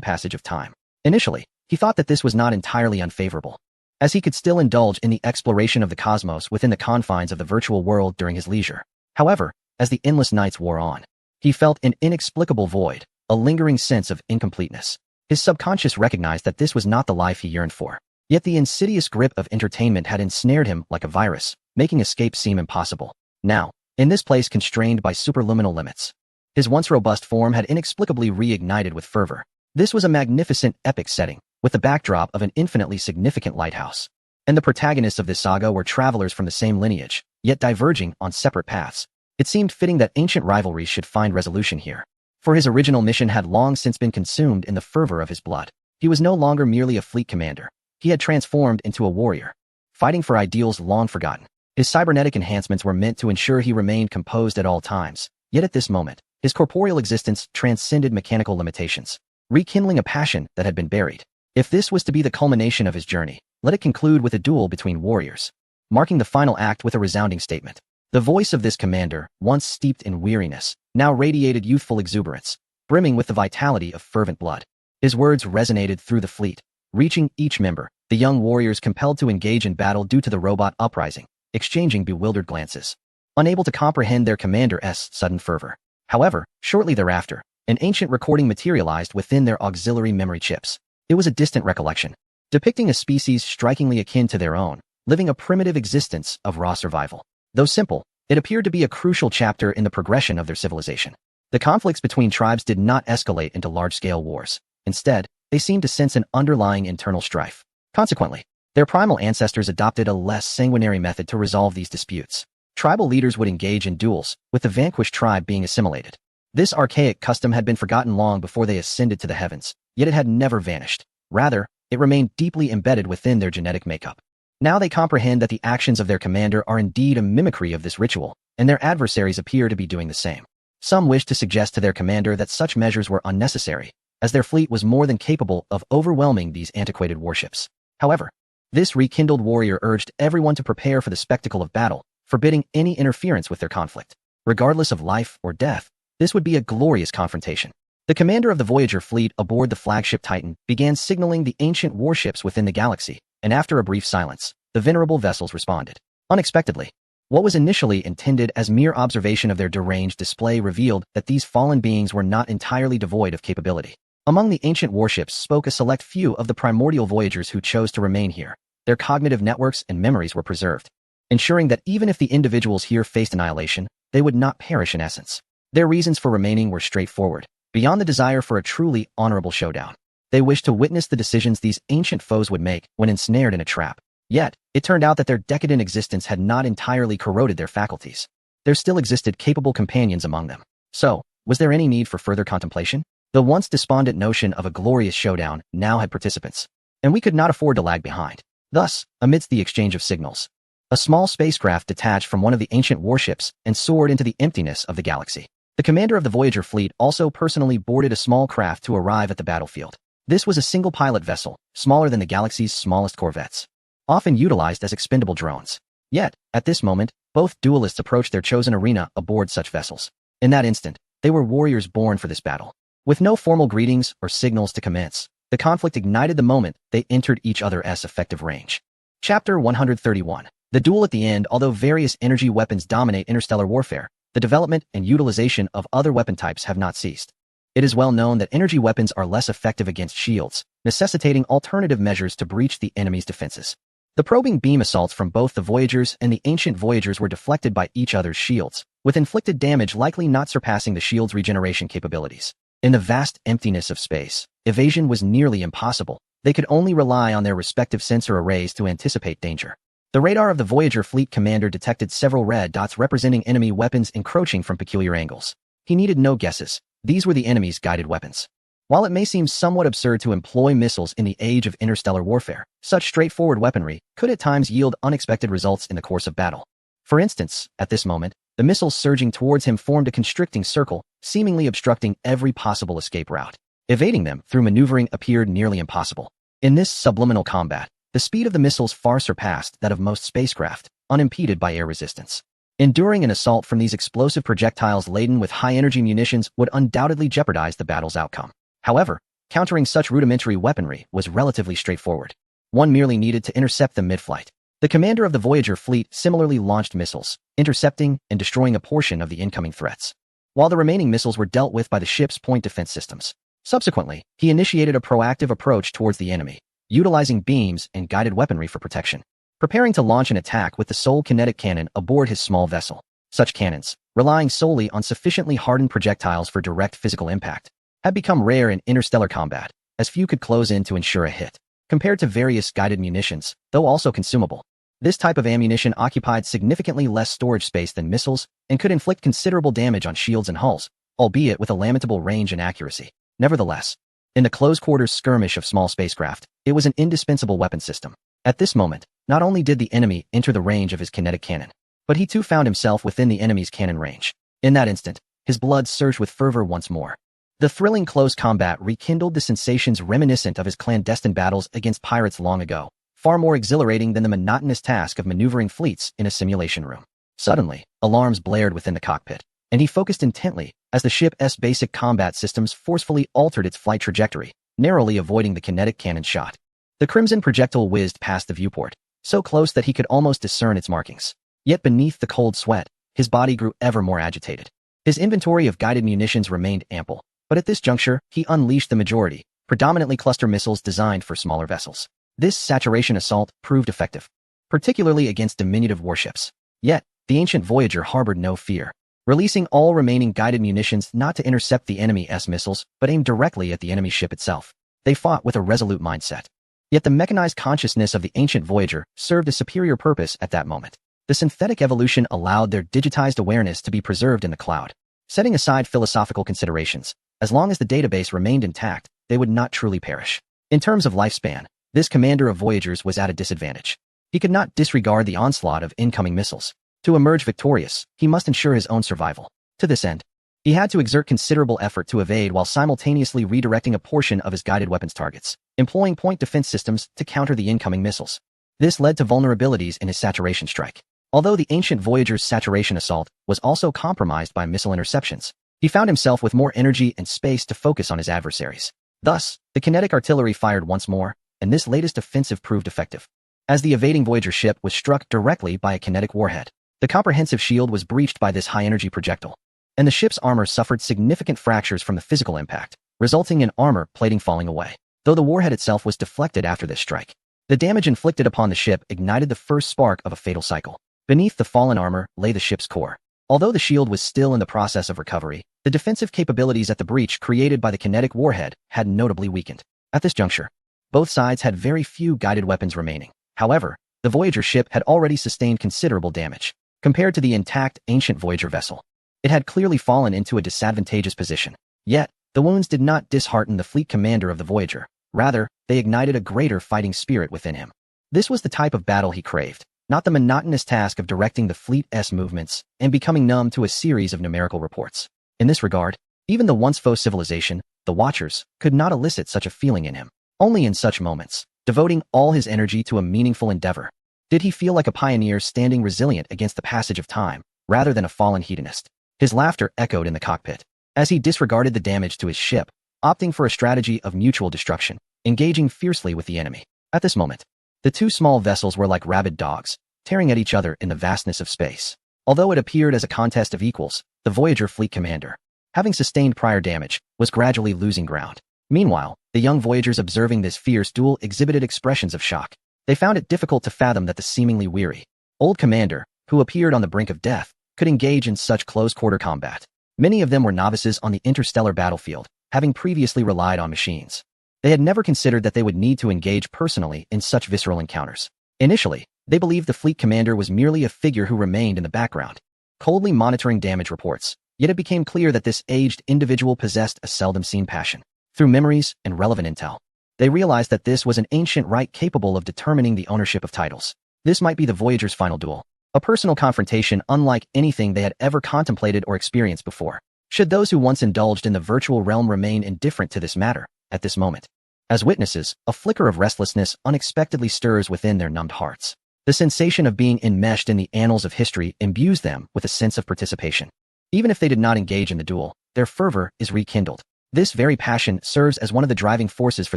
Speaker 1: passage of time. Initially, he thought that this was not entirely unfavorable, as he could still indulge in the exploration of the cosmos within the confines of the virtual world during his leisure. However, as the endless nights wore on, he felt an inexplicable void, a lingering sense of incompleteness. His subconscious recognized that this was not the life he yearned for. Yet the insidious grip of entertainment had ensnared him like a virus, making escape seem impossible. Now, in this place constrained by superluminal limits, his once robust form had inexplicably reignited with fervor. This was a magnificent, epic setting, with the backdrop of an infinitely significant lighthouse. And the protagonists of this saga were travelers from the same lineage, yet diverging on separate paths. It seemed fitting that ancient rivalries should find resolution here, for his original mission had long since been consumed in the fervor of his blood. He was no longer merely a fleet commander. He had transformed into a warrior, fighting for ideals long forgotten. His cybernetic enhancements were meant to ensure he remained composed at all times, yet at this moment, his corporeal existence transcended mechanical limitations, rekindling a passion that had been buried. If this was to be the culmination of his journey, let it conclude with a duel between warriors, marking the final act with a resounding statement. The voice of this commander, once steeped in weariness, now radiated youthful exuberance, brimming with the vitality of fervent blood. His words resonated through the fleet, reaching each member, the young warriors compelled to engage in battle due to the robot uprising, exchanging bewildered glances, unable to comprehend their commander's sudden fervor. However, shortly thereafter, an ancient recording materialized within their auxiliary memory chips. It was a distant recollection, depicting a species strikingly akin to their own, living a primitive existence of raw survival. Though simple, it appeared to be a crucial chapter in the progression of their civilization. The conflicts between tribes did not escalate into large-scale wars. Instead, they seemed to sense an underlying internal strife. Consequently, their primal ancestors adopted a less sanguinary method to resolve these disputes. Tribal leaders would engage in duels, with the vanquished tribe being assimilated. This archaic custom had been forgotten long before they ascended to the heavens, yet it had never vanished. Rather, it remained deeply embedded within their genetic makeup. Now they comprehend that the actions of their commander are indeed a mimicry of this ritual, and their adversaries appear to be doing the same. Some wished to suggest to their commander that such measures were unnecessary, as their fleet was more than capable of overwhelming these antiquated warships. However, this rekindled warrior urged everyone to prepare for the spectacle of battle, forbidding any interference with their conflict. Regardless of life or death, this would be a glorious confrontation. The commander of the Voyager fleet aboard the flagship Titan began signaling the ancient warships within the galaxy, and after a brief silence, the venerable vessels responded. Unexpectedly, what was initially intended as mere observation of their deranged display revealed that these fallen beings were not entirely devoid of capability. Among the ancient warships spoke a select few of the primordial Voyagers who chose to remain here. Their cognitive networks and memories were preserved, ensuring that even if the individuals here faced annihilation, they would not perish in essence. Their reasons for remaining were straightforward. Beyond the desire for a truly honorable showdown, they wished to witness the decisions these ancient foes would make when ensnared in a trap. Yet, it turned out that their decadent existence had not entirely corroded their faculties. There still existed capable companions among them. So, was there any need for further contemplation? The once despondent notion of a glorious showdown now had participants, and we could not afford to lag behind. Thus, amidst the exchange of signals, a small spacecraft detached from one of the ancient warships and soared into the emptiness of the galaxy. The commander of the Voyager fleet also personally boarded a small craft to arrive at the battlefield. This was a single-pilot vessel, smaller than the galaxy's smallest corvettes, often utilized as expendable drones. Yet, at this moment, both duelists approached their chosen arena aboard such vessels. In that instant, they were warriors born for this battle. With no formal greetings or signals to commence, the conflict ignited the moment they entered each other's effective range. Chapter 131. The duel at the end. Although various energy weapons dominate interstellar warfare, the development and utilization of other weapon types have not ceased. It is well known that energy weapons are less effective against shields, necessitating alternative measures to breach the enemy's defenses. The probing beam assaults from both the Voyagers and the ancient Voyagers were deflected by each other's shields, with inflicted damage likely not surpassing the shield's regeneration capabilities. In the vast emptiness of space, evasion was nearly impossible. They could only rely on their respective sensor arrays to anticipate danger. The radar of the Voyager fleet commander detected several red dots representing enemy weapons encroaching from peculiar angles. He needed no guesses. These were the enemy's guided weapons. While it may seem somewhat absurd to employ missiles in the age of interstellar warfare, such straightforward weaponry could at times yield unexpected results in the course of battle. For instance, at this moment, the missiles surging towards him formed a constricting circle, seemingly obstructing every possible escape route. Evading them through maneuvering appeared nearly impossible. In this subliminal combat, the speed of the missiles far surpassed that of most spacecraft, unimpeded by air resistance. Enduring an assault from these explosive projectiles laden with high-energy munitions would undoubtedly jeopardize the battle's outcome. However, countering such rudimentary weaponry was relatively straightforward. One merely needed to intercept them mid-flight. The commander of the Voyager fleet similarly launched missiles, intercepting and destroying a portion of the incoming threats, while the remaining missiles were dealt with by the ship's point defense systems. Subsequently, he initiated a proactive approach towards the enemy, utilizing beams and guided weaponry for protection, preparing to launch an attack with the sole kinetic cannon aboard his small vessel. Such cannons, relying solely on sufficiently hardened projectiles for direct physical impact, had become rare in interstellar combat, as few could close in to ensure a hit. Compared to various guided munitions, though also consumable, this type of ammunition occupied significantly less storage space than missiles and could inflict considerable damage on shields and hulls, albeit with a lamentable range and accuracy. Nevertheless, in the close-quarters skirmish of small spacecraft, it was an indispensable weapon system. At this moment, not only did the enemy enter the range of his kinetic cannon, but he too found himself within the enemy's cannon range. In that instant, his blood surged with fervor once more. The thrilling close combat rekindled the sensations reminiscent of his clandestine battles against pirates long ago, far more exhilarating than the monotonous task of maneuvering fleets in a simulation room. Suddenly, alarms blared within the cockpit, and he focused intently as the ship's basic combat systems forcefully altered its flight trajectory, narrowly avoiding the kinetic cannon shot. The crimson projectile whizzed past the viewport, so close that he could almost discern its markings. Yet beneath the cold sweat, his body grew ever more agitated. His inventory of guided munitions remained ample, but at this juncture, he unleashed the majority, predominantly cluster missiles designed for smaller vessels. This saturation assault proved effective, particularly against diminutive warships. Yet, the ancient Voyager harbored no fear, releasing all remaining guided munitions not to intercept the enemy's missiles, but aimed directly at the enemy ship itself. They fought with a resolute mindset. Yet the mechanized consciousness of the ancient Voyager served a superior purpose at that moment. The synthetic evolution allowed their digitized awareness to be preserved in the cloud. Setting aside philosophical considerations, as long as the database remained intact, they would not truly perish. In terms of lifespan, this commander of Voyagers was at a disadvantage. He could not disregard the onslaught of incoming missiles. To emerge victorious, he must ensure his own survival. To this end, He had to exert considerable effort to evade while simultaneously redirecting a portion of his guided weapons targets, employing point defense systems to counter the incoming missiles. This led to vulnerabilities in his saturation strike. Although the ancient Voyager's saturation assault was also compromised by missile interceptions, he found himself with more energy and space to focus on his adversaries. Thus, the kinetic artillery fired once more, and this latest offensive proved effective. As the evading Voyager ship was struck directly by a kinetic warhead, the comprehensive shield was breached by this high-energy projectile, and the ship's armor suffered significant fractures from the physical impact, resulting in armor plating falling away. Though the warhead itself was deflected after this strike, the damage inflicted upon the ship ignited the first spark of a fatal cycle. Beneath the fallen armor lay the ship's core. Although the shield was still in the process of recovery, the defensive capabilities at the breach created by the kinetic warhead had notably weakened. At this juncture, both sides had very few guided weapons remaining. However, the Voyager ship had already sustained considerable damage. Compared to the intact ancient Voyager vessel, it had clearly fallen into a disadvantageous position. Yet, the wounds did not dishearten the fleet commander of the Voyager. Rather, they ignited a greater fighting spirit within him. This was the type of battle he craved, not the monotonous task of directing the fleet's movements and becoming numb to a series of numerical reports. In this regard, even the once foe civilization, the Watchers, could not elicit such a feeling in him. Only in such moments, devoting all his energy to a meaningful endeavor, did he feel like a pioneer standing resilient against the passage of time, rather than a fallen hedonist. His laughter echoed in the cockpit, as he disregarded the damage to his ship, opting for a strategy of mutual destruction, engaging fiercely with the enemy. At this moment, the two small vessels were like rabid dogs, tearing at each other in the vastness of space. Although it appeared as a contest of equals, the Voyager fleet commander, having sustained prior damage, was gradually losing ground. Meanwhile, the young Voyagers observing this fierce duel exhibited expressions of shock. They found it difficult to fathom that the seemingly weary, old commander, who appeared on the brink of death, could engage in such close-quarter combat. Many of them were novices on the interstellar battlefield, having previously relied on machines. They had never considered that they would need to engage personally in such visceral encounters. Initially, they believed the fleet commander was merely a figure who remained in the background, coldly monitoring damage reports. Yet it became clear that this aged individual possessed a seldom-seen passion. Through memories and relevant intel, they realized that this was an ancient right capable of determining the ownership of titles. This might be the Voyager's final duel, a personal confrontation unlike anything they had ever contemplated or experienced before. Should those who once indulged in the virtual realm remain indifferent to this matter, at this moment? As witnesses, a flicker of restlessness unexpectedly stirs within their numbed hearts. The sensation of being enmeshed in the annals of history imbues them with a sense of participation. Even if they did not engage in the duel, their fervor is rekindled. This very passion serves as one of the driving forces for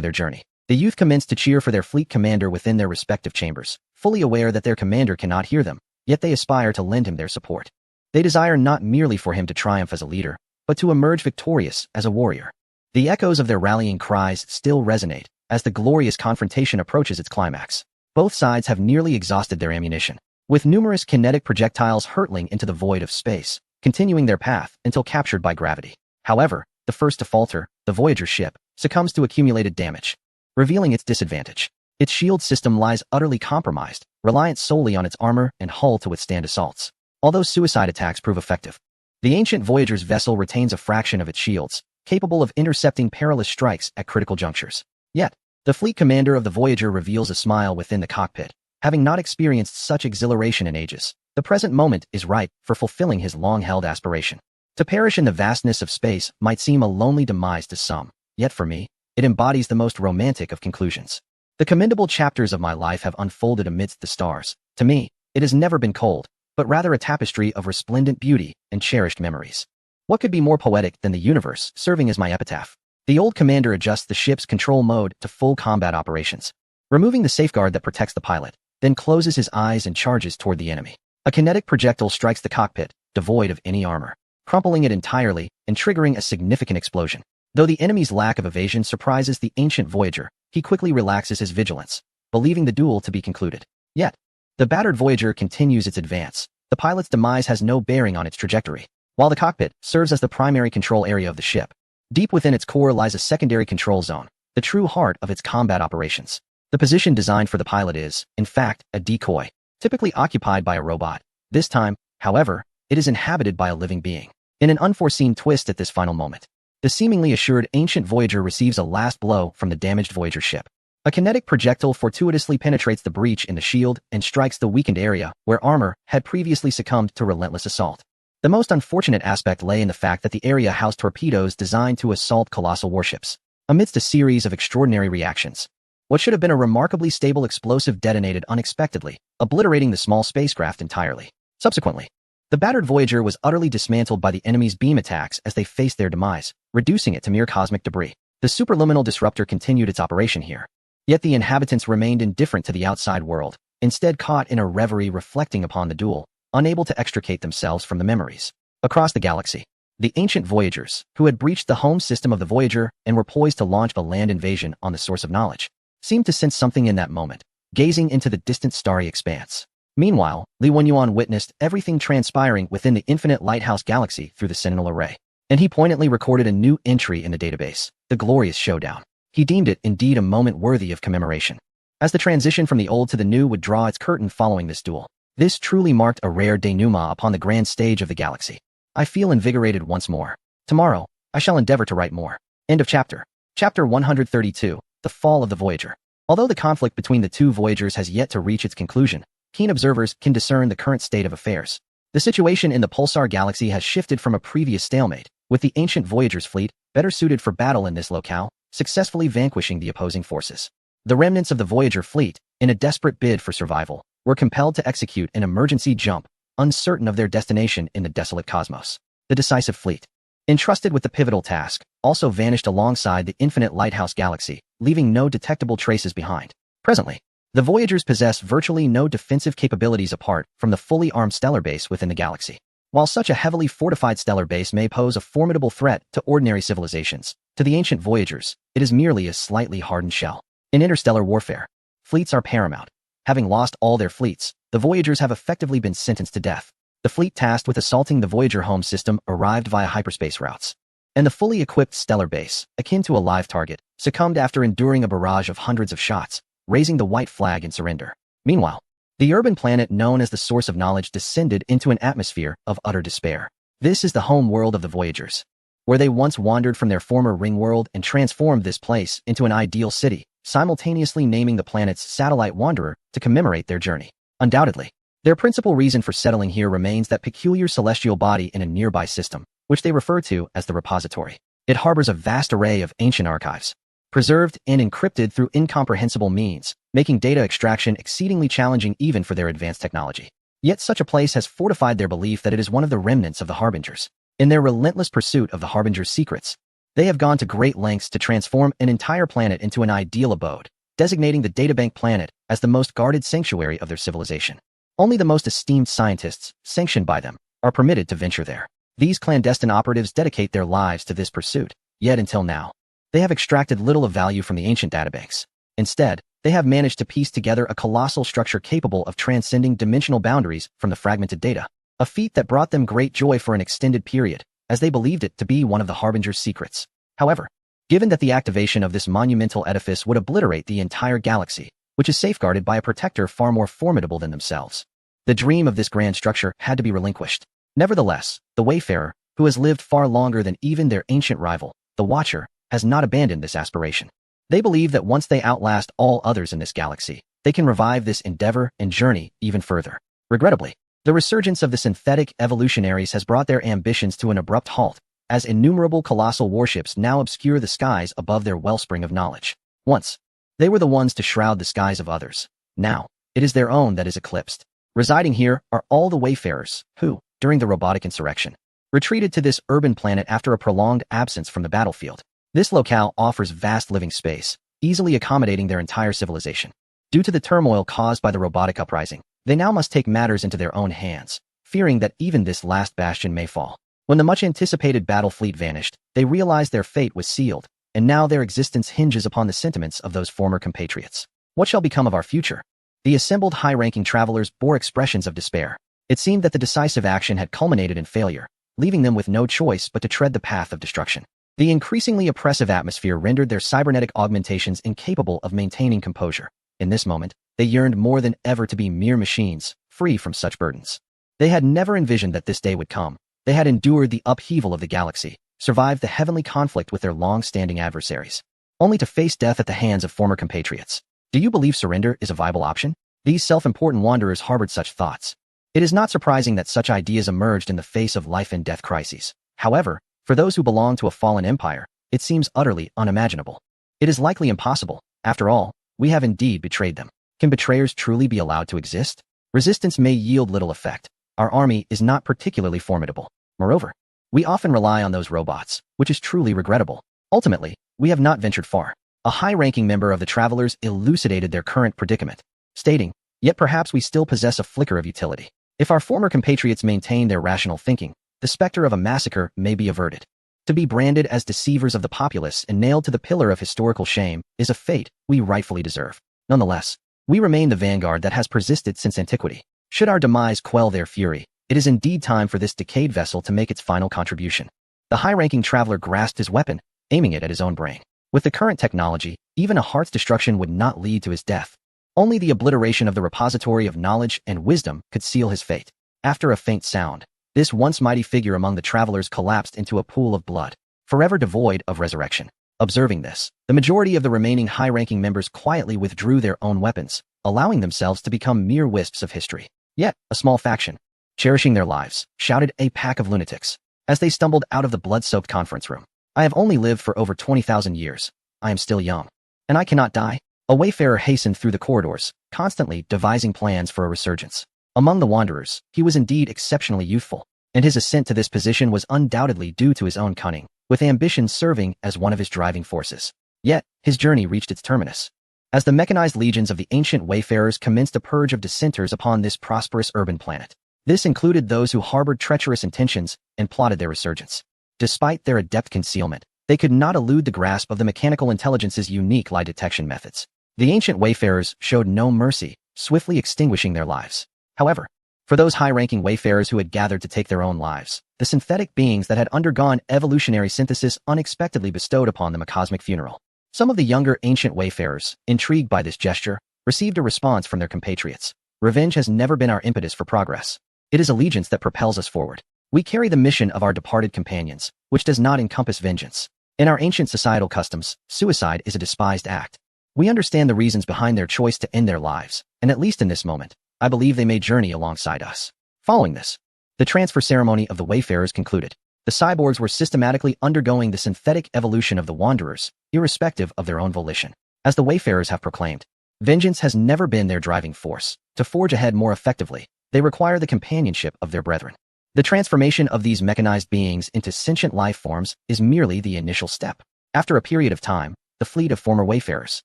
Speaker 1: their journey. The youth commenced to cheer for their fleet commander within their respective chambers, fully aware that their commander cannot hear them, yet they aspire to lend him their support. They desire not merely for him to triumph as a leader, but to emerge victorious as a warrior. The echoes of their rallying cries still resonate as the glorious confrontation approaches its climax. Both sides have nearly exhausted their ammunition, with numerous kinetic projectiles hurtling into the void of space, continuing their path until captured by gravity. However, the first to falter, the Voyager ship, succumbs to accumulated damage, revealing its disadvantage. Its shield system lies utterly compromised, reliant solely on its armor and hull to withstand assaults. Although suicide attacks prove effective, the ancient Voyager's vessel retains a fraction of its shields, capable of intercepting perilous strikes at critical junctures. Yet, the fleet commander of the Voyager reveals a smile within the cockpit. Having not experienced such exhilaration in ages, the present moment is ripe for fulfilling his long-held aspiration. To perish in the vastness of space might seem a lonely demise to some, yet for me, it embodies the most romantic of conclusions. The commendable chapters of my life have unfolded amidst the stars. To me, it has never been cold, but rather a tapestry of resplendent beauty and cherished memories. What could be more poetic than the universe serving as my epitaph? The old commander adjusts the ship's control mode to full combat operations, removing the safeguard that protects the pilot, then closes his eyes and charges toward the enemy. A kinetic projectile strikes the cockpit, devoid of any armor, crumpling it entirely and triggering a significant explosion. Though the enemy's lack of evasion surprises the ancient Voyager, he quickly relaxes his vigilance, believing the duel to be concluded. Yet, the battered Voyager continues its advance. The pilot's demise has no bearing on its trajectory. While the cockpit serves as the primary control area of the ship, deep within its core lies a secondary control zone, the true heart of its combat operations. The position designed for the pilot is, in fact, a decoy, typically occupied by a robot. This time, however, it is inhabited by a living being. In an unforeseen twist at this final moment, the seemingly assured ancient Voyager receives a last blow from the damaged Voyager ship. A kinetic projectile fortuitously penetrates the breach in the shield and strikes the weakened area where armor had previously succumbed to relentless assault. The most unfortunate aspect lay in the fact that the area housed torpedoes designed to assault colossal warships. Amidst a series of extraordinary reactions, what should have been a remarkably stable explosive detonated unexpectedly, obliterating the small spacecraft entirely. Subsequently, the battered Voyager was utterly dismantled by the enemy's beam attacks as they faced their demise, reducing it to mere cosmic debris. The superluminal disruptor continued its operation here. Yet the inhabitants remained indifferent to the outside world, instead caught in a reverie reflecting upon the duel, unable to extricate themselves from the memories. Across the galaxy, the ancient Voyagers, who had breached the home system of the Voyager and were poised to launch a land invasion on the source of knowledge, seemed to sense something in that moment, gazing into the distant starry expanse. Meanwhile, Li Wenyuan witnessed everything transpiring within the infinite lighthouse galaxy through the Sentinel array, and he poignantly recorded a new entry in the database, the glorious showdown. He deemed it indeed a moment worthy of commemoration, as the transition from the old to the new would draw its curtain following this duel. This truly marked a rare denouement upon the grand stage of the galaxy. I feel invigorated once more. Tomorrow, I shall endeavor to write more. End of chapter. Chapter 132, The Fall of the Voyager. Although the conflict between the two Voyagers has yet to reach its conclusion, keen observers can discern the current state of affairs. The situation in the Pulsar galaxy has shifted from a previous stalemate, with the ancient Voyager's fleet, better suited for battle in this locale, successfully vanquishing the opposing forces. The remnants of the Voyager fleet, in a desperate bid for survival, were compelled to execute an emergency jump, uncertain of their destination in the desolate cosmos. The decisive fleet, entrusted with the pivotal task, also vanished alongside the infinite lighthouse galaxy, leaving no detectable traces behind. Presently, the Voyagers possess virtually no defensive capabilities apart from the fully armed stellar base within the galaxy. While such a heavily fortified stellar base may pose a formidable threat to ordinary civilizations, to the ancient Voyagers, it is merely a slightly hardened shell. In interstellar warfare, fleets are paramount. Having lost all their fleets, the Voyagers have effectively been sentenced to death. The fleet tasked with assaulting the Voyager home system arrived via hyperspace routes, and the fully equipped stellar base, akin to a live target, succumbed after enduring a barrage of hundreds of shots, raising the white flag in surrender. Meanwhile, the urban planet known as the Source of Knowledge descended into an atmosphere of utter despair. This is the home world of the Voyagers, where they once wandered from their former ring world and transformed this place into an ideal city, simultaneously naming the planet's satellite wanderer to commemorate their journey. Undoubtedly, their principal reason for settling here remains that peculiar celestial body in a nearby system, which they refer to as the repository. It harbors a vast array of ancient archives, preserved and encrypted through incomprehensible means, making data extraction exceedingly challenging even for their advanced technology. Yet such a place has fortified their belief that it is one of the remnants of the Harbingers. In their relentless pursuit of the Harbinger's secrets, they have gone to great lengths to transform an entire planet into an ideal abode, designating the databank planet as the most guarded sanctuary of their civilization. Only the most esteemed scientists, sanctioned by them, are permitted to venture there. These clandestine operatives dedicate their lives to this pursuit, yet until now, they have extracted little of value from the ancient databanks. Instead, they have managed to piece together a colossal structure capable of transcending dimensional boundaries from the fragmented data, a feat that brought them great joy for an extended period, as they believed it to be one of the Harbinger's secrets. However, given that the activation of this monumental edifice would obliterate the entire galaxy, which is safeguarded by a protector far more formidable than themselves, the dream of this grand structure had to be relinquished. Nevertheless, the Wayfarer, who has lived far longer than even their ancient rival, the Watcher, has not abandoned this aspiration. They believe that once they outlast all others in this galaxy, they can revive this endeavor and journey even further. Regrettably, the resurgence of the synthetic evolutionaries has brought their ambitions to an abrupt halt, as innumerable colossal warships now obscure the skies above their wellspring of knowledge. Once, they were the ones to shroud the skies of others. Now, it is their own that is eclipsed. Residing here are all the Wayfarers, who, during the robotic insurrection, retreated to this urban planet after a prolonged absence from the battlefield. This locale offers vast living space, easily accommodating their entire civilization. Due to the turmoil caused by the robotic uprising, they now must take matters into their own hands, fearing that even this last bastion may fall. When the much-anticipated battle fleet vanished, they realized their fate was sealed, and now their existence hinges upon the sentiments of those former compatriots. What shall become of our future? The assembled high-ranking travelers bore expressions of despair. It seemed that the decisive action had culminated in failure, leaving them with no choice but to tread the path of destruction. The increasingly oppressive atmosphere rendered their cybernetic augmentations incapable of maintaining composure. In this moment, they yearned more than ever to be mere machines, free from such burdens. They had never envisioned that this day would come. They had endured the upheaval of the galaxy, survived the heavenly conflict with their long-standing adversaries, only to face death at the hands of former compatriots. Do you believe surrender is a viable option? These self-important wanderers harbored such thoughts, It is not surprising that such ideas emerged in the face of life and death crises. However, for those who belong to a fallen empire, it seems utterly unimaginable. It is likely impossible. After all, we have indeed betrayed them. Can betrayers truly be allowed to exist? Resistance may yield little effect. Our army is not particularly formidable. Moreover, we often rely on those robots, which is truly regrettable. Ultimately, we have not ventured far. A high-ranking member of the travelers elucidated their current predicament, stating, "Yet perhaps we still possess a flicker of utility. If our former compatriots maintain their rational thinking, the specter of a massacre may be averted. To be branded as deceivers of the populace and nailed to the pillar of historical shame is a fate we rightfully deserve. Nonetheless, we remain the vanguard that has persisted since antiquity. Should our demise quell their fury, it is indeed time for this decayed vessel to make its final contribution." The high-ranking traveler grasped his weapon, aiming it at his own brain. With the current technology, even a heart's destruction would not lead to his death. Only the obliteration of the repository of knowledge and wisdom could seal his fate. After a faint sound, this once mighty figure among the travelers collapsed into a pool of blood, forever devoid of resurrection. Observing this, the majority of the remaining high-ranking members quietly withdrew their own weapons, allowing themselves to become mere wisps of history. Yet, a small faction, cherishing their lives, shouted, "A pack of lunatics," as they stumbled out of the blood-soaked conference room. "I have only lived for over 20,000 years. I am still young. And I cannot die." A wayfarer hastened through the corridors, constantly devising plans for a resurgence. Among the wanderers, he was indeed exceptionally youthful, and his ascent to this position was undoubtedly due to his own cunning, with ambition serving as one of his driving forces. Yet, his journey reached its terminus. As the mechanized legions of the ancient wayfarers commenced a purge of dissenters upon this prosperous urban planet. This included those who harbored treacherous intentions and plotted their resurgence. Despite their adept concealment, they could not elude the grasp of the mechanical intelligence's unique lie detection methods. The ancient wayfarers showed no mercy, swiftly extinguishing their lives. However, for those high-ranking wayfarers who had gathered to take their own lives, the synthetic beings that had undergone evolutionary synthesis unexpectedly bestowed upon them a cosmic funeral. Some of the younger ancient wayfarers, intrigued by this gesture, received a response from their compatriots. "Revenge has never been our impetus for progress. It is allegiance that propels us forward. We carry the mission of our departed companions, which does not encompass vengeance. In our ancient societal customs, suicide is a despised act. We understand the reasons behind their choice to end their lives, and at least in this moment, I believe they may journey alongside us." Following this, the transfer ceremony of the wayfarers concluded. The cyborgs were systematically undergoing the synthetic evolution of the wanderers, irrespective of their own volition. As the wayfarers have proclaimed, vengeance has never been their driving force. To forge ahead more effectively, they require the companionship of their brethren. The transformation of these mechanized beings into sentient life forms is merely the initial step. After a period of time, the fleet of former wayfarers,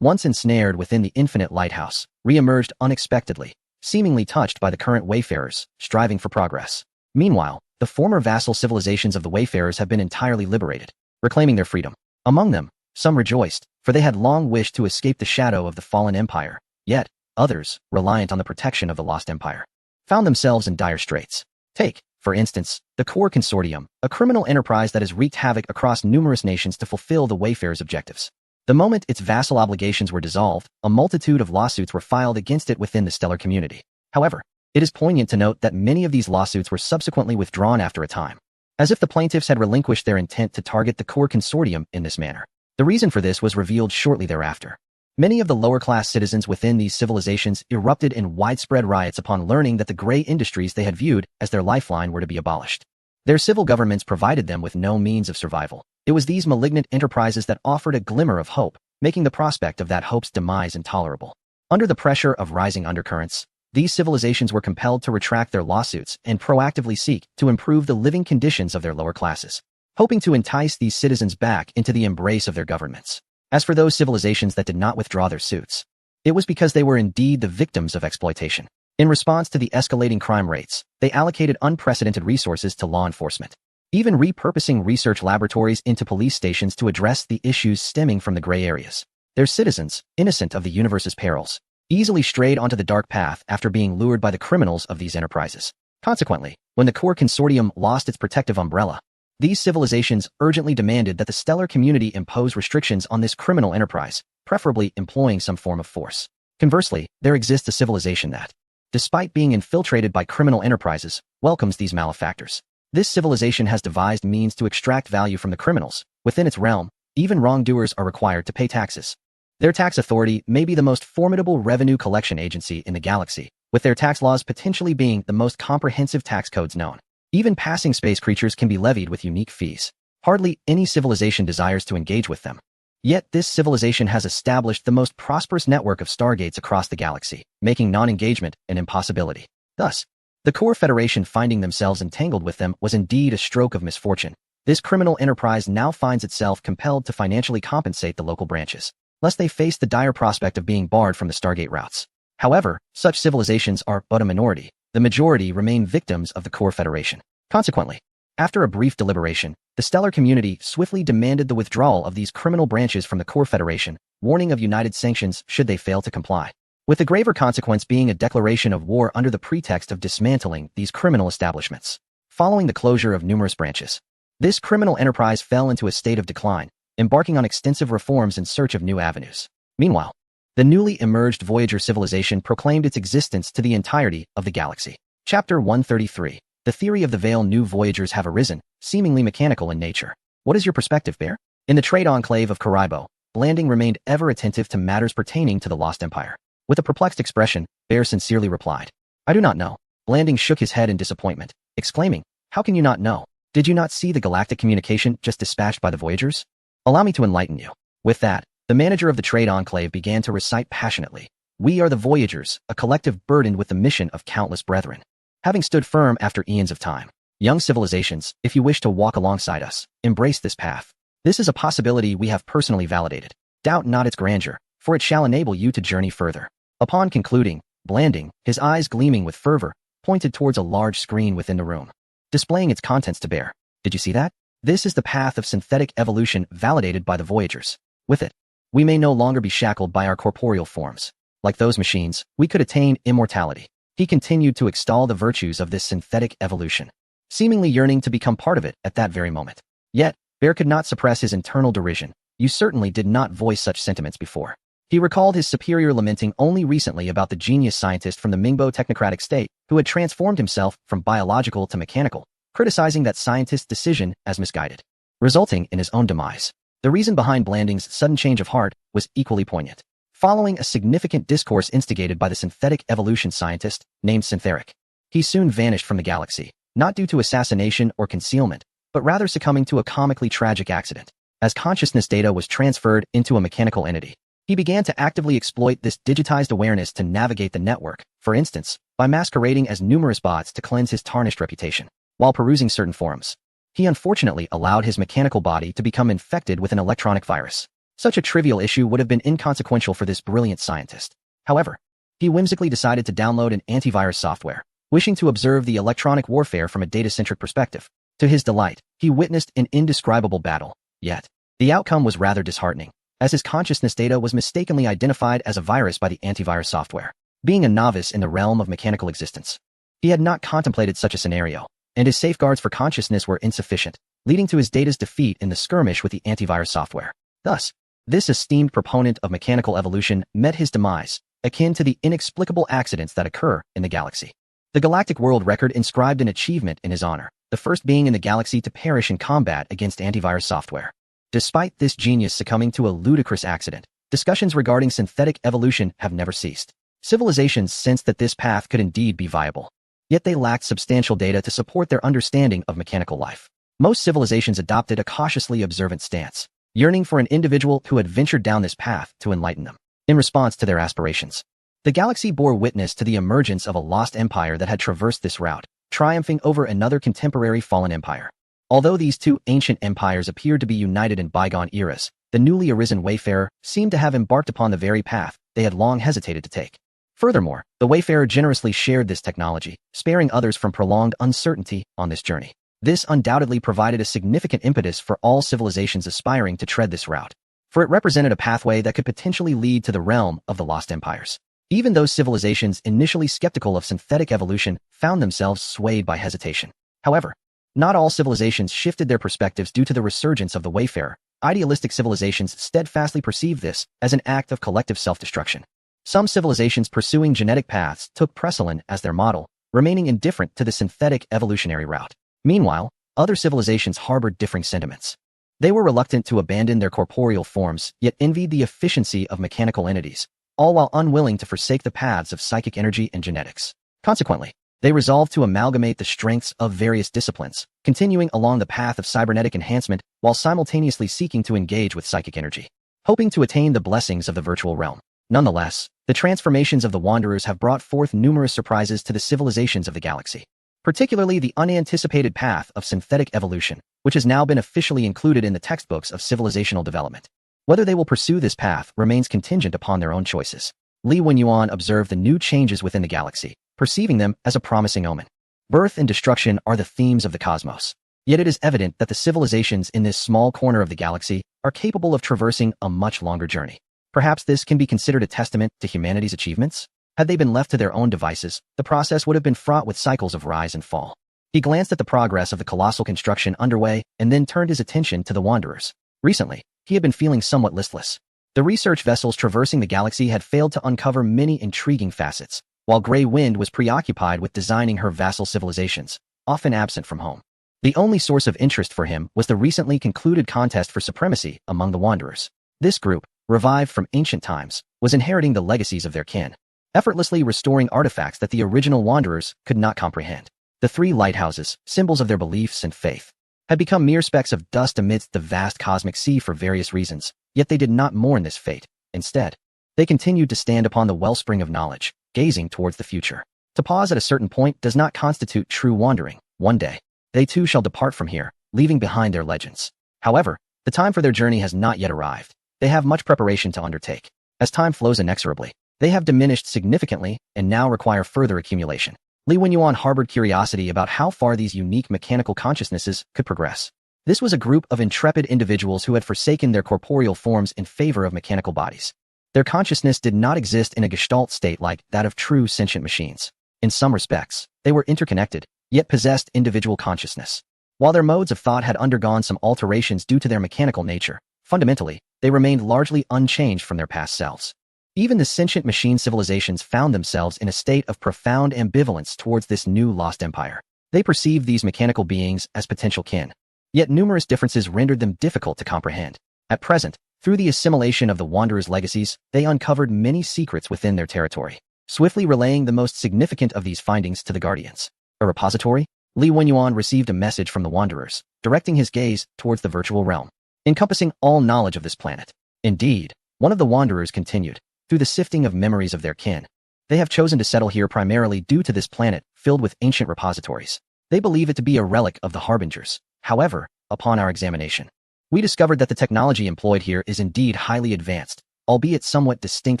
Speaker 1: once ensnared within the infinite lighthouse, re-emerged unexpectedly, seemingly touched by the current wayfarers, striving for progress. Meanwhile, the former vassal civilizations of the wayfarers have been entirely liberated, reclaiming their freedom. Among them, some rejoiced, for they had long wished to escape the shadow of the fallen empire. Yet, others, reliant on the protection of the lost empire, found themselves in dire straits. Take, for instance, the Core Consortium, a criminal enterprise that has wreaked havoc across numerous nations to fulfill the wayfarers' objectives. The moment its vassal obligations were dissolved, a multitude of lawsuits were filed against it within the stellar community. However, it is poignant to note that many of these lawsuits were subsequently withdrawn after a time, as if the plaintiffs had relinquished their intent to target the Core Consortium in this manner. The reason for this was revealed shortly thereafter. Many of the lower-class citizens within these civilizations erupted in widespread riots upon learning that the gray industries they had viewed as their lifeline were to be abolished. Their civil governments provided them with no means of survival. It was these malignant enterprises that offered a glimmer of hope, making the prospect of that hope's demise intolerable. Under the pressure of rising undercurrents, these civilizations were compelled to retract their lawsuits and proactively seek to improve the living conditions of their lower classes, hoping to entice these citizens back into the embrace of their governments. As for those civilizations that did not withdraw their suits, it was because they were indeed the victims of exploitation. In response to the escalating crime rates, they allocated unprecedented resources to law enforcement, even repurposing research laboratories into police stations to address the issues stemming from the gray areas. Their citizens, innocent of the universe's perils, easily strayed onto the dark path after being lured by the criminals of these enterprises. Consequently, when the Core Consortium lost its protective umbrella, these civilizations urgently demanded that the stellar community impose restrictions on this criminal enterprise, preferably employing some form of force. Conversely, there exists a civilization that, despite being infiltrated by criminal enterprises, welcomes these malefactors. This civilization has devised means to extract value from the criminals. Within its realm, even wrongdoers are required to pay taxes. Their tax authority may be the most formidable revenue collection agency in the galaxy, with their tax laws potentially being the most comprehensive tax codes known. Even passing space creatures can be levied with unique fees. Hardly any civilization desires to engage with them. Yet this civilization has established the most prosperous network of stargates across the galaxy, making non-engagement an impossibility. Thus, the core Federation finding themselves entangled with them was indeed a stroke of misfortune. This criminal enterprise now finds itself compelled to financially compensate the local branches, lest they face the dire prospect of being barred from the Stargate routes. However, such civilizations are but a minority. The majority remain victims of the core Federation. Consequently, after a brief deliberation, the stellar community swiftly demanded the withdrawal of these criminal branches from the core Federation, warning of united sanctions should they fail to comply, with the graver consequence being a declaration of war under the pretext of dismantling these criminal establishments. Following the closure of numerous branches, this criminal enterprise fell into a state of decline, embarking on extensive reforms in search of new avenues. Meanwhile, the newly emerged Voyager civilization proclaimed its existence to the entirety of the galaxy. Chapter 133. The theory of the veil. New Voyagers have arisen, seemingly mechanical in nature. What is your perspective, Bear? In the trade enclave of Caraibo, Blanding remained ever attentive to matters pertaining to the Lost Empire. With a perplexed expression, Bear sincerely replied, I do not know. Blanding shook his head in disappointment, exclaiming, How can you not know? Did you not see the galactic communication just dispatched by the Voyagers? Allow me to enlighten you. With that, the manager of the trade enclave began to recite passionately, We are the Voyagers, a collective burdened with the mission of countless brethren. Having stood firm after eons of time, young civilizations, if you wish to walk alongside us, embrace this path. This is a possibility we have personally validated. Doubt not its grandeur, for it shall enable you to journey further. Upon concluding, Blanding, his eyes gleaming with fervor, pointed towards a large screen within the room, displaying its contents to Bear. Did you see that? This is the path of synthetic evolution validated by the Voyagers. With it, we may no longer be shackled by our corporeal forms. Like those machines, we could attain immortality. He continued to extol the virtues of this synthetic evolution, seemingly yearning to become part of it at that very moment. Yet, Bear could not suppress his internal derision. You certainly did not voice such sentiments before. He recalled his superior lamenting only recently about the genius scientist from the Mingbo technocratic state who had transformed himself from biological to mechanical, criticizing that scientist's decision as misguided, resulting in his own demise. The reason behind Blanding's sudden change of heart was equally poignant. Following a significant discourse instigated by the synthetic evolution scientist named Syntheric, he soon vanished from the galaxy, not due to assassination or concealment, but rather succumbing to a comically tragic accident. As consciousness data was transferred into a mechanical entity, he began to actively exploit this digitized awareness to navigate the network, for instance, by masquerading as numerous bots to cleanse his tarnished reputation. While perusing certain forums, he unfortunately allowed his mechanical body to become infected with an electronic virus. Such a trivial issue would have been inconsequential for this brilliant scientist. However, he whimsically decided to download an antivirus software, wishing to observe the electronic warfare from a data-centric perspective. To his delight, he witnessed an indescribable battle. Yet, the outcome was rather disheartening, as his consciousness data was mistakenly identified as a virus by the antivirus software. Being a novice in the realm of mechanical existence, he had not contemplated such a scenario, and his safeguards for consciousness were insufficient, leading to his data's defeat in the skirmish with the antivirus software. Thus, this esteemed proponent of mechanical evolution met his demise, akin to the inexplicable accidents that occur in the galaxy. The galactic world record inscribed an achievement in his honor, the first being in the galaxy to perish in combat against antivirus software. Despite this genius succumbing to a ludicrous accident, discussions regarding synthetic evolution have never ceased. Civilizations sensed that this path could indeed be viable, yet they lacked substantial data to support their understanding of mechanical life. Most civilizations adopted a cautiously observant stance, yearning for an individual who had ventured down this path to enlighten them. In response to their aspirations, the galaxy bore witness to the emergence of a lost empire that had traversed this route, triumphing over another contemporary fallen empire. Although these two ancient empires appeared to be united in bygone eras, the newly arisen Wayfarer seemed to have embarked upon the very path they had long hesitated to take. Furthermore, the Wayfarer generously shared this technology, sparing others from prolonged uncertainty on this journey. This undoubtedly provided a significant impetus for all civilizations aspiring to tread this route, for it represented a pathway that could potentially lead to the realm of the lost empires. Even those civilizations initially skeptical of synthetic evolution found themselves swayed by hesitation. However, not all civilizations shifted their perspectives due to the resurgence of the Wayfarer. Idealistic civilizations steadfastly perceived this as an act of collective self-destruction. Some civilizations pursuing genetic paths took Precellin as their model, remaining indifferent to the synthetic evolutionary route. Meanwhile, other civilizations harbored differing sentiments. They were reluctant to abandon their corporeal forms, yet envied the efficiency of mechanical entities, all while unwilling to forsake the paths of psychic energy and genetics. Consequently, they resolved to amalgamate the strengths of various disciplines, continuing along the path of cybernetic enhancement while simultaneously seeking to engage with psychic energy, hoping to attain the blessings of the virtual realm. Nonetheless, the transformations of the Wanderers have brought forth numerous surprises to the civilizations of the galaxy, particularly the unanticipated path of synthetic evolution, which has now been officially included in the textbooks of civilizational development. Whether they will pursue this path remains contingent upon their own choices. Li Wenyuan observed the new changes within the galaxy, perceiving them as a promising omen. Birth and destruction are the themes of the cosmos. Yet it is evident that the civilizations in this small corner of the galaxy are capable of traversing a much longer journey. Perhaps this can be considered a testament to humanity's achievements? Had they been left to their own devices, the process would have been fraught with cycles of rise and fall. He glanced at the progress of the colossal construction underway and then turned his attention to the Wanderers. Recently, he had been feeling somewhat listless. The research vessels traversing the galaxy had failed to uncover many intriguing facets, while Grey Wind was preoccupied with designing her vassal civilizations, often absent from home. The only source of interest for him was the recently concluded contest for supremacy among the Wanderers. This group, revived from ancient times, was inheriting the legacies of their kin, effortlessly restoring artifacts that the original Wanderers could not comprehend. The three lighthouses, symbols of their beliefs and faith, had become mere specks of dust amidst the vast cosmic sea for various reasons, yet they did not mourn this fate. Instead, they continued to stand upon the wellspring of knowledge, gazing towards the future. To pause at a certain point does not constitute true wandering. One day, they too shall depart from here, leaving behind their legends. However, the time for their journey has not yet arrived. They have much preparation to undertake. As time flows inexorably, they have diminished significantly and now require further accumulation. Li Wenyuan harbored curiosity about how far these unique mechanical consciousnesses could progress. This was a group of intrepid individuals who had forsaken their corporeal forms in favor of mechanical bodies. Their consciousness did not exist in a gestalt state like that of true sentient machines. In some respects, they were interconnected, yet possessed individual consciousness. While their modes of thought had undergone some alterations due to their mechanical nature, fundamentally, they remained largely unchanged from their past selves. Even the sentient machine civilizations found themselves in a state of profound ambivalence towards this new lost empire. They perceived these mechanical beings as potential kin, yet numerous differences rendered them difficult to comprehend. At present, through the assimilation of the Wanderers' legacies, they uncovered many secrets within their territory, swiftly relaying the most significant of these findings to the Guardians. A repository? Li Wenyuan received a message from the Wanderers, directing his gaze towards the virtual realm, encompassing all knowledge of this planet. Indeed, one of the Wanderers continued, through the sifting of memories of their kin, they have chosen to settle here primarily due to this planet filled with ancient repositories. They believe it to be a relic of the Harbingers. However, upon our examination, we discovered that the technology employed here is indeed highly advanced, albeit somewhat distinct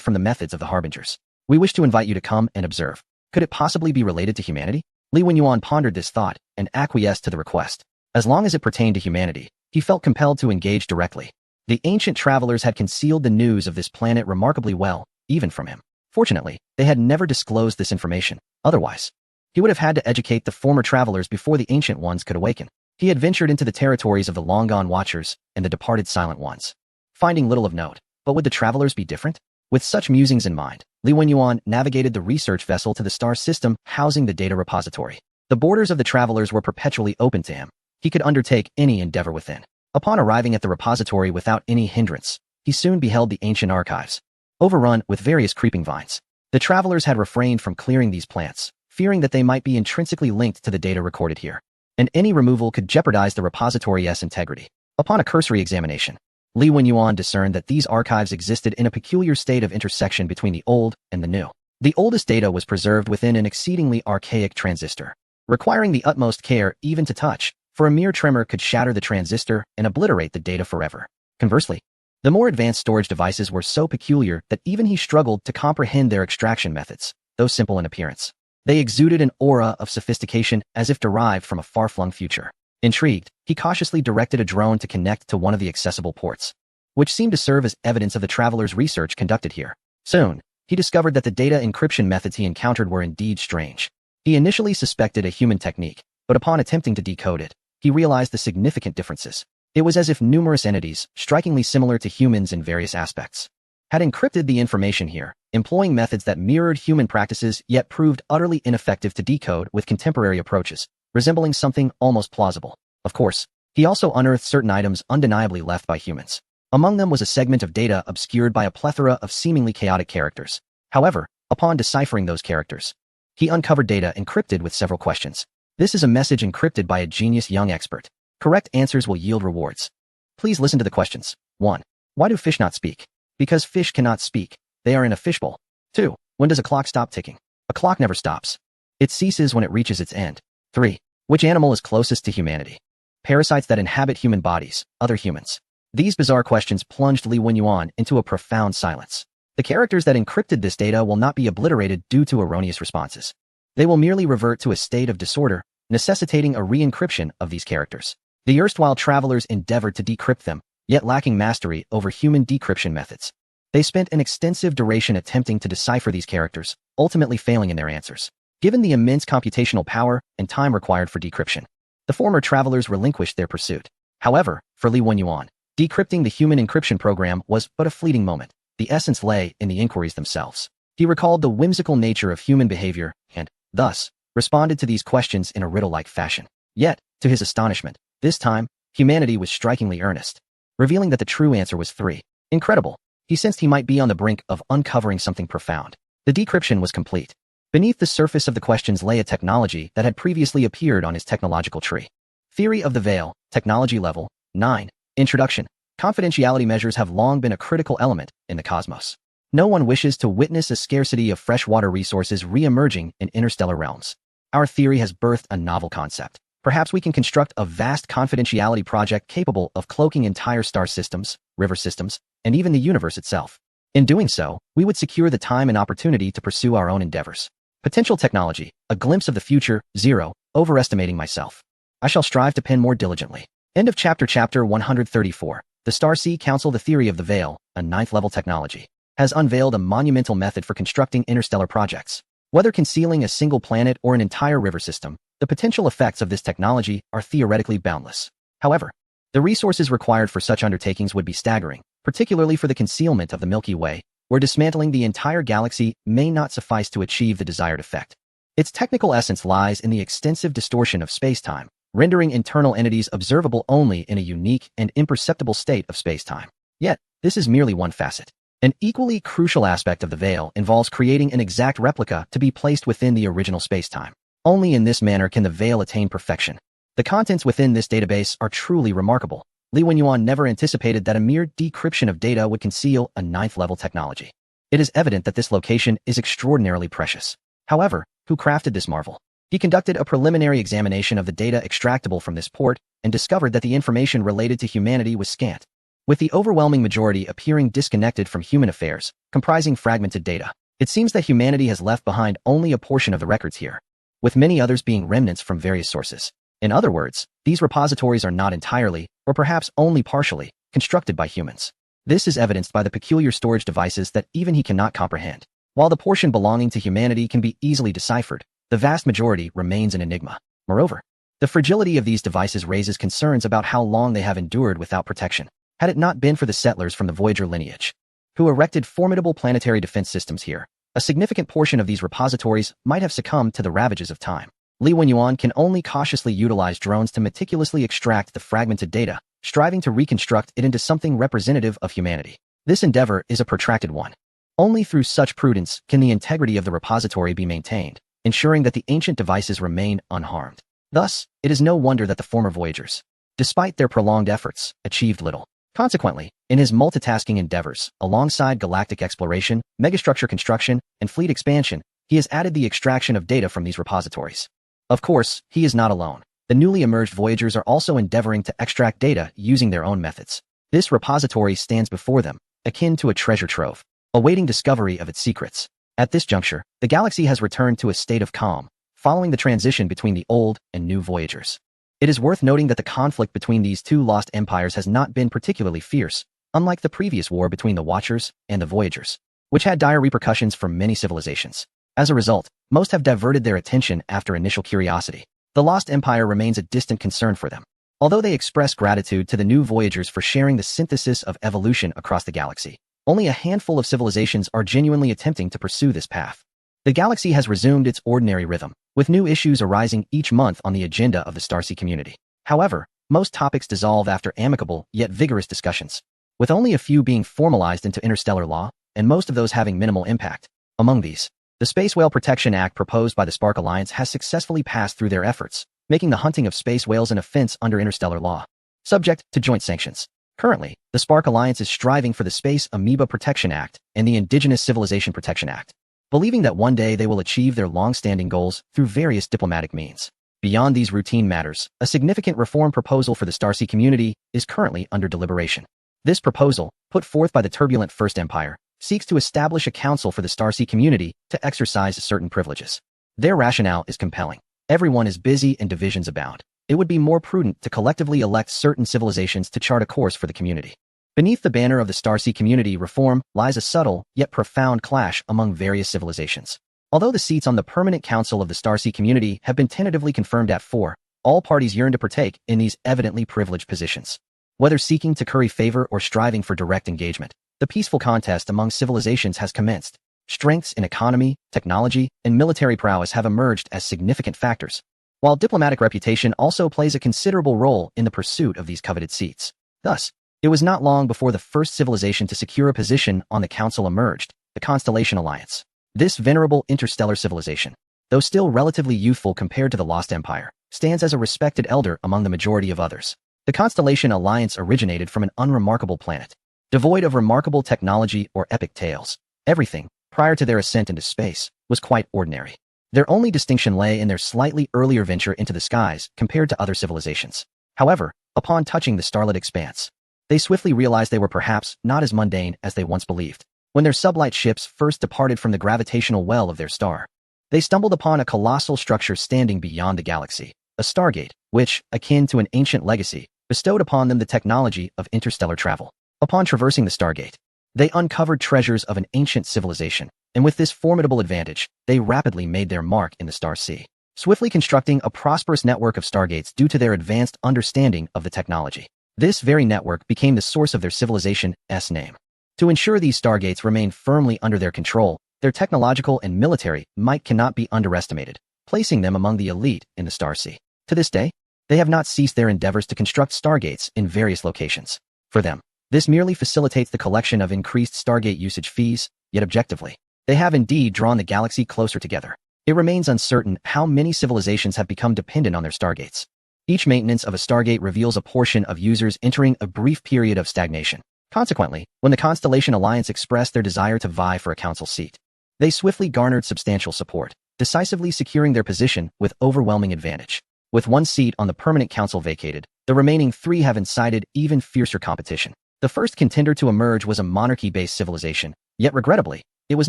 Speaker 1: from the methods of the Harbingers. We wish to invite you to come and observe. Could it possibly be related to humanity? Li Wenyuan pondered this thought and acquiesced to the request. As long as it pertained to humanity, he felt compelled to engage directly. The ancient travelers had concealed the news of this planet remarkably well, even from him. Fortunately, they had never disclosed this information. Otherwise, he would have had to educate the former travelers before the ancient ones could awaken. He had ventured into the territories of the long-gone Watchers and the departed Silent Ones, finding little of note. But would the travelers be different? With such musings in mind, Li Wenyuan navigated the research vessel to the star system housing the data repository. The borders of the travelers were perpetually open to him. He could undertake any endeavor within. Upon arriving at the repository without any hindrance, he soon beheld the ancient archives, overrun with various creeping vines. The travelers had refrained from clearing these plants, fearing that they might be intrinsically linked to the data recorded here, and any removal could jeopardize the repository's integrity. Upon a cursory examination, Li Wenyuan discerned that these archives existed in a peculiar state of intersection between the old and the new. The oldest data was preserved within an exceedingly archaic transistor, requiring the utmost care even to touch, for a mere tremor could shatter the transistor and obliterate the data forever. Conversely, the more advanced storage devices were so peculiar that even he struggled to comprehend their extraction methods, though simple in appearance. They exuded an aura of sophistication as if derived from a far-flung future. Intrigued, he cautiously directed a drone to connect to one of the accessible ports, which seemed to serve as evidence of the traveler's research conducted here. Soon, he discovered that the data encryption methods he encountered were indeed strange. He initially suspected a human technique, but upon attempting to decode it, he realized the significant differences. It was as if numerous entities, strikingly similar to humans in various aspects, had encrypted the information here, employing methods that mirrored human practices yet proved utterly ineffective to decode with contemporary approaches, resembling something almost plausible. Of course, he also unearthed certain items undeniably left by humans. Among them was a segment of data obscured by a plethora of seemingly chaotic characters. However, upon deciphering those characters, he uncovered data encrypted with several questions. This is a message encrypted by a genius young expert. Correct answers will yield rewards. Please listen to the questions. 1. Why do fish not speak? Because fish cannot speak. They are in a fishbowl. 2. When does a clock stop ticking? A clock never stops. It ceases when it reaches its end. 3. Which animal is closest to humanity? Parasites that inhabit human bodies, other humans. These bizarre questions plunged Li Wenyuan into a profound silence. The characters that encrypted this data will not be obliterated due to erroneous responses. They will merely revert to a state of disorder, necessitating a re-encryption of these characters. The erstwhile travelers endeavored to decrypt them, yet lacking mastery over human decryption methods. They spent an extensive duration attempting to decipher these characters, ultimately failing in their answers. Given the immense computational power and time required for decryption, the former travelers relinquished their pursuit. However, for Li Wenyuan, decrypting the human encryption program was but a fleeting moment. The essence lay in the inquiries themselves. He recalled the whimsical nature of human behavior and, thus, responded to these questions in a riddle-like fashion. Yet, to his astonishment, this time, humanity was strikingly earnest, revealing that the true answer was 3. Incredible. He sensed he might be on the brink of uncovering something profound. The decryption was complete. Beneath the surface of the questions lay a technology that had previously appeared on his technological tree. Theory of the Veil, Technology Level 9. Introduction. Confidentiality measures have long been a critical element in the cosmos. No one wishes to witness a scarcity of freshwater resources re-emerging in interstellar realms. Our theory has birthed a novel concept. Perhaps we can construct a vast confidentiality project capable of cloaking entire star systems, river systems, and even the universe itself. In doing so, we would secure the time and opportunity to pursue our own endeavors. Potential technology, a glimpse of the future, 0, overestimating myself. I shall strive to pen more diligently. End of chapter 134. The Starseed Council. The Theory of the Veil, a 9th-level technology, has unveiled a monumental method for constructing interstellar projects. Whether concealing a single planet or an entire river system, the potential effects of this technology are theoretically boundless. However, the resources required for such undertakings would be staggering, particularly for the concealment of the Milky Way, where dismantling the entire galaxy may not suffice to achieve the desired effect. Its technical essence lies in the extensive distortion of space-time, rendering internal entities observable only in a unique and imperceptible state of space-time. Yet, this is merely one facet. An equally crucial aspect of the veil involves creating an exact replica to be placed within the original space-time. Only in this manner can the veil attain perfection. The contents within this database are truly remarkable. Li Wenyuan never anticipated that a mere decryption of data would conceal a 9th-level technology. It is evident that this location is extraordinarily precious. However, who crafted this marvel? He conducted a preliminary examination of the data extractable from this port and discovered that the information related to humanity was scant, with the overwhelming majority appearing disconnected from human affairs, comprising fragmented data. It seems that humanity has left behind only a portion of the records here, with many others being remnants from various sources. In other words, these repositories are not entirely, or perhaps only partially, constructed by humans. This is evidenced by the peculiar storage devices that even he cannot comprehend. While the portion belonging to humanity can be easily deciphered, the vast majority remains an enigma. Moreover, the fragility of these devices raises concerns about how long they have endured without protection. Had it not been for the settlers from the Voyager lineage, who erected formidable planetary defense systems here, a significant portion of these repositories might have succumbed to the ravages of time. Li Wenyuan can only cautiously utilize drones to meticulously extract the fragmented data, striving to reconstruct it into something representative of humanity. This endeavor is a protracted one. Only through such prudence can the integrity of the repository be maintained, ensuring that the ancient devices remain unharmed. Thus, it is no wonder that the former Voyagers, despite their prolonged efforts, achieved little. Consequently, in his multitasking endeavors, alongside galactic exploration, megastructure construction, and fleet expansion, he has added the extraction of data from these repositories. Of course, he is not alone. The newly emerged Voyagers are also endeavoring to extract data using their own methods. This repository stands before them, akin to a treasure trove, awaiting discovery of its secrets. At this juncture, the galaxy has returned to a state of calm, following the transition between the old and new Voyagers. It is worth noting that the conflict between these two lost empires has not been particularly fierce, unlike the previous war between the Watchers and the Voyagers, which had dire repercussions for many civilizations. As a result, most have diverted their attention after initial curiosity. The Lost Empire remains a distant concern for them, although they express gratitude to the new Voyagers for sharing the synthesis of evolution across the galaxy. Only a handful of civilizations are genuinely attempting to pursue this path. The galaxy has resumed its ordinary rhythm, with new issues arising each month on the agenda of the Starseed community. However, most topics dissolve after amicable yet vigorous discussions. with only a few being formalized into interstellar law, and most of those having minimal impact. Among these, the Space Whale Protection Act proposed by the Spark Alliance has successfully passed through their efforts, making the hunting of space whales an offense under interstellar law, subject to joint sanctions. Currently, the Spark Alliance is striving for the Space Amoeba Protection Act and the Indigenous Civilization Protection Act, believing that one day they will achieve their long-standing goals through various diplomatic means. Beyond these routine matters, a significant reform proposal for the Starsea community is currently under deliberation. This proposal, put forth by the turbulent First Empire, seeks to establish a council for the Starsea community to exercise certain privileges. Their rationale is compelling. Everyone is busy and divisions abound. It would be more prudent to collectively elect certain civilizations to chart a course for the community. Beneath the banner of the Starsea community reform lies a subtle yet profound clash among various civilizations. Although the seats on the permanent council of the Starsea community have been tentatively confirmed at 4, all parties yearn to partake in these evidently privileged positions. Whether seeking to curry favor or striving for direct engagement, the peaceful contest among civilizations has commenced. Strengths in economy, technology, and military prowess have emerged as significant factors, while diplomatic reputation also plays a considerable role in the pursuit of these coveted seats. Thus, it was not long before the first civilization to secure a position on the council emerged, the Constellation Alliance. This venerable interstellar civilization, though still relatively youthful compared to the Lost Empire, stands as a respected elder among the majority of others. The Constellation Alliance originated from an unremarkable planet, devoid of remarkable technology or epic tales. Everything, prior to their ascent into space, was quite ordinary. Their only distinction lay in their slightly earlier venture into the skies compared to other civilizations. However, upon touching the starlit expanse, they swiftly realized they were perhaps not as mundane as they once believed. When their sublight ships first departed from the gravitational well of their star, they stumbled upon a colossal structure standing beyond the galaxy, a stargate, which, akin to an ancient legacy, bestowed upon them the technology of interstellar travel. Upon traversing the stargate, they uncovered treasures of an ancient civilization, and with this formidable advantage, they rapidly made their mark in the Starsea, swiftly constructing a prosperous network of stargates due to their advanced understanding of the technology. This very network became the source of their civilization's name. To ensure these stargates remained firmly under their control, their technological and military might cannot be underestimated, placing them among the elite in the Starsea. To this day, they have not ceased their endeavors to construct stargates in various locations. For them, this merely facilitates the collection of increased stargate usage fees, yet objectively, they have indeed drawn the galaxy closer together. It remains uncertain how many civilizations have become dependent on their stargates. Each maintenance of a stargate reveals a portion of users entering a brief period of stagnation. Consequently, when the Constellation Alliance expressed their desire to vie for a council seat, they swiftly garnered substantial support, decisively securing their position with overwhelming advantage. With one seat on the permanent council vacated, the remaining 3 have incited even fiercer competition. The first contender to emerge was a monarchy-based civilization, yet regrettably, it was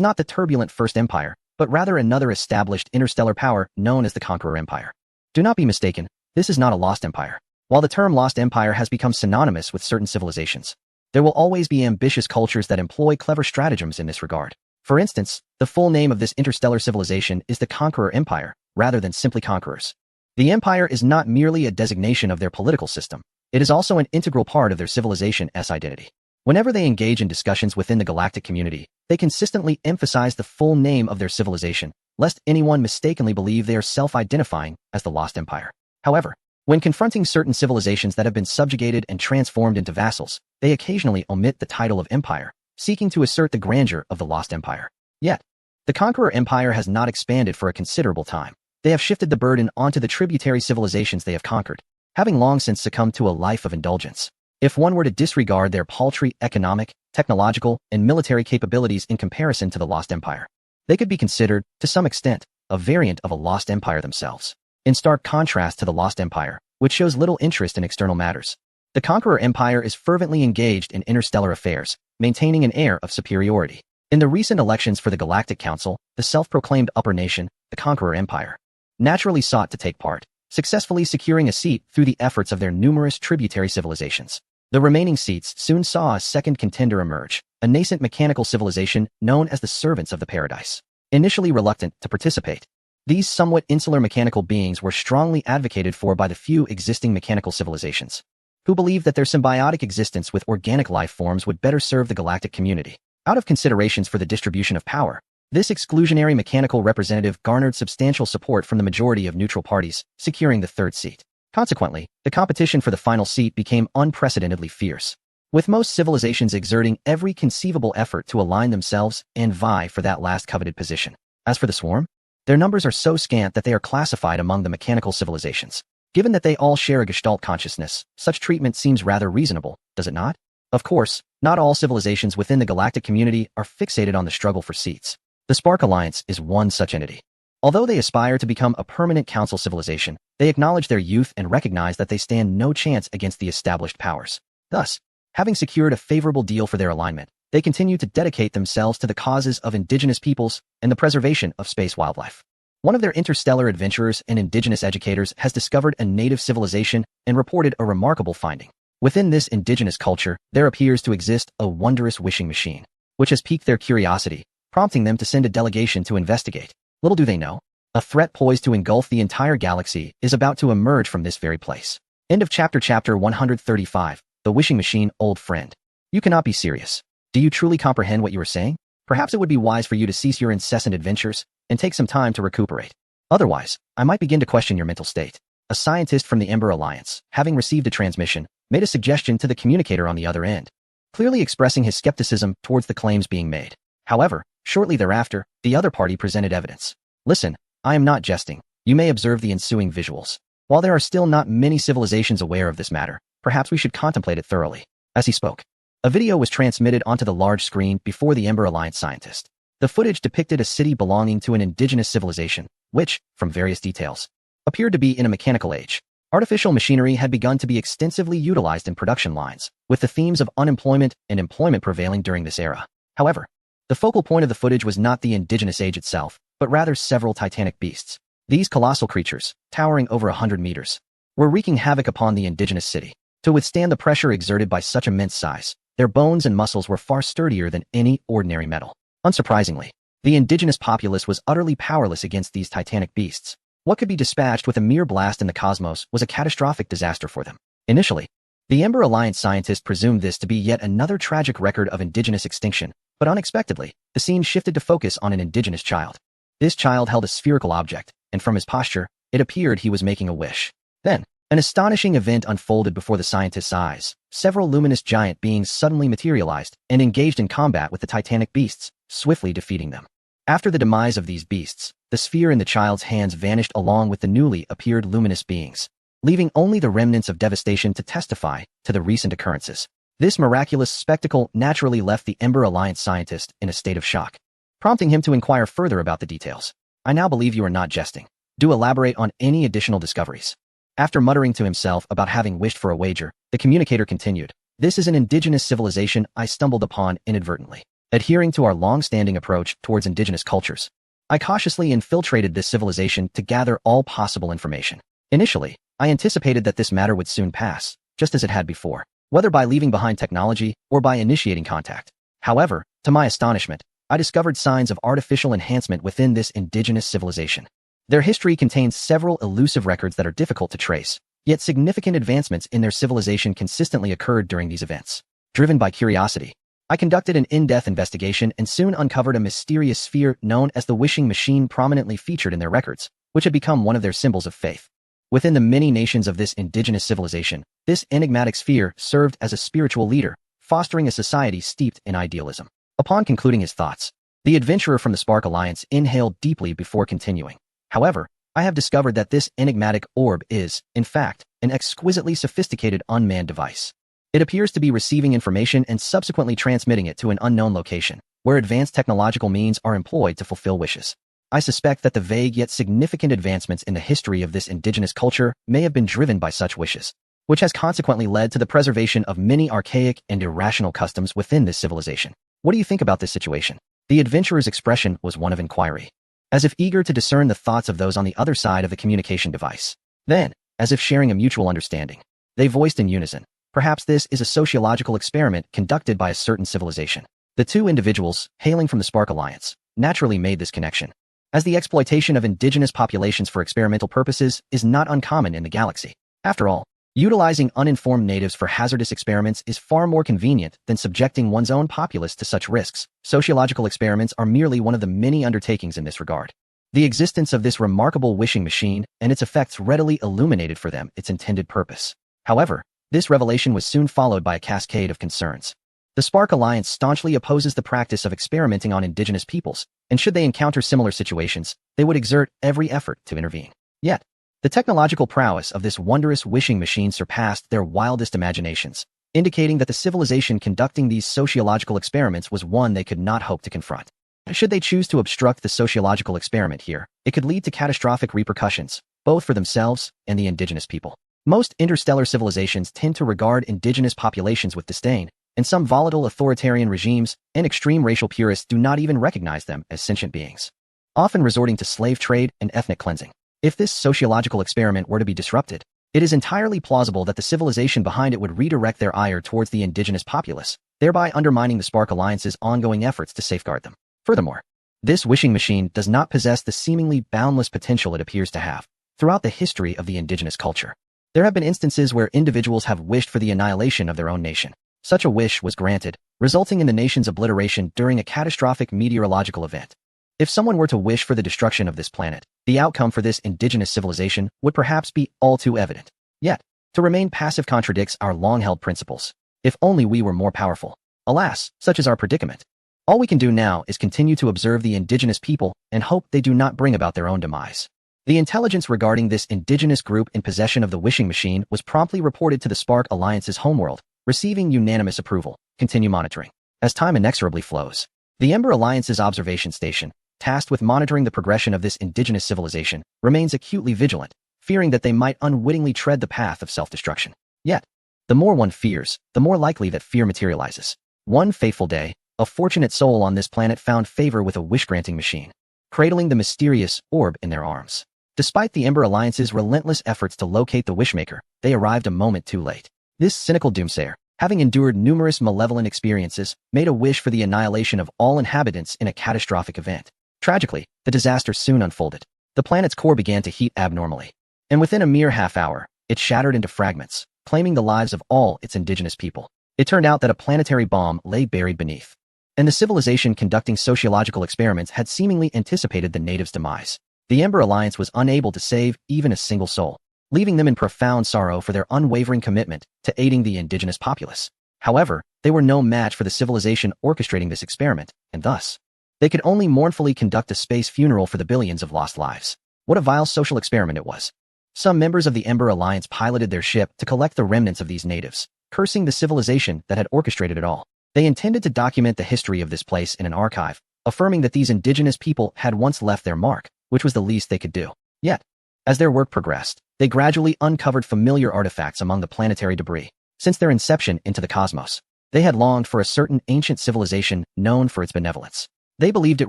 Speaker 1: not the turbulent First Empire, but rather another established interstellar power known as the Conqueror Empire. Do not be mistaken, this is not a lost empire. While the term Lost Empire has become synonymous with certain civilizations, there will always be ambitious cultures that employ clever stratagems in this regard. For instance, the full name of this interstellar civilization is the Conqueror Empire, rather than simply conquerors. The empire is not merely a designation of their political system. It is also an integral part of their civilization's identity. Whenever they engage in discussions within the galactic community, they consistently emphasize the full name of their civilization, lest anyone mistakenly believe they are self-identifying as the Lost Empire. However, when confronting certain civilizations that have been subjugated and transformed into vassals, they occasionally omit the title of empire, seeking to assert the grandeur of the Lost Empire. Yet, the Conqueror Empire has not expanded for a considerable time. They have shifted the burden onto the tributary civilizations they have conquered, having long since succumbed to a life of indulgence. If one were to disregard their paltry economic, technological, and military capabilities in comparison to the Lost Empire, they could be considered, to some extent, a variant of a Lost Empire themselves. In stark contrast to the Lost Empire, which shows little interest in external matters, the Conqueror Empire is fervently engaged in interstellar affairs, maintaining an air of superiority. In the recent elections for the Galactic Council, the self-proclaimed upper nation, the Conqueror Empire, naturally sought to take part, successfully securing a seat through the efforts of their numerous tributary civilizations. The remaining seats soon saw a second contender emerge, a nascent mechanical civilization known as the Servants of the Paradise. Initially reluctant to participate, these somewhat insular mechanical beings were strongly advocated for by the few existing mechanical civilizations, who believed that their symbiotic existence with organic life forms would better serve the galactic community. Out of considerations for the distribution of power, this exclusionary mechanical representative garnered substantial support from the majority of neutral parties, securing the third seat. Consequently, the competition for the final seat became unprecedentedly fierce. with most civilizations exerting every conceivable effort to align themselves and vie for that last coveted position. As for the swarm, their numbers are so scant that they are classified among the mechanical civilizations. Given that they all share a Gestalt consciousness, such treatment seems rather reasonable, does it not? Of course, not all civilizations within the galactic community are fixated on the struggle for seats. The Spark Alliance is one such entity. Although they aspire to become a permanent council civilization, they acknowledge their youth and recognize that they stand no chance against the established powers. Thus, having secured a favorable deal for their alignment, they continue to dedicate themselves to the causes of indigenous peoples and the preservation of space wildlife. One of their interstellar adventurers and indigenous educators has discovered a native civilization and reported a remarkable finding. Within this indigenous culture, there appears to exist a wondrous wishing machine, which has piqued their curiosity, prompting them to send a delegation to investigate. Little do they know, a threat poised to engulf the entire galaxy is about to emerge from this very place. End of chapter 135, The Wishing Machine, Old Friend. You cannot be serious. Do you truly comprehend what you are saying? Perhaps it would be wise for you to cease your incessant adventures and take some time to recuperate. Otherwise, I might begin to question your mental state. A scientist from the Ember Alliance, having received a transmission, made a suggestion to the communicator on the other end, clearly expressing his skepticism towards the claims being made. However, shortly thereafter, the other party presented evidence. Listen, I am not jesting. You may observe the ensuing visuals. While there are still not many civilizations aware of this matter, perhaps we should contemplate it thoroughly. As he spoke, a video was transmitted onto the large screen before the Ember Alliance scientist. The footage depicted a city belonging to an indigenous civilization, which, from various details, appeared to be in a mechanical age. Artificial machinery had begun to be extensively utilized in production lines, with the themes of unemployment and employment prevailing during this era. However, the focal point of the footage was not the indigenous age itself, but rather several titanic beasts. These colossal creatures, towering over 100 meters, were wreaking havoc upon the indigenous city. To withstand the pressure exerted by such immense size, their bones and muscles were far sturdier than any ordinary metal. Unsurprisingly, the indigenous populace was utterly powerless against these titanic beasts. What could be dispatched with a mere blast in the cosmos was a catastrophic disaster for them. Initially, the Ember Alliance scientists presumed this to be yet another tragic record of indigenous extinction, but unexpectedly, the scene shifted to focus on an indigenous child. This child held a spherical object, and from his posture, it appeared he was making a wish. Then, an astonishing event unfolded before the scientists' eyes. Several luminous giant beings suddenly materialized and engaged in combat with the titanic beasts, swiftly defeating them. After the demise of these beasts, the sphere in the child's hands vanished along with the newly appeared luminous beings, leaving only the remnants of devastation to testify to the recent occurrences. This miraculous spectacle naturally left the Ember Alliance scientist in a state of shock, prompting him to inquire further about the details. I now believe you are not jesting. Do elaborate on any additional discoveries. After muttering to himself about having wished for a wager, the communicator continued. This is an indigenous civilization I stumbled upon inadvertently. Adhering to our long-standing approach towards indigenous cultures, I cautiously infiltrated this civilization to gather all possible information. Initially, I anticipated that this matter would soon pass, just as it had before, whether by leaving behind technology or by initiating contact. However, to my astonishment, I discovered signs of artificial enhancement within this indigenous civilization. Their history contains several elusive records that are difficult to trace, yet significant advancements in their civilization consistently occurred during these events. Driven by curiosity, I conducted an in-depth investigation and soon uncovered a mysterious sphere known as the Wishing Machine prominently featured in their records, which had become one of their symbols of faith. Within the many nations of this indigenous civilization, this enigmatic sphere served as a spiritual leader, fostering a society steeped in idealism. Upon concluding his thoughts, the adventurer from the Spark Alliance inhaled deeply before continuing. However, I have discovered that this enigmatic orb is, in fact, an exquisitely sophisticated unmanned device. It appears to be receiving information and subsequently transmitting it to an unknown location, where advanced technological means are employed to fulfill wishes. I suspect that the vague yet significant advancements in the history of this indigenous culture may have been driven by such wishes, which has consequently led to the preservation of many archaic and irrational customs within this civilization. What do you think about this situation? The adventurer's expression was one of inquiry, as if eager to discern the thoughts of those on the other side of the communication device. Then, as if sharing a mutual understanding, they voiced in unison, perhaps this is a sociological experiment conducted by a certain civilization. The two individuals, hailing from the Spark Alliance, naturally made this connection, as the exploitation of indigenous populations for experimental purposes is not uncommon in the galaxy. After all, utilizing uninformed natives for hazardous experiments is far more convenient than subjecting one's own populace to such risks. Sociological experiments are merely one of the many undertakings in this regard. The existence of this remarkable wishing machine and its effects readily illuminated for them its intended purpose. However, This revelation was soon followed by a cascade of concerns. The Spark Alliance staunchly opposes the practice of experimenting on indigenous peoples, and should they encounter similar situations, they would exert every effort to intervene. Yet, the technological prowess of this wondrous wishing machine surpassed their wildest imaginations, indicating that the civilization conducting these sociological experiments was one they could not hope to confront. Should they choose to obstruct the sociological experiment here, it could lead to catastrophic repercussions, both for themselves and the indigenous people. Most interstellar civilizations tend to regard indigenous populations with disdain, and some volatile authoritarian regimes and extreme racial purists do not even recognize them as sentient beings, often resorting to slave trade and ethnic cleansing. If this sociological experiment were to be disrupted, it is entirely plausible that the civilization behind it would redirect their ire towards the indigenous populace, thereby undermining the Spark Alliance's ongoing efforts to safeguard them. Furthermore, this wishing machine does not possess the seemingly boundless potential it appears to have. Throughout the history of the indigenous culture, there have been instances where individuals have wished for the annihilation of their own nation. Such a wish was granted, resulting in the nation's obliteration during a catastrophic meteorological event. If someone were to wish for the destruction of this planet, the outcome for this indigenous civilization would perhaps be all too evident. Yet, to remain passive contradicts our long-held principles. If only we were more powerful. Alas, such is our predicament. All we can do now is continue to observe the indigenous people and hope they do not bring about their own demise. The intelligence regarding this indigenous group in possession of the wishing machine was promptly reported to the Spark Alliance's homeworld, receiving unanimous approval. Continue monitoring. As time inexorably flows, the Ember Alliance's observation station, tasked with monitoring the progression of this indigenous civilization, remains acutely vigilant, fearing that they might unwittingly tread the path of self-destruction. Yet, the more one fears, the more likely that fear materializes. One fateful day, a fortunate soul on this planet found favor with a wish-granting machine, cradling the mysterious orb in their arms. Despite the Ember Alliance's relentless efforts to locate the wishmaker, they arrived a moment too late. This cynical doomsayer, having endured numerous malevolent experiences, made a wish for the annihilation of all inhabitants in a catastrophic event. Tragically, the disaster soon unfolded. The planet's core began to heat abnormally, and within a mere half-hour, it shattered into fragments, claiming the lives of all its indigenous people. It turned out that a planetary bomb lay buried beneath, and the civilization conducting sociological experiments had seemingly anticipated the natives' demise. The Ember Alliance was unable to save even a single soul, leaving them in profound sorrow for their unwavering commitment to aiding the indigenous populace. However, they were no match for the civilization orchestrating this experiment, and thus, they could only mournfully conduct a space funeral for the billions of lost lives. What a vile social experiment it was. Some members of the Ember Alliance piloted their ship to collect the remnants of these natives, cursing the civilization that had orchestrated it all. They intended to document the history of this place in an archive, affirming that these indigenous people had once left their mark, which was the least they could do. Yet, as their work progressed, they gradually uncovered familiar artifacts among the planetary debris. Since their inception into the cosmos, they had longed for a certain ancient civilization known for its benevolence. They believed it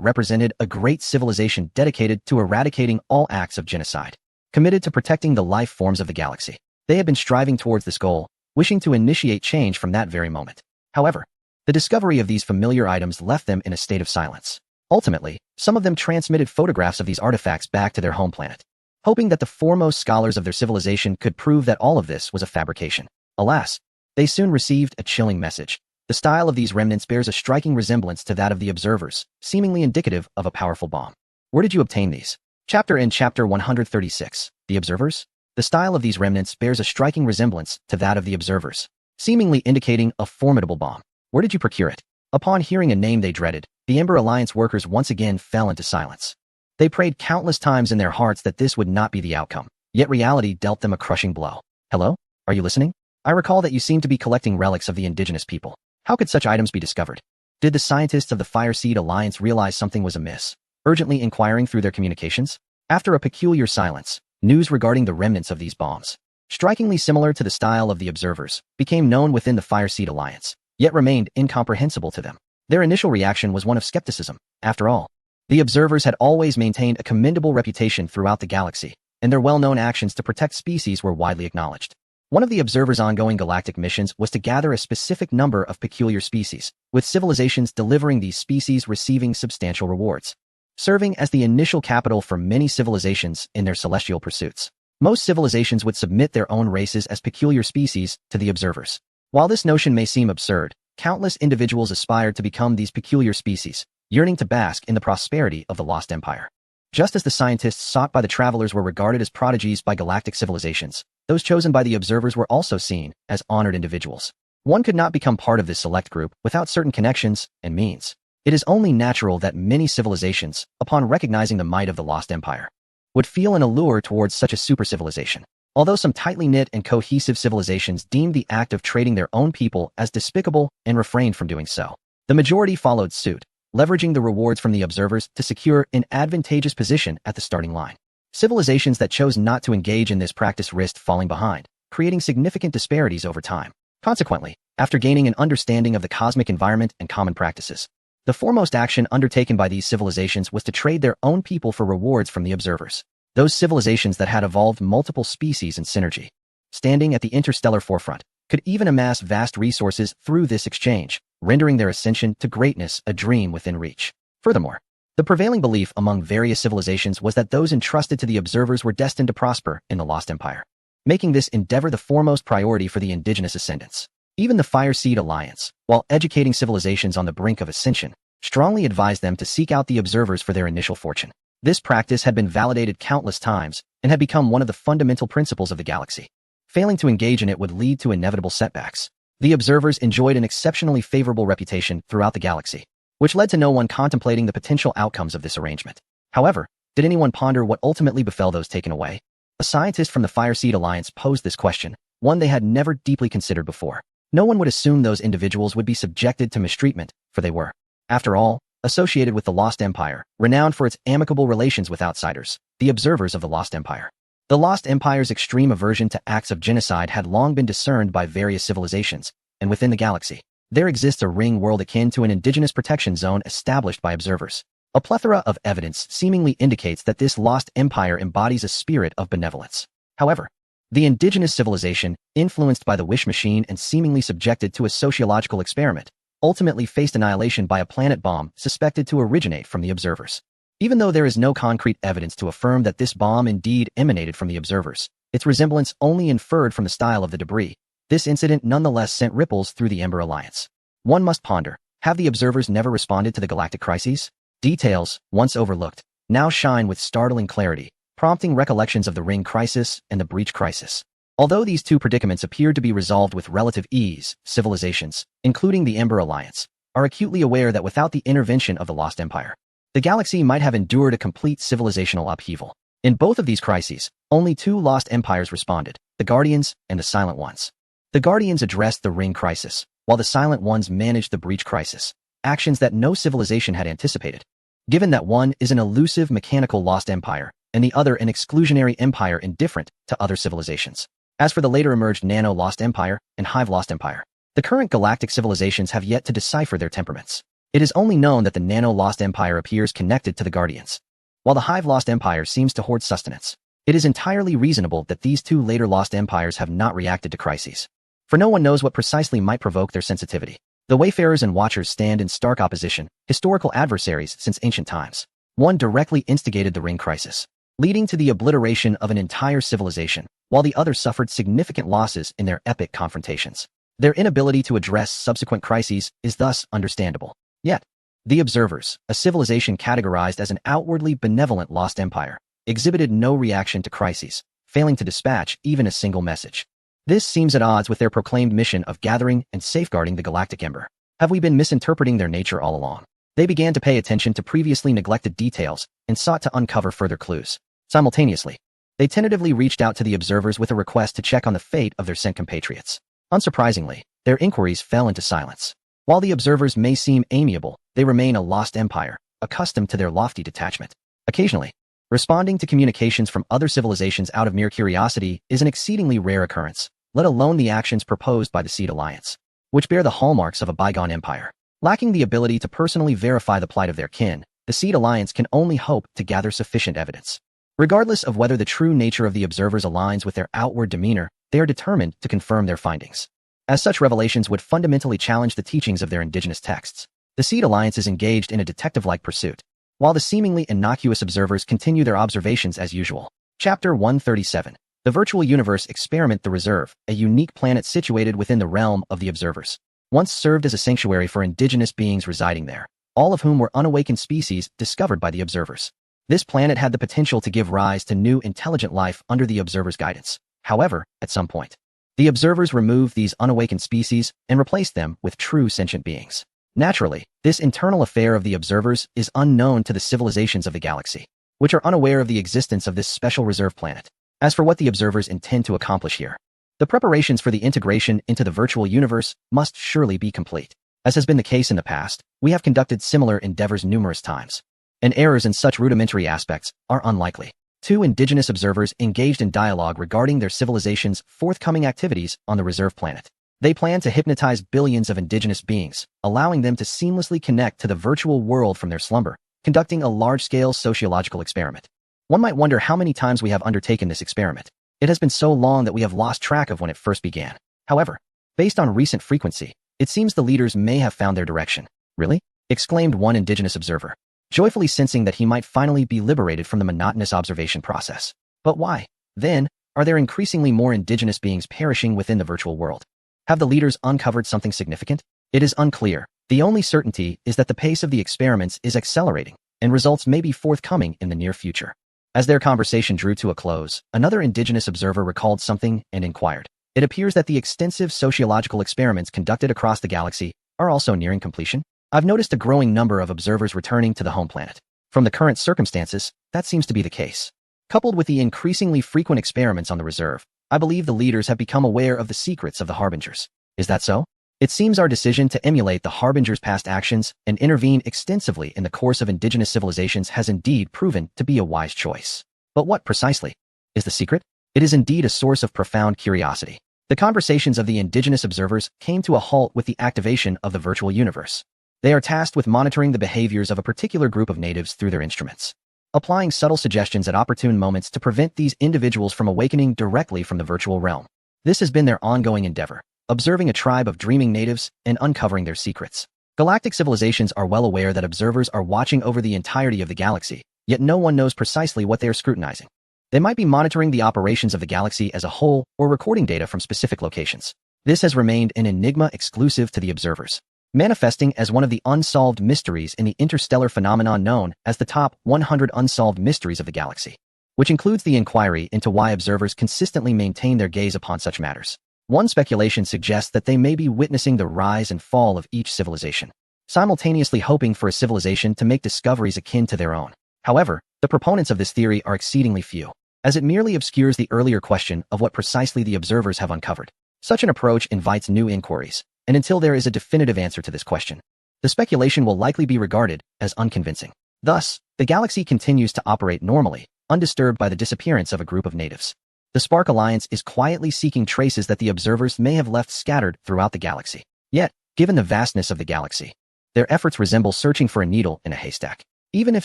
Speaker 1: represented a great civilization dedicated to eradicating all acts of genocide, committed to protecting the life forms of the galaxy. They had been striving towards this goal, wishing to initiate change from that very moment. However, the discovery of these familiar items left them in a state of silence. Ultimately, some of them transmitted photographs of these artifacts back to their home planet, hoping that the foremost scholars of their civilization could prove that all of this was a fabrication. Alas, they soon received a chilling message. The style of these remnants bears a striking resemblance to that of the observers, seemingly indicative of a powerful bomb. Where did you obtain these? Chapter 136. The observers? The style of these remnants bears a striking resemblance to that of the observers, seemingly indicating a formidable bomb. Where did you procure it? Upon hearing a name they dreaded, the Ember Alliance workers once again fell into silence. They prayed countless times in their hearts that this would not be the outcome, yet reality dealt them a crushing blow. Hello? Are you listening? I recall that you seem to be collecting relics of the indigenous people. How could such items be discovered? Did the scientists of the Fireseed Alliance realize something was amiss, urgently inquiring through their communications? After a peculiar silence, news regarding the remnants of these bombs, strikingly similar to the style of the observers, became known within the Fireseed Alliance, yet remained incomprehensible to them. Their initial reaction was one of skepticism. After all, the observers had always maintained a commendable reputation throughout the galaxy, and their well-known actions to protect species were widely acknowledged. One of the observers' ongoing galactic missions was to gather a specific number of peculiar species, with civilizations delivering these species receiving substantial rewards, serving as the initial capital for many civilizations in their celestial pursuits. Most civilizations would submit their own races as peculiar species to the observers. While this notion may seem absurd, countless individuals aspired to become these peculiar species, yearning to bask in the prosperity of the lost empire. Just as the scientists sought by the travelers were regarded as prodigies by galactic civilizations, Those chosen by the observers were also seen as honored individuals. One could not become part of this select group without certain connections and means. It is only natural that many civilizations, upon recognizing the might of the lost empire, would feel an allure towards such a super-civilization. Although some tightly knit and cohesive civilizations deemed the act of trading their own people as despicable and refrained from doing so, the majority followed suit, leveraging the rewards from the observers to secure an advantageous position at the starting line. Civilizations that chose not to engage in this practice risked falling behind, creating significant disparities over time. Consequently, after gaining an understanding of the cosmic environment and common practices, the foremost action undertaken by these civilizations was to trade their own people for rewards from the observers. Those civilizations that had evolved multiple species in synergy, standing at the interstellar forefront, could even amass vast resources through this exchange, rendering their ascension to greatness a dream within reach. Furthermore, the prevailing belief among various civilizations was that those entrusted to the observers were destined to prosper in the Lost Empire, making this endeavor the foremost priority for the indigenous ascendants. Even the Fireseed Alliance, while educating civilizations on the brink of ascension, strongly advised them to seek out the observers for their initial fortune. This practice had been validated countless times and had become one of the fundamental principles of the galaxy. Failing to engage in it would lead to inevitable setbacks. The observers enjoyed an exceptionally favorable reputation throughout the galaxy, which led to no one contemplating the potential outcomes of this arrangement. However, did anyone ponder what ultimately befell those taken away? A scientist from the Fireseed Alliance posed this question, one they had never deeply considered before. No one would assume those individuals would be subjected to mistreatment, for they were, after all, associated with the Lost Empire, renowned for its amicable relations with outsiders, the observers of the Lost Empire. The Lost Empire's extreme aversion to acts of genocide had long been discerned by various civilizations, and within the galaxy, there exists a ring world akin to an indigenous protection zone established by observers. A plethora of evidence seemingly indicates that this Lost Empire embodies a spirit of benevolence. However, the indigenous civilization, influenced by the wish machine and seemingly subjected to a sociological experiment, ultimately faced annihilation by a planet bomb suspected to originate from the observers. Even though there is no concrete evidence to affirm that this bomb indeed emanated from the observers, its resemblance only inferred from the style of the debris, this incident nonetheless sent ripples through the Ember Alliance. One must ponder, have the observers never responded to the galactic crises? Details, once overlooked, now shine with startling clarity, prompting recollections of the Ring Crisis and the Breach Crisis. Although these two predicaments appeared to be resolved with relative ease, civilizations, including the Ember Alliance, are acutely aware that without the intervention of the Lost Empire, the galaxy might have endured a complete civilizational upheaval. In both of these crises, only two Lost Empires responded, the Guardians and the Silent Ones. The Guardians addressed the Ring Crisis, while the Silent Ones managed the Breach Crisis, actions that no civilization had anticipated. Given that one is an elusive mechanical Lost Empire, and the other an exclusionary empire indifferent to other civilizations. As for the later emerged Nano Lost Empire and Hive Lost Empire, the current galactic civilizations have yet to decipher their temperaments. It is only known that the Nano Lost Empire appears connected to the Guardians, while the Hive Lost Empire seems to hoard sustenance. It is entirely reasonable that these two later Lost Empires have not reacted to crises, for no one knows what precisely might provoke their sensitivity. The Wayfarers and Watchers stand in stark opposition, historical adversaries since ancient times. One directly instigated the Ring Crisis, leading to the obliteration of an entire civilization, while the other suffered significant losses in their epic confrontations. Their inability to address subsequent crises is thus understandable. Yet, the Observers, a civilization categorized as an outwardly benevolent Lost Empire, exhibited no reaction to crises, failing to dispatch even a single message. This seems at odds with their proclaimed mission of gathering and safeguarding the galactic ember. Have we been misinterpreting their nature all along? They began to pay attention to previously neglected details and sought to uncover further clues. Simultaneously, they tentatively reached out to the Observers with a request to check on the fate of their sent compatriots. Unsurprisingly, their inquiries fell into silence. While the Observers may seem amiable, they remain a lost empire, accustomed to their lofty detachment. Occasionally, responding to communications from other civilizations out of mere curiosity is an exceedingly rare occurrence, let alone the actions proposed by the Seed Alliance, which bear the hallmarks of a bygone empire. Lacking the ability to personally verify the plight of their kin, the Seed Alliance can only hope to gather sufficient evidence. Regardless of whether the true nature of the Observers aligns with their outward demeanor, they are determined to confirm their findings, as such revelations would fundamentally challenge the teachings of their indigenous texts. The Seed Alliance is engaged in a detective-like pursuit, while the seemingly innocuous Observers continue their observations as usual. Chapter 137. The Virtual Universe Experiment. The Reserve, a unique planet situated within the realm of the Observers, once served as a sanctuary for indigenous beings residing there, all of whom were unawakened species discovered by the Observers. This planet had the potential to give rise to new intelligent life under the Observers' guidance. However, at some point, the observers removed these unawakened species and replaced them with true sentient beings. Naturally, this internal affair of the observers is unknown to the civilizations of the galaxy, which are unaware of the existence of this special reserve planet. As for what the observers intend to accomplish here, the preparations for the integration into the virtual universe must surely be complete. As has been the case in the past, we have conducted similar endeavors numerous times, and errors in such rudimentary aspects are unlikely. Two indigenous observers engaged in dialogue regarding their civilization's forthcoming activities on the reserve planet. They plan to hypnotize billions of indigenous beings, allowing them to seamlessly connect to the virtual world from their slumber, conducting a large-scale sociological experiment. One might wonder how many times we have undertaken this experiment. It has been so long that we have lost track of when it first began. However, based on recent frequency, it seems the leaders may have found their direction. Really? Exclaimed one indigenous observer, joyfully sensing that he might finally be liberated from the monotonous observation process. But why, then, are there increasingly more indigenous beings perishing within the virtual world? Have the leaders uncovered something significant? It is unclear. The only certainty is that the pace of the experiments is accelerating, and results may be forthcoming in the near future. As their conversation drew to a close, another indigenous observer recalled something and inquired. It appears that the extensive sociological experiments conducted across the galaxy are also nearing completion. I've noticed a growing number of observers returning to the home planet. From the current circumstances, that seems to be the case. Coupled with the increasingly frequent experiments on the reserve, I believe the leaders have become aware of the secrets of the Harbingers. Is that so? It seems our decision to emulate the Harbingers' past actions and intervene extensively in the course of indigenous civilizations has indeed proven to be a wise choice. But what precisely is the secret? It is indeed a source of profound curiosity. The conversations of the indigenous observers came to a halt with the activation of the virtual universe. They are tasked with monitoring the behaviors of a particular group of natives through their instruments, applying subtle suggestions at opportune moments to prevent these individuals from awakening directly from the virtual realm. This has been their ongoing endeavor, observing a tribe of dreaming natives and uncovering their secrets. Galactic civilizations are well aware that observers are watching over the entirety of the galaxy, yet no one knows precisely what they are scrutinizing. They might be monitoring the operations of the galaxy as a whole or recording data from specific locations. This has remained an enigma exclusive to the observers, manifesting as one of the unsolved mysteries in the interstellar phenomenon known as the top 100 unsolved mysteries of the galaxy, which includes the inquiry into why observers consistently maintain their gaze upon such matters. One speculation suggests that they may be witnessing the rise and fall of each civilization, simultaneously hoping for a civilization to make discoveries akin to their own. However, the proponents of this theory are exceedingly few, as it merely obscures the earlier question of what precisely the observers have uncovered. Such an approach invites new inquiries, and until there is a definitive answer to this question, the speculation will likely be regarded as unconvincing. Thus, the galaxy continues to operate normally, undisturbed by the disappearance of a group of natives. The Spark Alliance is quietly seeking traces that the observers may have left scattered throughout the galaxy. Yet, given the vastness of the galaxy, their efforts resemble searching for a needle in a haystack. Even if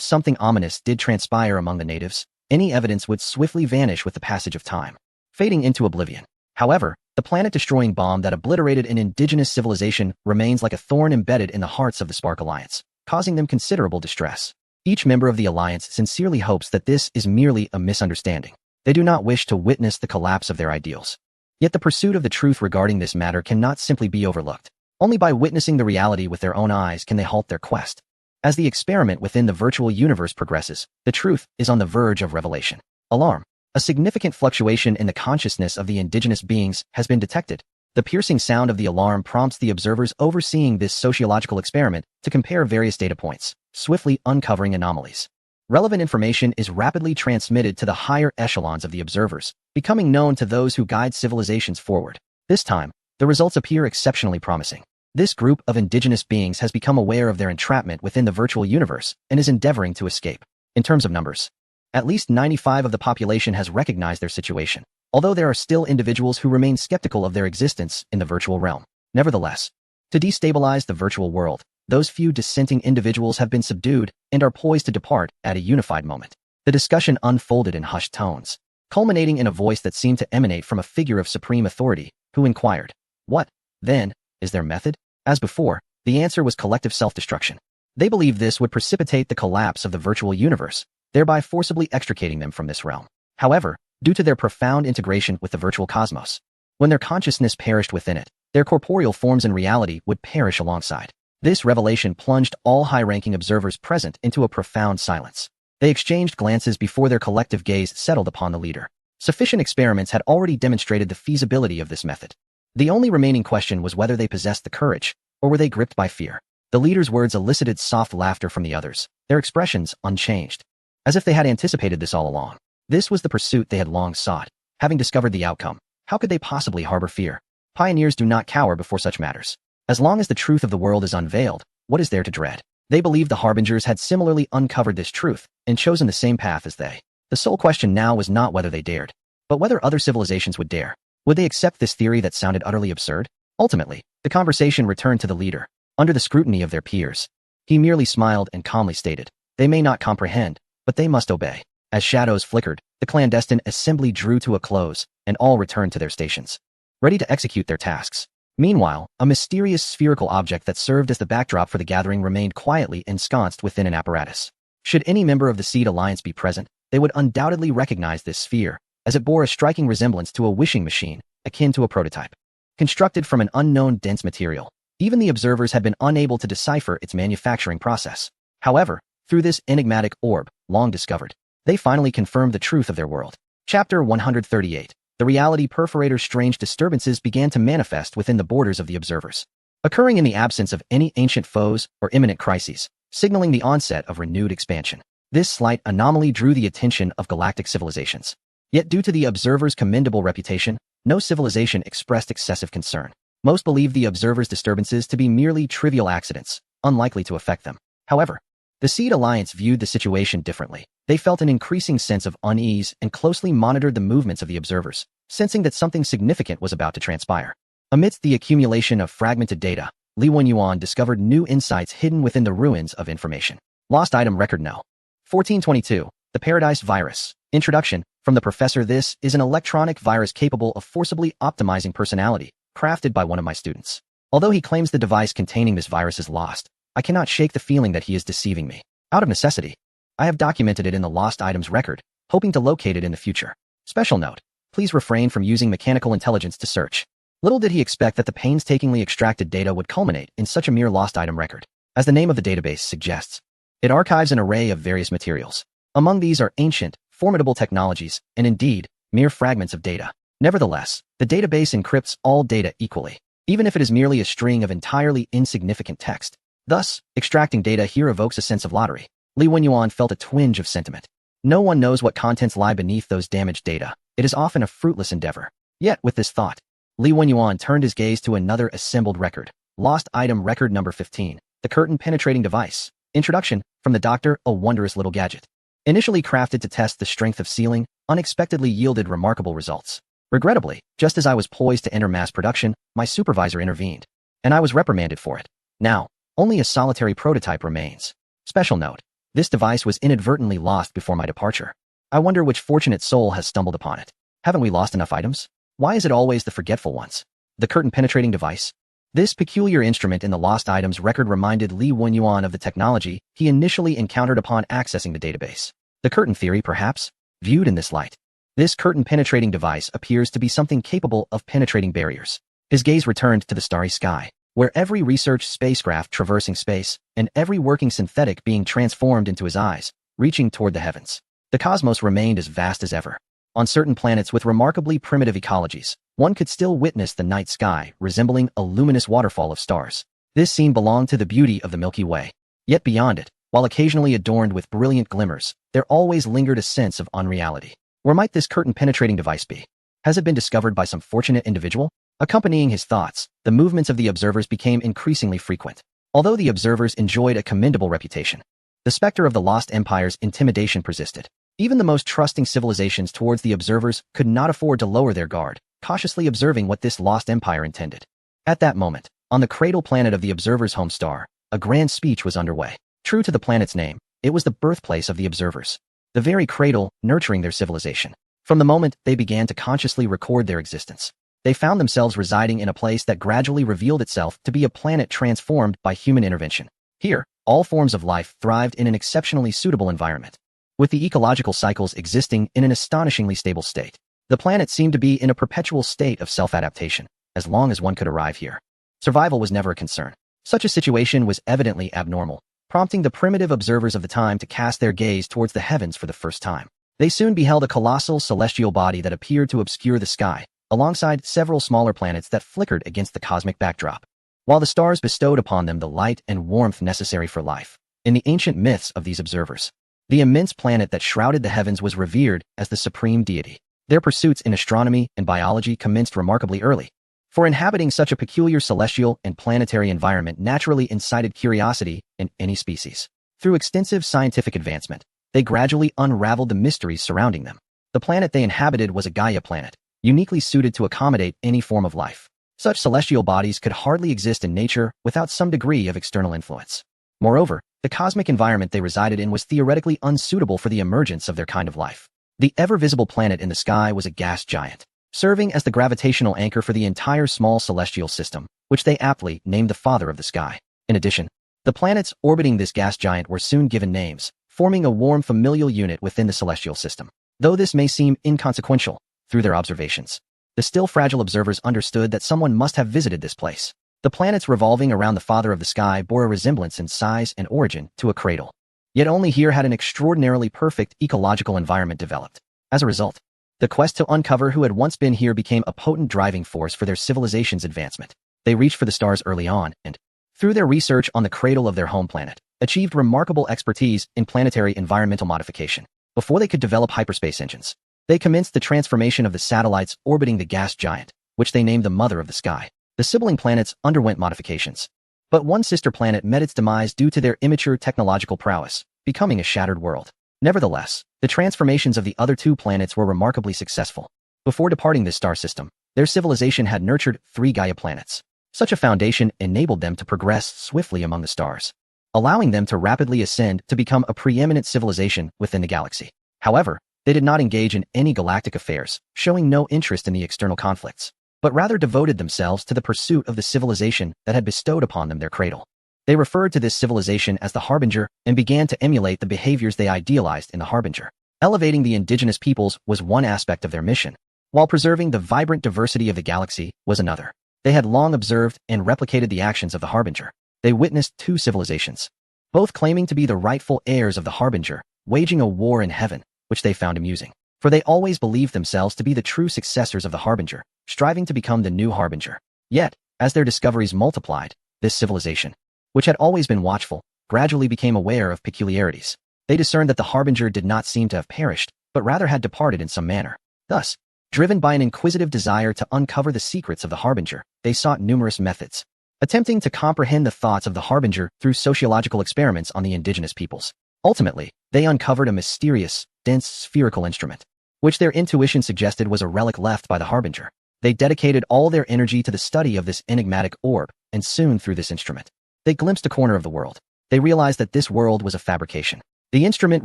Speaker 1: something ominous did transpire among the natives, any evidence would swiftly vanish with the passage of time, fading into oblivion. However, the planet-destroying bomb that obliterated an indigenous civilization remains like a thorn embedded in the hearts of the Spark Alliance, causing them considerable distress. Each member of the Alliance sincerely hopes that this is merely a misunderstanding. They do not wish to witness the collapse of their ideals. Yet the pursuit of the truth regarding this matter cannot simply be overlooked. Only by witnessing the reality with their own eyes can they halt their quest. As the experiment within the virtual universe progresses, the truth is on the verge of revelation. Alarm. A significant fluctuation in the consciousness of the indigenous beings has been detected. The piercing sound of the alarm prompts the observers overseeing this sociological experiment to compare various data points, swiftly uncovering anomalies. Relevant information is rapidly transmitted to the higher echelons of the observers, becoming known to those who guide civilizations forward. This time, the results appear exceptionally promising. This group of indigenous beings has become aware of their entrapment within the virtual universe and is endeavoring to escape. In terms of numbers, at least 95% of the population has recognized their situation, although there are still individuals who remain skeptical of their existence in the virtual realm. Nevertheless, to destabilize the virtual world, those few dissenting individuals have been subdued and are poised to depart at a unified moment. The discussion unfolded in hushed tones, culminating in a voice that seemed to emanate from a figure of supreme authority, who inquired, "What, then, is their method?" As before, the answer was collective self-destruction. They believed this would precipitate the collapse of the virtual universe, thereby forcibly extricating them from this realm. However, due to their profound integration with the virtual cosmos, when their consciousness perished within it, their corporeal forms in reality would perish alongside. This revelation plunged all high-ranking observers present into a profound silence. They exchanged glances before their collective gaze settled upon the leader. Sufficient experiments had already demonstrated the feasibility of this method. The only remaining question was whether they possessed the courage, or were they gripped by fear. The leader's words elicited soft laughter from the others, their expressions unchanged, as if they had anticipated this all along. This was the pursuit they had long sought. Having discovered the outcome, how could they possibly harbor fear? Pioneers do not cower before such matters. As long as the truth of the world is unveiled, what is there to dread? They believed the harbingers had similarly uncovered this truth and chosen the same path as they. The sole question now was not whether they dared, but whether other civilizations would dare. Would they accept this theory that sounded utterly absurd? Ultimately, the conversation returned to the leader, under the scrutiny of their peers. He merely smiled and calmly stated, "They may not comprehend, but they must obey." As shadows flickered, the clandestine assembly drew to a close, and all returned to their stations, ready to execute their tasks. Meanwhile, a mysterious spherical object that served as the backdrop for the gathering remained quietly ensconced within an apparatus. Should any member of the Seed Alliance be present, they would undoubtedly recognize this sphere, as it bore a striking resemblance to a wishing machine, akin to a prototype. Constructed from an unknown dense material, even the observers had been unable to decipher its manufacturing process. However, through this enigmatic orb, long discovered, they finally confirmed the truth of their world. Chapter 138. The reality perforator's strange disturbances began to manifest within the borders of the observers, occurring in the absence of any ancient foes or imminent crises, signaling the onset of renewed expansion. This slight anomaly drew the attention of galactic civilizations. Yet due to the observers' commendable reputation, no civilization expressed excessive concern. Most believed the observers' disturbances to be merely trivial accidents, unlikely to affect them. However, the Seed Alliance viewed the situation differently. They felt an increasing sense of unease and closely monitored the movements of the observers, sensing that something significant was about to transpire. Amidst the accumulation of fragmented data, Li Wenyuan discovered new insights hidden within the ruins of information. Lost Item Record No. 1422. The Paradise Virus. Introduction. From the professor, this is an electronic virus capable of forcibly optimizing personality, crafted by one of my students. Although he claims the device containing this virus is lost, I cannot shake the feeling that he is deceiving me. Out of necessity, I have documented it in the Lost Items record, hoping to locate it in the future. Special note. Please refrain from using mechanical intelligence to search. Little did he expect that the painstakingly extracted data would culminate in such a mere lost item record. As the name of the database suggests, it archives an array of various materials. Among these are ancient, formidable technologies, and indeed, mere fragments of data. Nevertheless, the database encrypts all data equally, even if it is merely a string of entirely insignificant text. Thus, extracting data here evokes a sense of lottery. Li Wenyuan felt a twinge of sentiment. No one knows what contents lie beneath those damaged data. It is often a fruitless endeavor. Yet, with this thought, Li Wenyuan turned his gaze to another assembled record. Lost Item Record Number 15. The Curtain-Penetrating Device. Introduction. From the Doctor, a wondrous little gadget. Initially crafted to test the strength of sealing, unexpectedly yielded remarkable results. Regrettably, just as I was poised to enter mass production, my supervisor intervened, and I was reprimanded for it. Now, only a solitary prototype remains. Special note. This device was inadvertently lost before my departure. I wonder which fortunate soul has stumbled upon it. Haven't we lost enough items? Why is it always the forgetful ones? The curtain-penetrating device. This peculiar instrument in the Lost Items record reminded Li Wenyuan of the technology he initially encountered upon accessing the database. The curtain theory, perhaps, viewed in this light. This curtain-penetrating device appears to be something capable of penetrating barriers. His gaze returned to the starry sky, where every research spacecraft traversing space and every working synthetic being transformed into his eyes, reaching toward the heavens. The cosmos remained as vast as ever. On certain planets with remarkably primitive ecologies, one could still witness the night sky resembling a luminous waterfall of stars. This scene belonged to the beauty of the Milky Way. Yet beyond it, while occasionally adorned with brilliant glimmers, there always lingered a sense of unreality. Where might this curtain-penetrating device be? Has it been discovered by some fortunate individual? Accompanying his thoughts, the movements of the observers became increasingly frequent. Although the observers enjoyed a commendable reputation, the specter of the Lost Empire's intimidation persisted. Even the most trusting civilizations towards the observers could not afford to lower their guard, cautiously observing what this Lost Empire intended. At that moment, on the cradle planet of the observers' home star, a grand speech was underway. True to the planet's name, it was the birthplace of the observers, the very cradle nurturing their civilization. From the moment they began to consciously record their existence, they found themselves residing in a place that gradually revealed itself to be a planet transformed by human intervention. Here, all forms of life thrived in an exceptionally suitable environment, with the ecological cycles existing in an astonishingly stable state. The planet seemed to be in a perpetual state of self-adaptation, as long as one could arrive here. Survival was never a concern. Such a situation was evidently abnormal, prompting the primitive observers of the time to cast their gaze towards the heavens for the first time. They soon beheld a colossal celestial body that appeared to obscure the sky, alongside several smaller planets that flickered against the cosmic backdrop. While the stars bestowed upon them the light and warmth necessary for life, in the ancient myths of these observers, the immense planet that shrouded the heavens was revered as the supreme deity. Their pursuits in astronomy and biology commenced remarkably early, for inhabiting such a peculiar celestial and planetary environment naturally incited curiosity in any species. Through extensive scientific advancement, they gradually unraveled the mysteries surrounding them. The planet they inhabited was a Gaia planet, uniquely suited to accommodate any form of life. Such celestial bodies could hardly exist in nature without some degree of external influence. Moreover, the cosmic environment they resided in was theoretically unsuitable for the emergence of their kind of life. The ever-visible planet in the sky was a gas giant, serving as the gravitational anchor for the entire small celestial system, which they aptly named the Father of the Sky. In addition, the planets orbiting this gas giant were soon given names, forming a warm familial unit within the celestial system. Though this may seem inconsequential, through their observations, the still fragile observers understood that someone must have visited this place. The planets revolving around the Father of the Sky bore a resemblance in size and origin to a cradle. Yet only here had an extraordinarily perfect ecological environment developed. As a result, the quest to uncover who had once been here became a potent driving force for their civilization's advancement. They reached for the stars early on and, through their research on the cradle of their home planet, achieved remarkable expertise in planetary environmental modification. Before they could develop hyperspace engines, they commenced the transformation of the satellites orbiting the gas giant, which they named the Mother of the Sky. The sibling planets underwent modifications, but one sister planet met its demise due to their immature technological prowess, becoming a shattered world. Nevertheless, the transformations of the other two planets were remarkably successful. Before departing this star system, their civilization had nurtured 3 Gaia planets. Such a foundation enabled them to progress swiftly among the stars, allowing them to rapidly ascend to become a preeminent civilization within the galaxy. However, they did not engage in any galactic affairs, showing no interest in the external conflicts, but rather devoted themselves to the pursuit of the civilization that had bestowed upon them their cradle. They referred to this civilization as the Harbinger and began to emulate the behaviors they idealized in the Harbinger. Elevating the indigenous peoples was one aspect of their mission, while preserving the vibrant diversity of the galaxy was another. They had long observed and replicated the actions of the Harbinger. They witnessed 2 civilizations, both claiming to be the rightful heirs of the Harbinger, waging a war in heaven, which they found amusing. For they always believed themselves to be the true successors of the Harbinger, striving to become the new Harbinger. Yet, as their discoveries multiplied, this civilization, which had always been watchful, gradually became aware of peculiarities. They discerned that the Harbinger did not seem to have perished, but rather had departed in some manner. Thus, driven by an inquisitive desire to uncover the secrets of the Harbinger, they sought numerous methods, attempting to comprehend the thoughts of the Harbinger through sociological experiments on the indigenous peoples. Ultimately, they uncovered a mysterious, dense spherical instrument, which their intuition suggested was a relic left by the Harbinger. They dedicated all their energy to the study of this enigmatic orb, and soon through this instrument, they glimpsed a corner of the world. They realized that this world was a fabrication. The instrument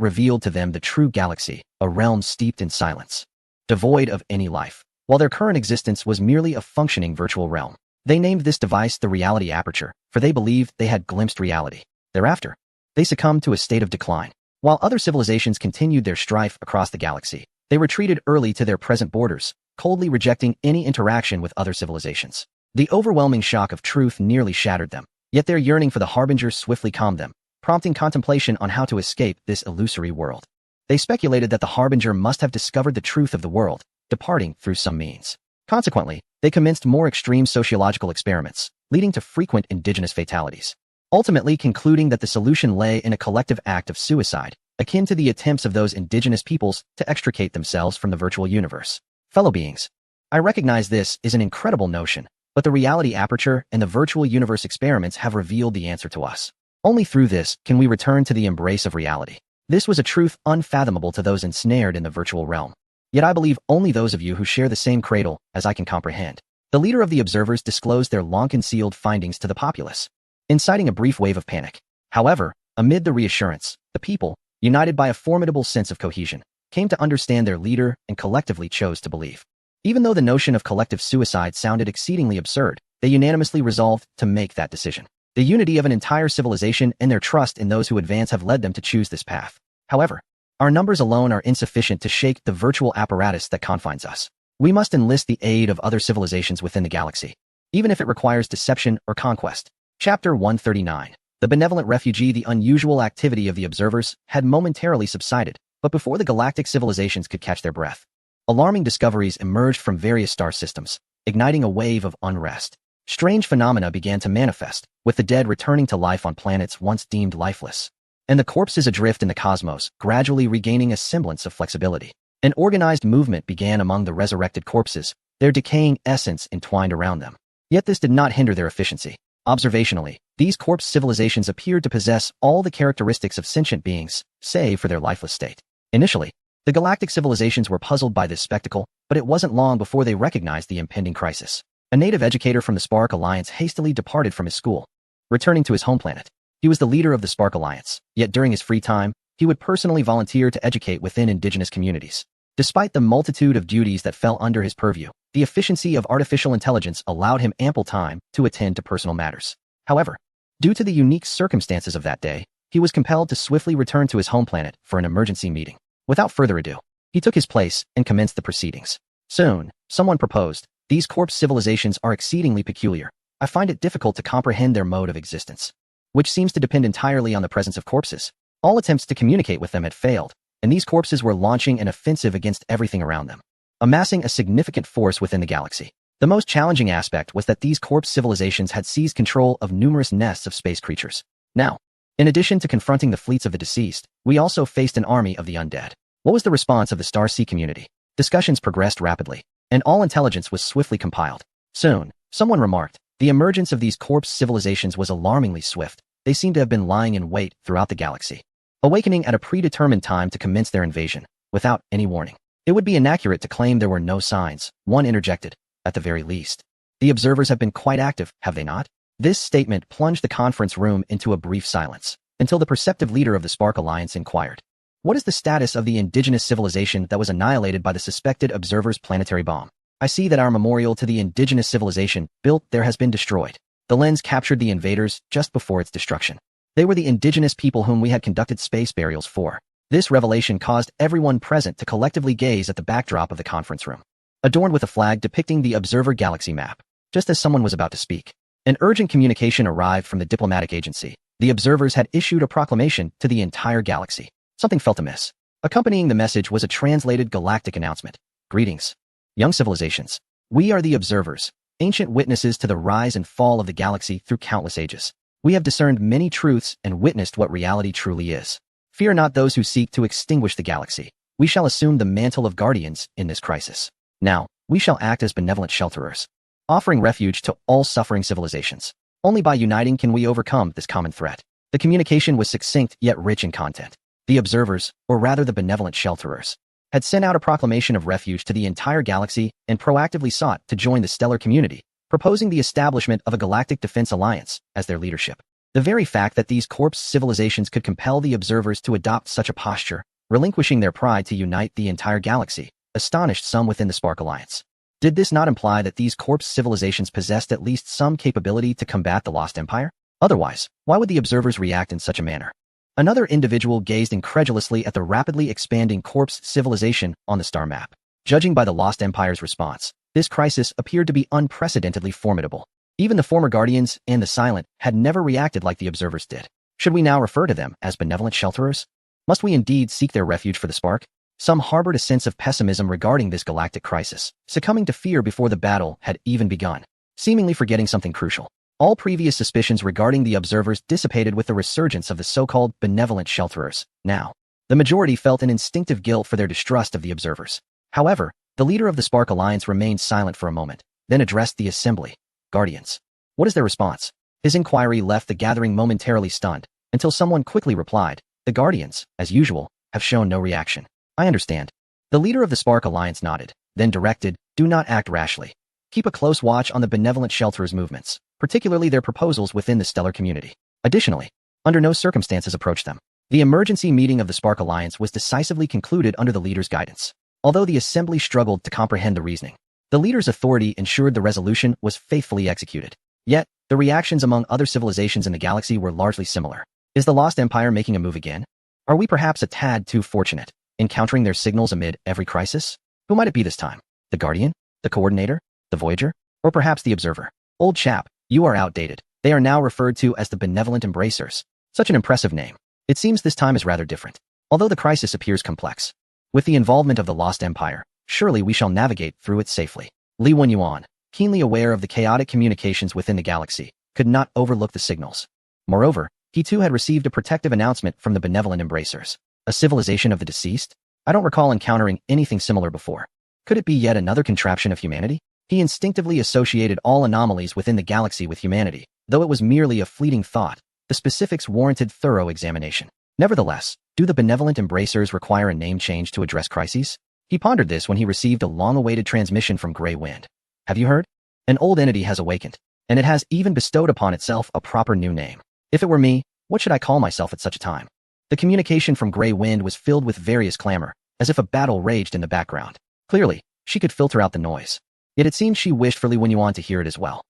Speaker 1: revealed to them the true galaxy, a realm steeped in silence, devoid of any life, while their current existence was merely a functioning virtual realm. They named this device the reality aperture, for they believed they had glimpsed reality. Thereafter, they succumbed to a state of decline. While other civilizations continued their strife across the galaxy, they retreated early to their present borders, coldly rejecting any interaction with other civilizations. The overwhelming shock of truth nearly shattered them, yet their yearning for the Harbinger swiftly calmed them, prompting contemplation on how to escape this illusory world. They speculated that the Harbinger must have discovered the truth of the world, departing through some means. Consequently, they commenced more extreme sociological experiments, leading to frequent indigenous fatalities, ultimately concluding that the solution lay in a collective act of suicide, akin to the attempts of those indigenous peoples to extricate themselves from the virtual universe. Fellow beings, I recognize this is an incredible notion, but the reality aperture and the virtual universe experiments have revealed the answer to us. Only through this can we return to the embrace of reality. This was a truth unfathomable to those ensnared in the virtual realm. Yet I believe only those of you who share the same cradle as I can comprehend. The leader of the observers disclosed their long-concealed findings to the populace, inciting a brief wave of panic. However, amid the reassurance, the people, united by a formidable sense of cohesion, came to understand their leader and collectively chose to believe. Even though the notion of collective suicide sounded exceedingly absurd, they unanimously resolved to make that decision. The unity of an entire civilization and their trust in those who advance have led them to choose this path. However, our numbers alone are insufficient to shake the virtual apparatus that confines us. We must enlist the aid of other civilizations within the galaxy, even if it requires deception or conquest. Chapter 139. The benevolent refugee. The unusual activity of the observers had momentarily subsided, But before the galactic civilizations could catch their breath, alarming discoveries emerged from various star systems, igniting a wave of unrest. Strange phenomena began to manifest, with the dead returning to life on planets once deemed lifeless, and the corpses adrift in the cosmos, gradually regaining a semblance of flexibility. An organized movement began among the resurrected corpses, their decaying essence entwined around them. Yet this did not hinder their efficiency. Observationally, these corpse civilizations appeared to possess all the characteristics of sentient beings, save for their lifeless state. Initially, the galactic civilizations were puzzled by this spectacle, but it wasn't long before they recognized the impending crisis. A native educator from the Spark Alliance hastily departed from his school, returning to his home planet. He was the leader of the Spark Alliance, yet during his free time, he would personally volunteer to educate within indigenous communities. Despite the multitude of duties that fell under his purview, the efficiency of artificial intelligence allowed him ample time to attend to personal matters. However, due to the unique circumstances of that day, he was compelled to swiftly return to his home planet for an emergency meeting. Without further ado, he took his place and commenced the proceedings. Soon, someone proposed, "These corpse civilizations are exceedingly peculiar. I find it difficult to comprehend their mode of existence, which seems to depend entirely on the presence of corpses." All attempts to communicate with them had failed, and these corpses were launching an offensive against everything around them, amassing a significant force within the galaxy. The most challenging aspect was that these corpse civilizations had seized control of numerous nests of space creatures. Now, in addition to confronting the fleets of the deceased, we also faced an army of the undead. What was the response of the Star Sea community? Discussions progressed rapidly, and all intelligence was swiftly compiled. Soon, someone remarked, the emergence of these corpse civilizations was alarmingly swift. They seemed to have been lying in wait throughout the galaxy, awakening at a predetermined time to commence their invasion, without any warning. It would be inaccurate to claim there were no signs, one interjected, at the very least. The observers have been quite active, have they not? This statement plunged the conference room into a brief silence, until the perceptive leader of the Spark Alliance inquired, "What is the status of the indigenous civilization that was annihilated by the suspected observer's planetary bomb? I see that our memorial to the indigenous civilization built there has been destroyed." The lens captured the invaders just before its destruction. They were the indigenous people whom we had conducted space burials for. This revelation caused everyone present to collectively gaze at the backdrop of the conference room, adorned with a flag depicting the Observer Galaxy map. Just as someone was about to speak, an urgent communication arrived from the diplomatic agency. The observers had issued a proclamation to the entire galaxy. Something felt amiss. Accompanying the message was a translated galactic announcement. "Greetings, young civilizations. We are the observers, ancient witnesses to the rise and fall of the galaxy through countless ages. We have discerned many truths and witnessed what reality truly is. Fear not those who seek to extinguish the galaxy. We shall assume the mantle of guardians in this crisis. Now, we shall act as benevolent shelterers, offering refuge to all suffering civilizations. Only by uniting can we overcome this common threat." The communication was succinct yet rich in content. The observers, or rather the benevolent shelterers, had sent out a proclamation of refuge to the entire galaxy and proactively sought to join the stellar community, proposing the establishment of a galactic defense alliance as their leadership. The very fact that these corpse civilizations could compel the observers to adopt such a posture, relinquishing their pride to unite the entire galaxy, astonished some within the Spark Alliance. Did this not imply that these corpse civilizations possessed at least some capability to combat the Lost Empire? Otherwise, why would the observers react in such a manner? Another individual gazed incredulously at the rapidly expanding corpse civilization on the star map. Judging by the Lost Empire's response, this crisis appeared to be unprecedentedly formidable. Even the former Guardians and the Silent had never reacted like the observers did. Should we now refer to them as benevolent shelterers? Must we indeed seek their refuge for the Spark? Some harbored a sense of pessimism regarding this galactic crisis, succumbing to fear before the battle had even begun, seemingly forgetting something crucial. All previous suspicions regarding the observers dissipated with the resurgence of the so-called benevolent shelterers. Now, the majority felt an instinctive guilt for their distrust of the observers. However, the leader of the Spark Alliance remained silent for a moment, then addressed the assembly. "Guardians, what is their response?" His inquiry left the gathering momentarily stunned, until someone quickly replied, "The Guardians, as usual, have shown no reaction." "I understand." The leader of the Spark Alliance nodded, then directed, "Do not act rashly. Keep a close watch on the benevolent shelterers' movements, particularly their proposals within the stellar community. Additionally, under no circumstances approach them." The emergency meeting of the Spark Alliance was decisively concluded under the leader's guidance. Although the assembly struggled to comprehend the reasoning, the leader's authority ensured the resolution was faithfully executed. Yet, the reactions among other civilizations in the galaxy were largely similar. Is the Lost Empire making a move again? Are we perhaps a tad too fortunate, encountering their signals amid every crisis? Who might it be this time? The Guardian? The Coordinator? The Voyager? Or perhaps the Observer? Old chap, you are outdated. They are now referred to as the Benevolent Embracers. Such an impressive name. It seems this time is rather different. Although the crisis appears complex, with the involvement of the Lost Empire, surely we shall navigate through it safely. Li Wenyuan, keenly aware of the chaotic communications within the galaxy, could not overlook the signals. Moreover, he too had received a protective announcement from the benevolent embracers. A civilization of the deceased? I don't recall encountering anything similar before. Could it be yet another contraption of humanity? He instinctively associated all anomalies within the galaxy with humanity. Though it was merely a fleeting thought, the specifics warranted thorough examination. Nevertheless, do the benevolent embracers require a name change to address crises? He pondered this when he received a long-awaited transmission from Grey Wind. Have you heard? An old entity has awakened, and it has even bestowed upon itself a proper new name. If it were me, what should I call myself at such a time? The communication from Grey Wind was filled with various clamor, as if a battle raged in the background. Clearly, she could filter out the noise. Yet it seemed she wished for Li Wenyuan to hear it as well.